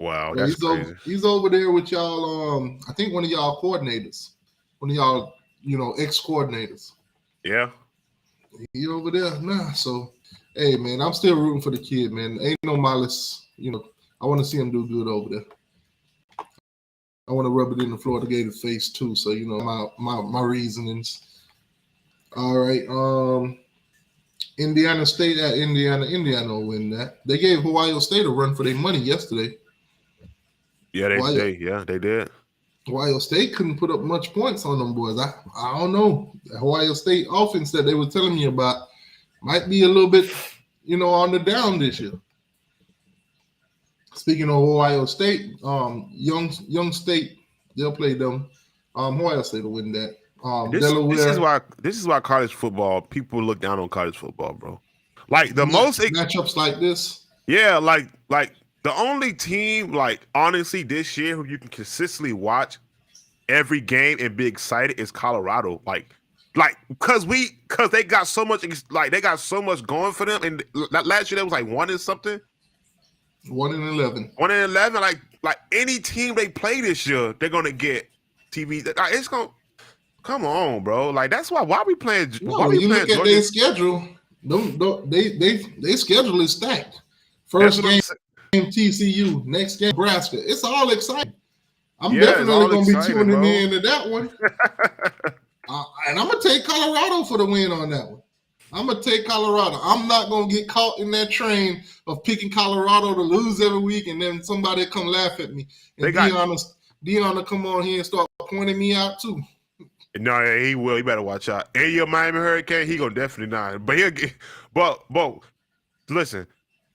Wow, that's crazy. He's over there with y'all. I think one of y'all coordinators, one of y'all, ex-coordinators. Yeah. He over there now. So, hey, man, I'm still rooting for the kid, man. Ain't no malice. I want to see him do good over there. I want to rub it in the Florida Gator face too, so my reasonings. All right, Indiana State at Indiana. Indiana will win that. They gave Ohio State a run for their money yesterday. Yeah, they did. Ohio State couldn't put up much points on them boys. I don't know. The Ohio State offense that they were telling me about might be a little bit, on the down this year. Speaking of Ohio State, Young State, they'll play them. Ohio State will win that. Delaware. This is why college football, people look down on college football, bro. Like the most matchups like this. Yeah, like the only team, like honestly, this year who you can consistently watch every game and be excited is Colorado. Like because they got so much, they got so much going for them. And last year they was like 1 and something. 1-11. 1-11. Like any team they play this year, they're gonna get TV. It's gonna come on, bro. Like that's why we playing. No, you look at their schedule. They schedule is stacked. First game TCU, next game Nebraska. It's all exciting. I'm definitely gonna be tuning into that one. And I'm gonna take Colorado for the win on that one. I'm going to take Colorado. I'm not going to get caught in that train of picking Colorado to lose every week and then somebody come laugh at me. And Deion will come on here and start pointing me out too. No, he will. You better watch out. And your Miami Hurricane, he going to definitely not. But he'll get, but listen,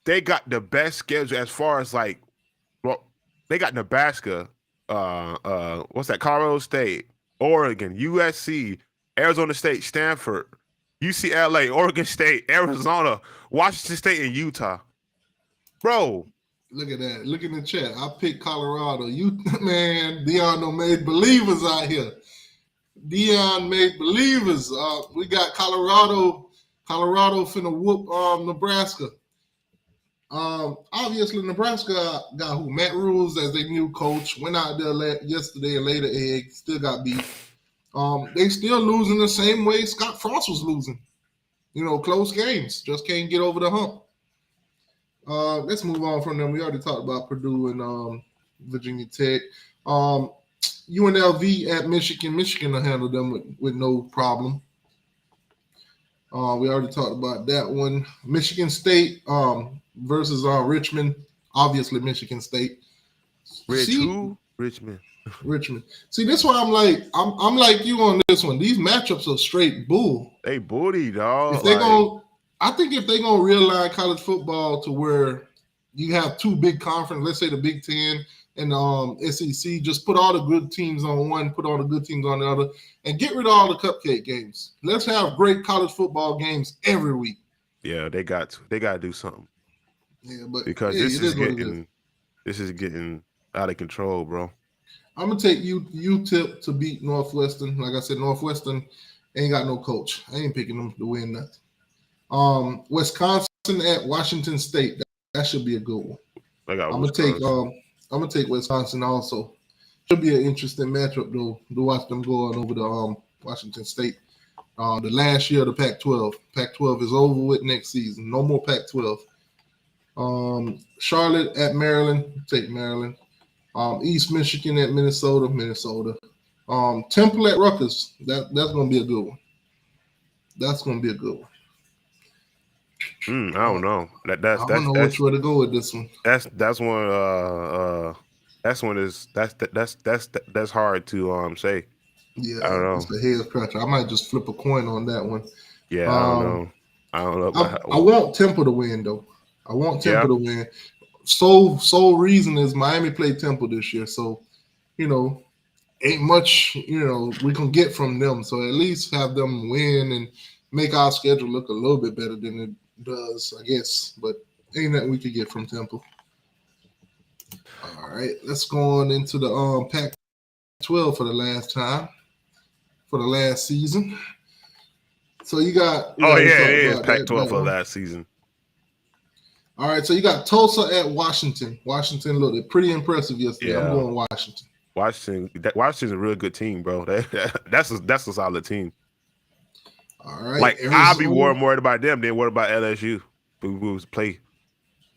they got the best schedule as far as they got Nebraska, what's that? Colorado State, Oregon, USC, Arizona State, Stanford, UCLA, Oregon State, Arizona, Washington State, and Utah. Bro. Look at that. Look in the chat. I picked Colorado. Man, Deion made believers out here. Deion made believers. We got Colorado finna whoop Nebraska. Obviously, Nebraska got who? Matt Rules as their new coach. Went out there yesterday and laid an egg. Still got beat. They still losing the same way Scott Frost was losing. Close games. Just can't get over the hump. Let's move on from them. We already talked about Purdue and Virginia Tech. UNLV at Michigan. Michigan will handle them with no problem. We already talked about that one. Michigan State versus Richmond. Obviously, Michigan State. Richmond. Richmond. See, this one I'm like you on this one. These matchups are straight bull. They booty, dog. I think if they're gonna realign college football to where you have two big conferences, let's say the Big Ten and SEC, just put all the good teams on one, put all the good teams on the other, and get rid of all the cupcake games. Let's have great college football games every week. Yeah, they got to do something. Yeah, but because this is getting out of control, bro. I'm gonna take UTEP to beat Northwestern. Like I said, Northwestern ain't got no coach. I ain't picking them to win nothing. Wisconsin at Washington State. That should be a good one. I'm gonna take Wisconsin also. Should be an interesting matchup though to watch them go on over to Washington State. The last year of the Pac-12. Pac-12 is over with next season. No more Pac-12. Charlotte at Maryland. Take Maryland. East Michigan at Minnesota. Temple at Rutgers. That's gonna be a good one. That's gonna be a good one. I don't know. I don't know which way to go with this one. That's hard to say. Yeah, I don't know. It's a head scratcher. I might just flip a coin on that one. Yeah, I don't know. I want Temple to win though. I want Temple to win. Sole reason is Miami played Temple this year, so ain't much we can get from them. So at least have them win and make our schedule look a little bit better than it does, I guess. But ain't nothing we could get from Temple. All right, let's go on into the Pac-12 for the last time, for the last season. So you got Pac-12 for the last season. All right, so you got Tulsa at Washington. Washington looked pretty impressive yesterday. Yeah. I'm going Washington. Washington's a real good team, bro. That's a solid team. All right. Like I'll be more worried about them than worried about LSU. Who play.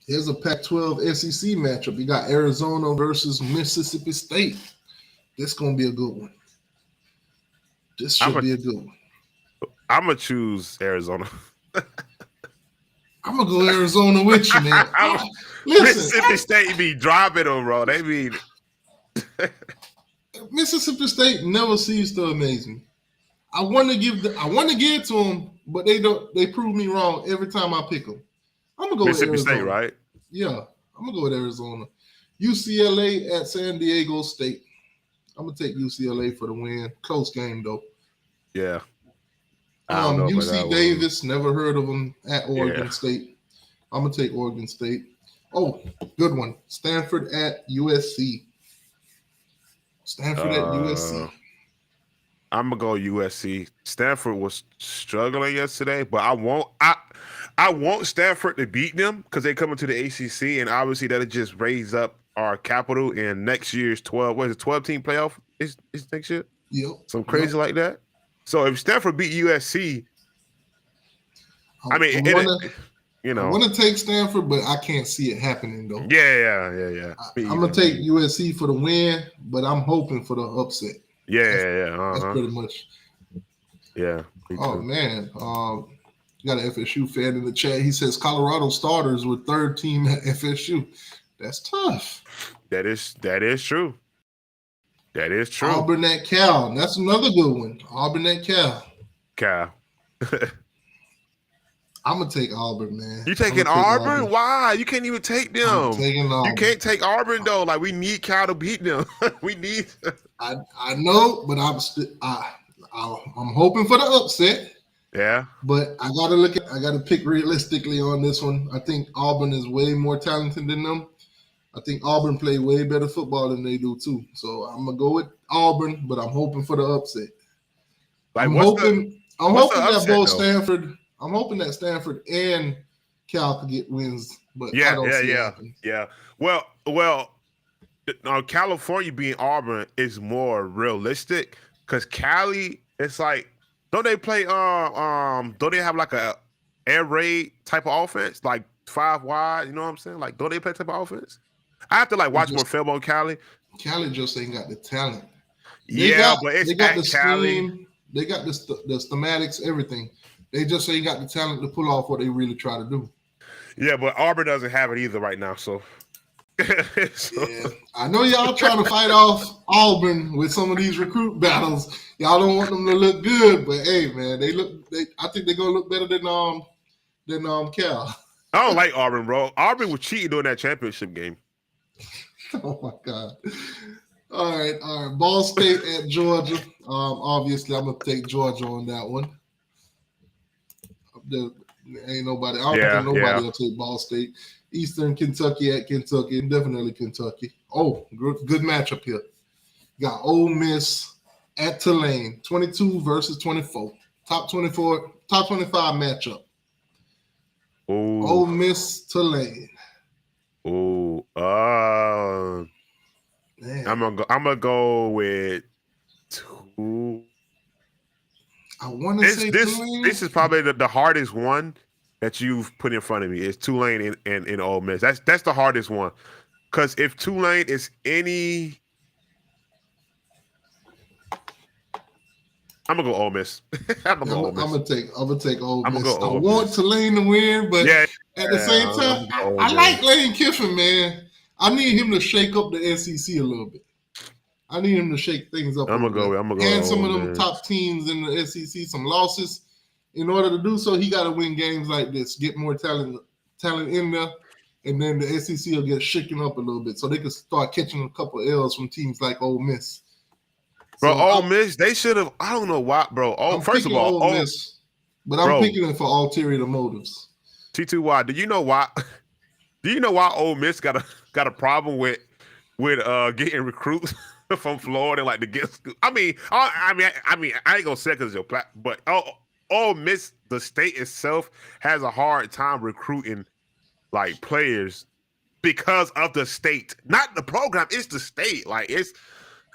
Here's a Pac-12 SEC matchup. You got Arizona versus Mississippi State. This gonna be a good one. This should be a good one. I'm gonna choose Arizona. I'm gonna go Arizona with you, man. Mississippi State be dropping them, bro. They be Mississippi State never ceases to amaze me. I want to give it to them, but they don't. They prove me wrong every time I pick them. I'm gonna go Mississippi with Arizona. State, right? Yeah, I'm gonna go with Arizona. UCLA at San Diego State. I'm gonna take UCLA for the win. Close game though. Yeah. UC Davis, never heard of them at Oregon State. I'm gonna take Oregon State. Oh, good one. Stanford at USC. Stanford at USC. I'm gonna go USC. Stanford was struggling yesterday, but I want Stanford to beat them because they come into the ACC, and obviously that'll just raise up our capital. And next year's 12-team playoff is next year. Yep. Some crazy like that. So if Stanford beat USC, I want to take Stanford, but I can't see it happening though. Yeah. I'm gonna take USC for the win, but I'm hoping for the upset. That's pretty much. Yeah. Oh man, got an FSU fan in the chat. He says Colorado starters were third team at FSU. That's tough. That is true. That is true. Auburn at Cal. That's another good one. Auburn at Cal. I'm gonna take Auburn, man. You taking Auburn? Why? You can't even take them. I'm taking Auburn. You can't take Auburn though. Like we need Cal to beat them. We need. I know, but I'm hoping for the upset. Yeah. But I gotta pick realistically on this one. I think Auburn is way more talented than them. I think Auburn play way better football than they do too. So I'm gonna go with Auburn, but I'm hoping for the upset. I'm hoping that Stanford and Cal could get wins, but I Yeah, don't yeah, see it yeah, happening. yeah. Well, California being Auburn is more realistic because Cali, it's like, don't they play don't they have like a air raid type of offense, like 5 wide? You know what I'm saying? Like, don't they play type of offense? I have to like watch more film on Cali. Cali just ain't got the talent. Yeah, but it's they got at the Cali. scheme, they got the schematics, everything. They just ain't got the talent to pull off what they really try to do. Yeah, but Auburn doesn't have it either right now. So, Yeah, I know y'all trying to fight off Auburn with some of these recruit battles. Y'all don't want them to look good, but hey, man, I think they're gonna look better than Cal. I don't like Auburn, bro. Auburn was cheating during that championship game. Oh my God. All right. Ball State at Georgia. Obviously, I'm gonna take Georgia on that one. Ain't nobody. I don't think nobody will take Ball State. Eastern Kentucky at Kentucky, and definitely Kentucky. Oh, good matchup here. Got Ole Miss at Tulane, 22 versus 24. Top 25 matchup. Ooh. Ole Miss Tulane. Ooh. I'm gonna go with 2. I want to say Tulane. This is probably the hardest one that you've put in front of me. Is Tulane and Ole Miss. That's the hardest one. Because if Tulane is any, I'm gonna go Ole Miss. I'm gonna take Ole Miss. Go I want Tulane to win, but at the same time, I like Lane Kiffin, man. I need him to shake up the SEC a little bit. I need him to shake things up. I'm gonna go. And some of them top teams in the SEC some losses. In order to do so, he got to win games like this, get more talent in there, and then the SEC will get shaken up a little bit, so they can start catching a couple L's from teams like Ole Miss. Bro, Ole Miss, they should have. I don't know why, bro. First of all, Ole Miss, but I'm picking it for ulterior motives. T2Y, do you know why? Do you know why Ole Miss got a problem with getting recruits from Florida, like to get? I mean, I ain't gonna say because it's your but Ole Miss, the state itself has a hard time recruiting like players because of the state, not the program. It's the state. Like it's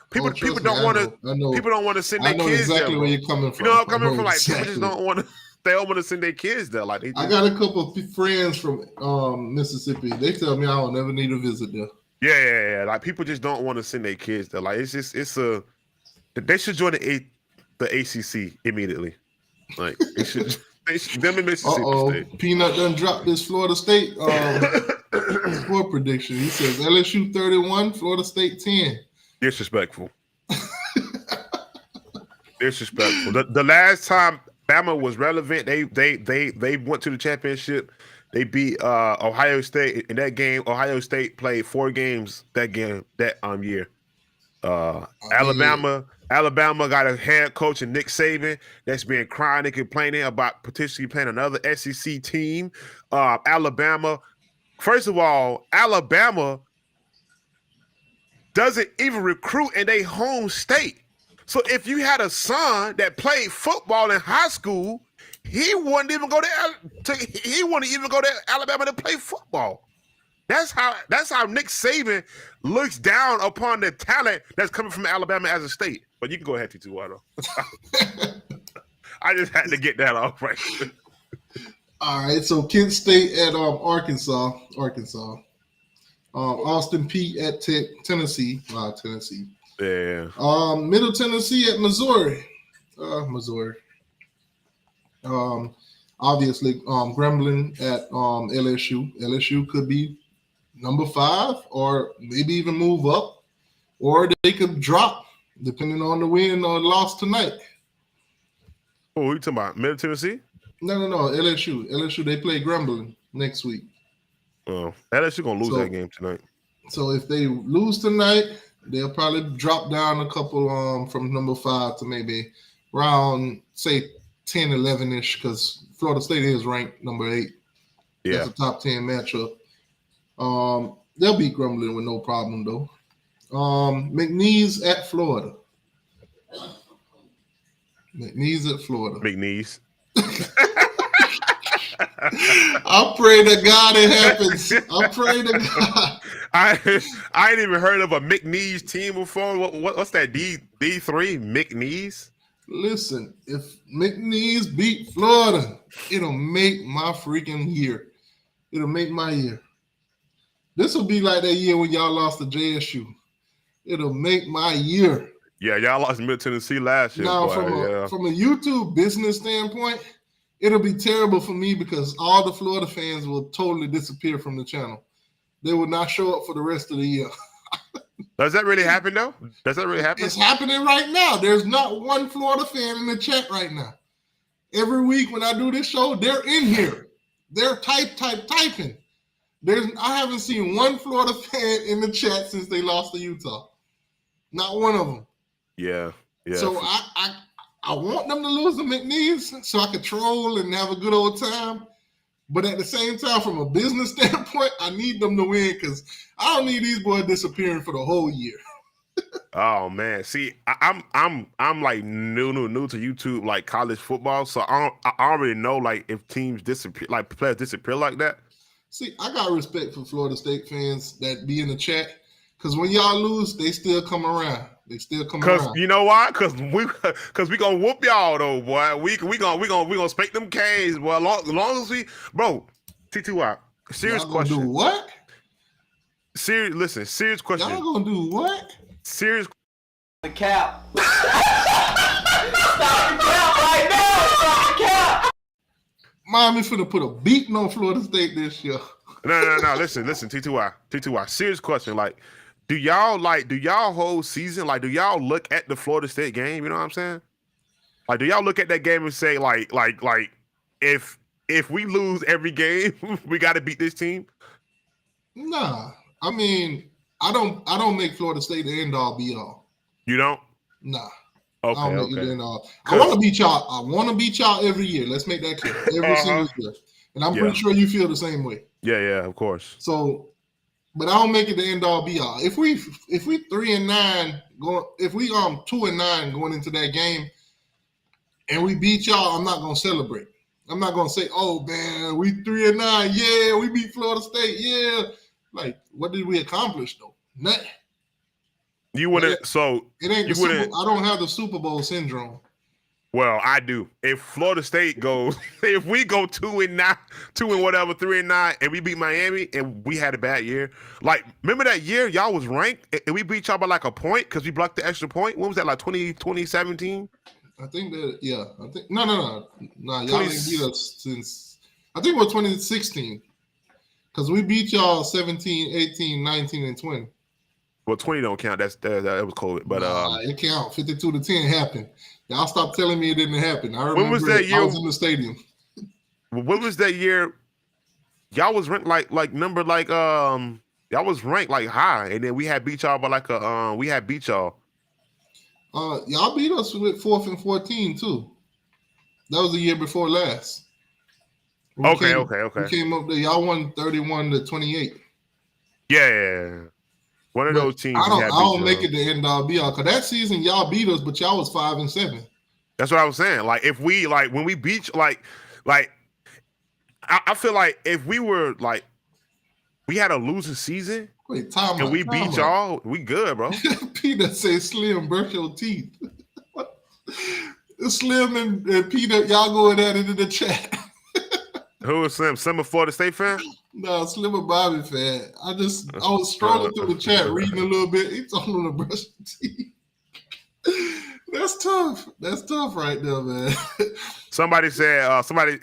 people don't want to send their kids exactly there. Where you're coming from. You know where I'm coming from? Like exactly. people just don't want to. They don't want to send their kids there. Like I got a couple of friends from Mississippi. They tell me I will never need to visit there. Yeah. Like people just don't want to send their kids there. Like they should join the ACC immediately. Like they should them in Mississippi State. Peanut done dropped this Florida State score prediction. He says LSU 31, Florida State 10. Disrespectful. The last time Bama was relevant, they went to the championship. They beat Ohio State in that game. Ohio State played 4 games that year. Alabama got a head coach in Nick Saban that's been crying and complaining about potentially playing another SEC team. Alabama, first of all, Alabama doesn't even recruit in their home state. So if you had a son that played football in high school, he wouldn't even go to Alabama to play football. That's how Nick Saban looks down upon the talent that's coming from Alabama as a state. But you can go ahead, T2. I just had to get that off right. All right, so Kent State at Arkansas. Austin Peay at Tennessee. Tennessee. Yeah. Middle Tennessee at Missouri. Obviously, Grambling at LSU. LSU could be number 5 or maybe even move up, or they could drop depending on the win or loss tonight. Oh, you talking about Middle Tennessee? No, LSU. LSU, they play Grambling next week. Oh, LSU gonna lose that game tonight. So if they lose tonight, they'll probably drop down a couple from number 5 to maybe around, say, 10, 11-ish, because Florida State is ranked number 8. Yeah. That's a top 10 matchup. They'll beat Grambling with no problem, though. McNeese at Florida. McNeese. I pray to God it happens. I pray to God. I ain't even heard of a McNeese team before. What's that? D3 McNeese? Listen, if McNeese beat Florida, it'll make my freaking year. It'll make my year. This will be like that year when y'all lost to JSU. It'll make my year. Yeah, y'all lost Middle Tennessee last year. Now, boy, from a YouTube business standpoint, it'll be terrible for me because all the Florida fans will totally disappear from the channel. They will not show up for the rest of the year. Does that really happen, though? Does that really happen? It's happening right now. There's not one Florida fan in the chat right now. Every week when I do this show, they're in here. They're typing. I haven't seen one Florida fan in the chat since they lost to Utah. Not one of them. Yeah. So I want them to lose to McNeese so I could troll and have a good old time. But at the same time, from a business standpoint, I need them to win because I don't need these boys disappearing for the whole year. Oh man, see, I'm like new to YouTube, like college football, so I already know like if teams disappear, like players disappear like that. See, I got respect for Florida State fans that be in the chat because when y'all lose, they still come around. They still come around. Cause you know why? Cause we gonna whoop y'all though, boy. We gonna spank them K's, boy. Long as we, bro. T2Y. Serious y'all question. Gonna do what? Serious question. Y'all gonna do what? Serious. The cap. Stop the cap right now. Stop the cap. Miami finna put a beating on Florida State this year. No. Listen. T2Y. Serious question. Like, do y'all whole season? Like, do y'all look at the Florida State game? You know what I'm saying? Like, do y'all look at that game and say, like, if we lose every game, we got to beat this team? Nah, I mean, I don't make Florida State the end all be all. You don't? Nah. Okay. I don't make it the end all. I want to beat y'all. I want to beat y'all every year. Let's make that clear. Every single year. And I'm pretty sure you feel the same way. Yeah, of course. So, but I don't make it the end all be all. If we 3-9 going, if we 2-9 going into that game, and we beat y'all, I'm not gonna celebrate. I'm not gonna say, "Oh man, we 3-9, yeah, we beat Florida State, yeah." Like, what did we accomplish though? Nothing. You wouldn't. So it ain't. You wouldn't. I don't have the Super Bowl syndrome. Well, I do. If Florida State goes, if we go 2-9, 3-9, and we beat Miami, and we had a bad year, like remember that year y'all was ranked and we beat y'all by like a point because we blocked the extra point. When was that? Like 2017? I think that. Yeah. I think no. Y'all didn't beat us since. I think it was 2016 because we beat y'all 17, 18, 19, and 20. Well, 20 don't count. That was COVID, but it count. 52-10 happened. Y'all stop telling me it didn't happen. I remember. When was that year? I was in the stadium. When was that year? Y'all was ranked y'all was ranked like high, and then we had beat y'all by like a we had beat y'all. Y'all beat us with 4th and 14 too. That was the year before last. Okay. We came up there. Y'all won 31-28. Yeah. One of those teams. I don't make it the end all be all because that season y'all beat us, but y'all was 5-7. That's what I was saying. Like if we when we beat I feel like if we were like we had a losing season and we beat y'all, we good, bro. Peter said Slim, brush your teeth. Slim and Peter, y'all going at it in the chat. Who is Slim? Slim a Florida State fan? No, Slim and Bobby fan. I was strolling through the chat, reading a little bit. He told him to brush your teeth. That's tough. That's tough right there, man. Somebody said, somebody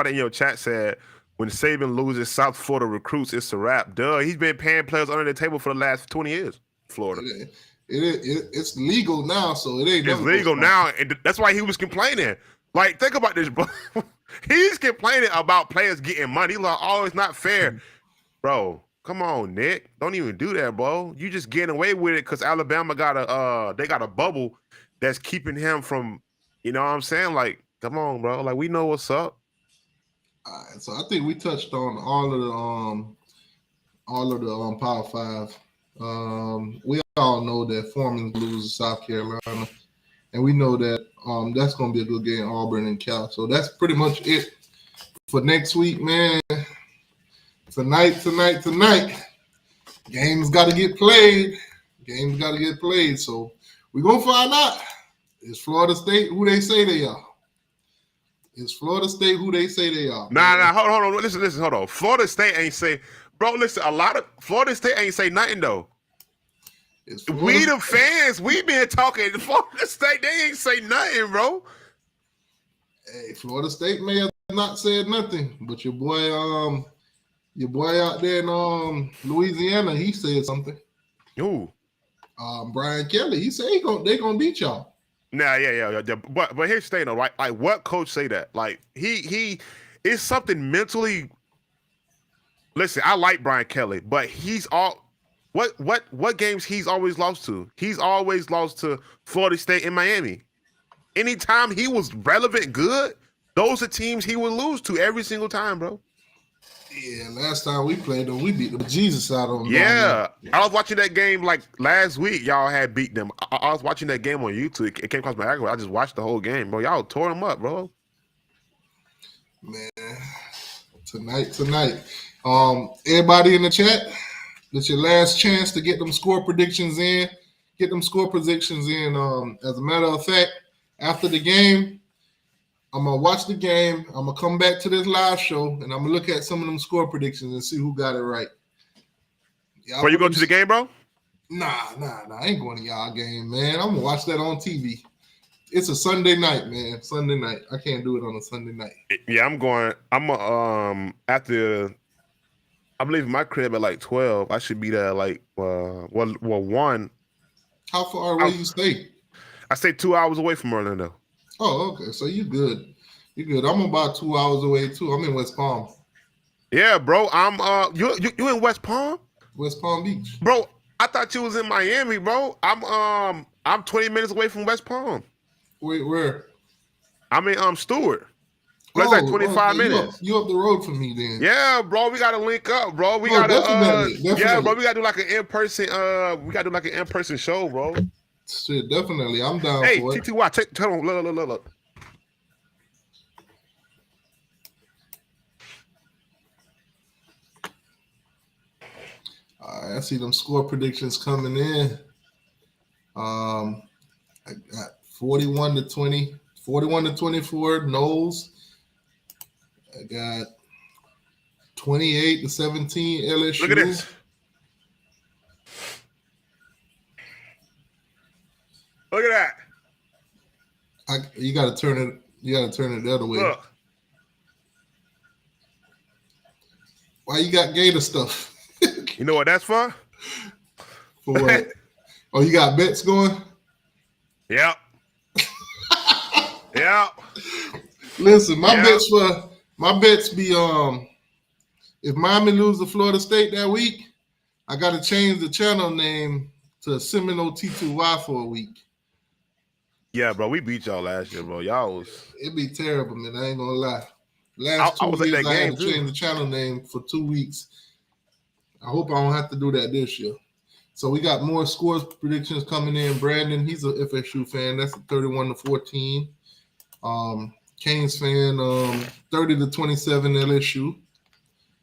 in your chat said, when Saban loses South Florida recruits, it's a wrap. Duh, he's been paying players under the table for the last 20 years. Florida. It's legal now, so it ain't. It's legal now, and that's why he was complaining. Like, think about this, bro. He's complaining about players getting money. He's like, oh, it's not fair. Bro, come on, Nick. Don't even do that, bro. You just getting away with it because Alabama got a bubble that's keeping him from, you know what I'm saying? Like, come on, bro. Like, we know what's up. All right, so I think we touched on all of the Power 5. We all know that Foreman loses South Carolina, and we know that that's going to be a good game, Auburn and Cal. So that's pretty much it for next week, man. Tonight. Games got to get played. So we're going to find out. Is Florida State who they say they are? Nah, hold on. Listen, hold on. Florida State ain't say, bro, listen, a lot of Florida State ain't say nothing, though. We the fans, we been talking. Florida State, they ain't say nothing, bro. Hey, Florida State may have not said nothing, but your boy out there in Louisiana, he said something. Who? Brian Kelly. He said they gonna beat y'all. Nah, yeah. But here's the thing, though, right? Like, what coach say that? Like, he is something mentally. Listen, I like Brian Kelly, but he's all. What games he's always lost to? He's always lost to Florida State and Miami. Anytime he was relevant good, those are teams he would lose to every single time, bro. Yeah, last time we played them, we beat the Jesus out of them. Yeah, I was watching that game like last week. Y'all had beat them. I was watching that game on YouTube. It came across my algorithm. I just watched the whole game, bro. Y'all tore them up, bro. Man, tonight. Everybody in the chat, it's your last chance to get them score predictions in. As a matter of fact, after the game, I'm going to watch the game. I'm going to come back to this live show, and I'm going to look at some of them score predictions and see who got it right. Bro, you going to the game, bro? Nah. I ain't going to y'all game, man. I'm going to watch that on TV. It's a Sunday night, man. Sunday night. I can't do it on a Sunday night. Yeah, I'm going. After I'm leaving my crib at like 12. I should be there like 1. How far away you stay? I stay 2 hours away from Orlando. Oh, okay. So you good. I'm about 2 hours away too. I'm in West Palm. Yeah, bro. I'm you in West Palm? West Palm Beach. Bro, I thought you was in Miami, bro. I'm 20 minutes away from West Palm. Wait, where? I'm in Stewart. That's like 25 minutes. You up the road from me then? Yeah, bro. We gotta link up, bro. Definitely. Yeah, bro. We gotta do like an in-person. We gotta do like an in-person show, bro. Shit, definitely. I'm down for it. Hey, TTY, tell them. Look. All right, I see them score predictions coming in. I got 41-20, 41-24, Knowles. I got 28-17, LSU. Look at this. Look at that. You gotta turn it. You gotta turn it the other way. Look. Why you got Gator stuff? You know what that's for? For what? Oh, you got bets going? Yep. Yep. Listen, my bets be if Miami lose to Florida State that week, I gotta change the channel name to Seminole T2Y for a week. Yeah, bro, we beat y'all last year, bro. Y'all was. It'd be terrible, man. I ain't gonna lie. Last 2 years, I had to change the channel name for 2 weeks. I hope I don't have to do that this year. So we got more scores predictions coming in. Brandon, he's a FSU fan. That's a 31-14. Canes fan, 30-27 LSU.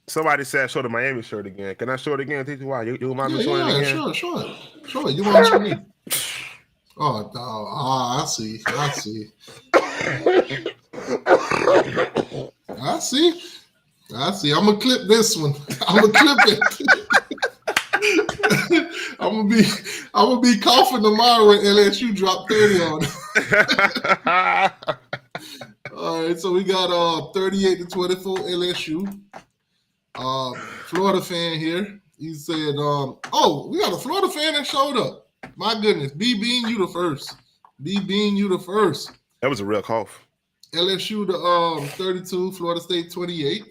Somebody said show the Miami shirt again. Can I show it again, TTY? You mind me showing it again? Sure. You want to show me? Oh, I see. I'm gonna clip this one. I'm gonna clip it. I'm gonna be coughing tomorrow when LSU drop 30 on it. All right, so we got 38-24 LSU. Florida fan here. He said, we got a Florida fan that showed up. My goodness, B Bean, you the first. That was a real cough. LSU to 32, Florida State 28.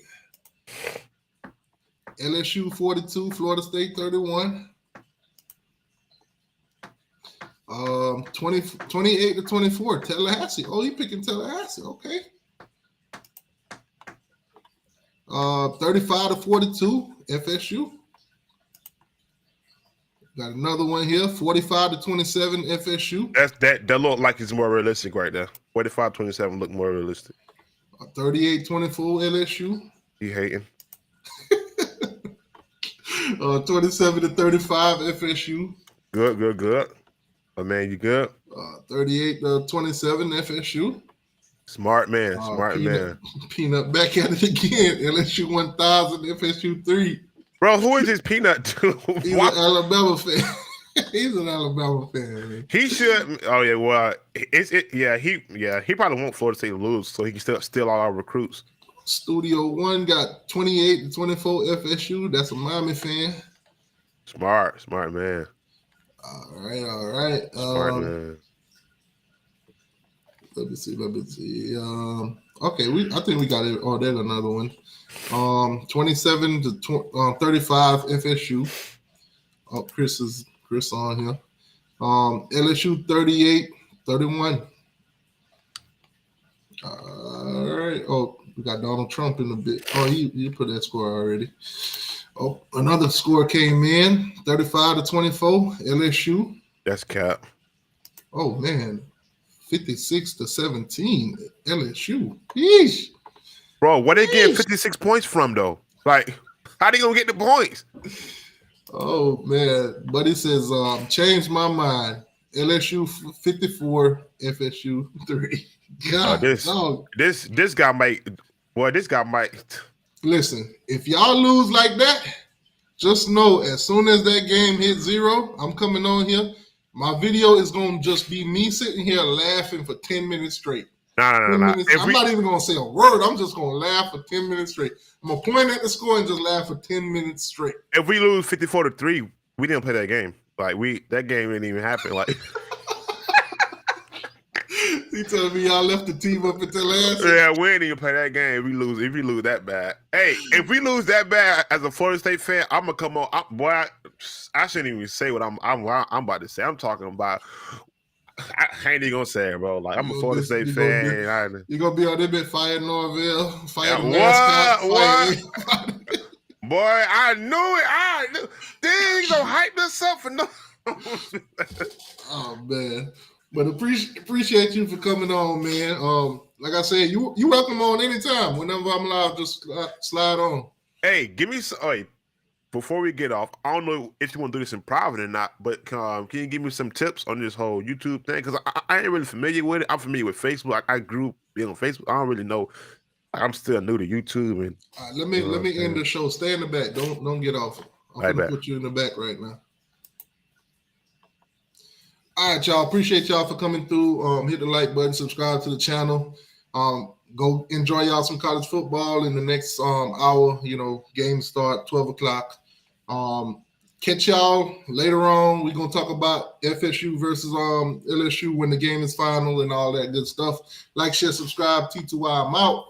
LSU 42, Florida State 31. 28-24, Tallahassee. Oh, he picking Tallahassee. Okay. 35-42, FSU. Got another one here, 45-27, FSU. That look like it's more realistic right there. 45-27 look more realistic. 38-24 LSU. He hating. 27-35 FSU. Good. Oh, man, you good? 38-27 FSU. Smart man. Man. Peanut back at it again. LSU 1000, FSU 3. Bro, who is this Peanut to? He's an Alabama fan. He's an Alabama fan. Man. He should. Oh yeah, well, he probably won't Florida State lose, so he can still steal all our recruits. Studio One got 28-24 FSU. That's a Miami fan. Smart man. All right. Smart man. Let me see. Okay, I think we got it. Oh, there's another one. 27-35 FSU. Oh, Chris on here. LSU 38-31. All right. Oh, we got Donald Trump in a bit. Oh, you put that score already. Oh, another score came in. 35-24 LSU. That's cap. Oh man. 56-17 LSU. Yeesh. Bro, where they getting 56 points from though? Like, how they gonna get the points? Oh man, Buddy says, change my mind. LSU 54, FSU 3. God, this guy might. Listen, if y'all lose like that, just know as soon as that game hits 0, I'm coming on here. My video is gonna just be me sitting here laughing for 10 minutes straight. No. I'm not even gonna say a word. I'm just gonna laugh for 10 minutes straight. I'm gonna point at the score and just laugh for 10 minutes straight. If we lose 54-3, we didn't play that game. Like that game didn't even happen. Like he telling me y'all left the team up until last. Yeah, we didn't even play that game. If we lose that bad. Hey, if we lose that bad as a Florida State fan, I'm gonna come on. I shouldn't even say what I'm about to say. I'm talking about. I ain't even gonna say it, bro. Like I'm a Florida State fan. You're gonna be on there bit Fire Norville, Fire the mascot. Boy, I knew it. They ain't gonna hype this up for no. Oh man, but appreciate you for coming on, man. Like I said, you welcome on anytime. Whenever I'm live, just slide on. Hey, give me some. Hey, before we get off, I don't know if you want to do this in private or not, but can you give me some tips on this whole YouTube thing? Because I ain't really familiar with it. I'm familiar with Facebook. I grew up being on Facebook. I don't really know. I'm still new to YouTube. And let me end the show. Stay in the back. Don't get off. I'm gonna put you in the back right now. All right, y'all. Appreciate y'all for coming through. Hit the like button, subscribe to the channel. Go enjoy y'all some college football in the next hour. Games start 12 o'clock. Catch y'all later on. We're gonna talk about FSU versus LSU when the game is final and all that good stuff. Like, share, subscribe. T2I, I'm out.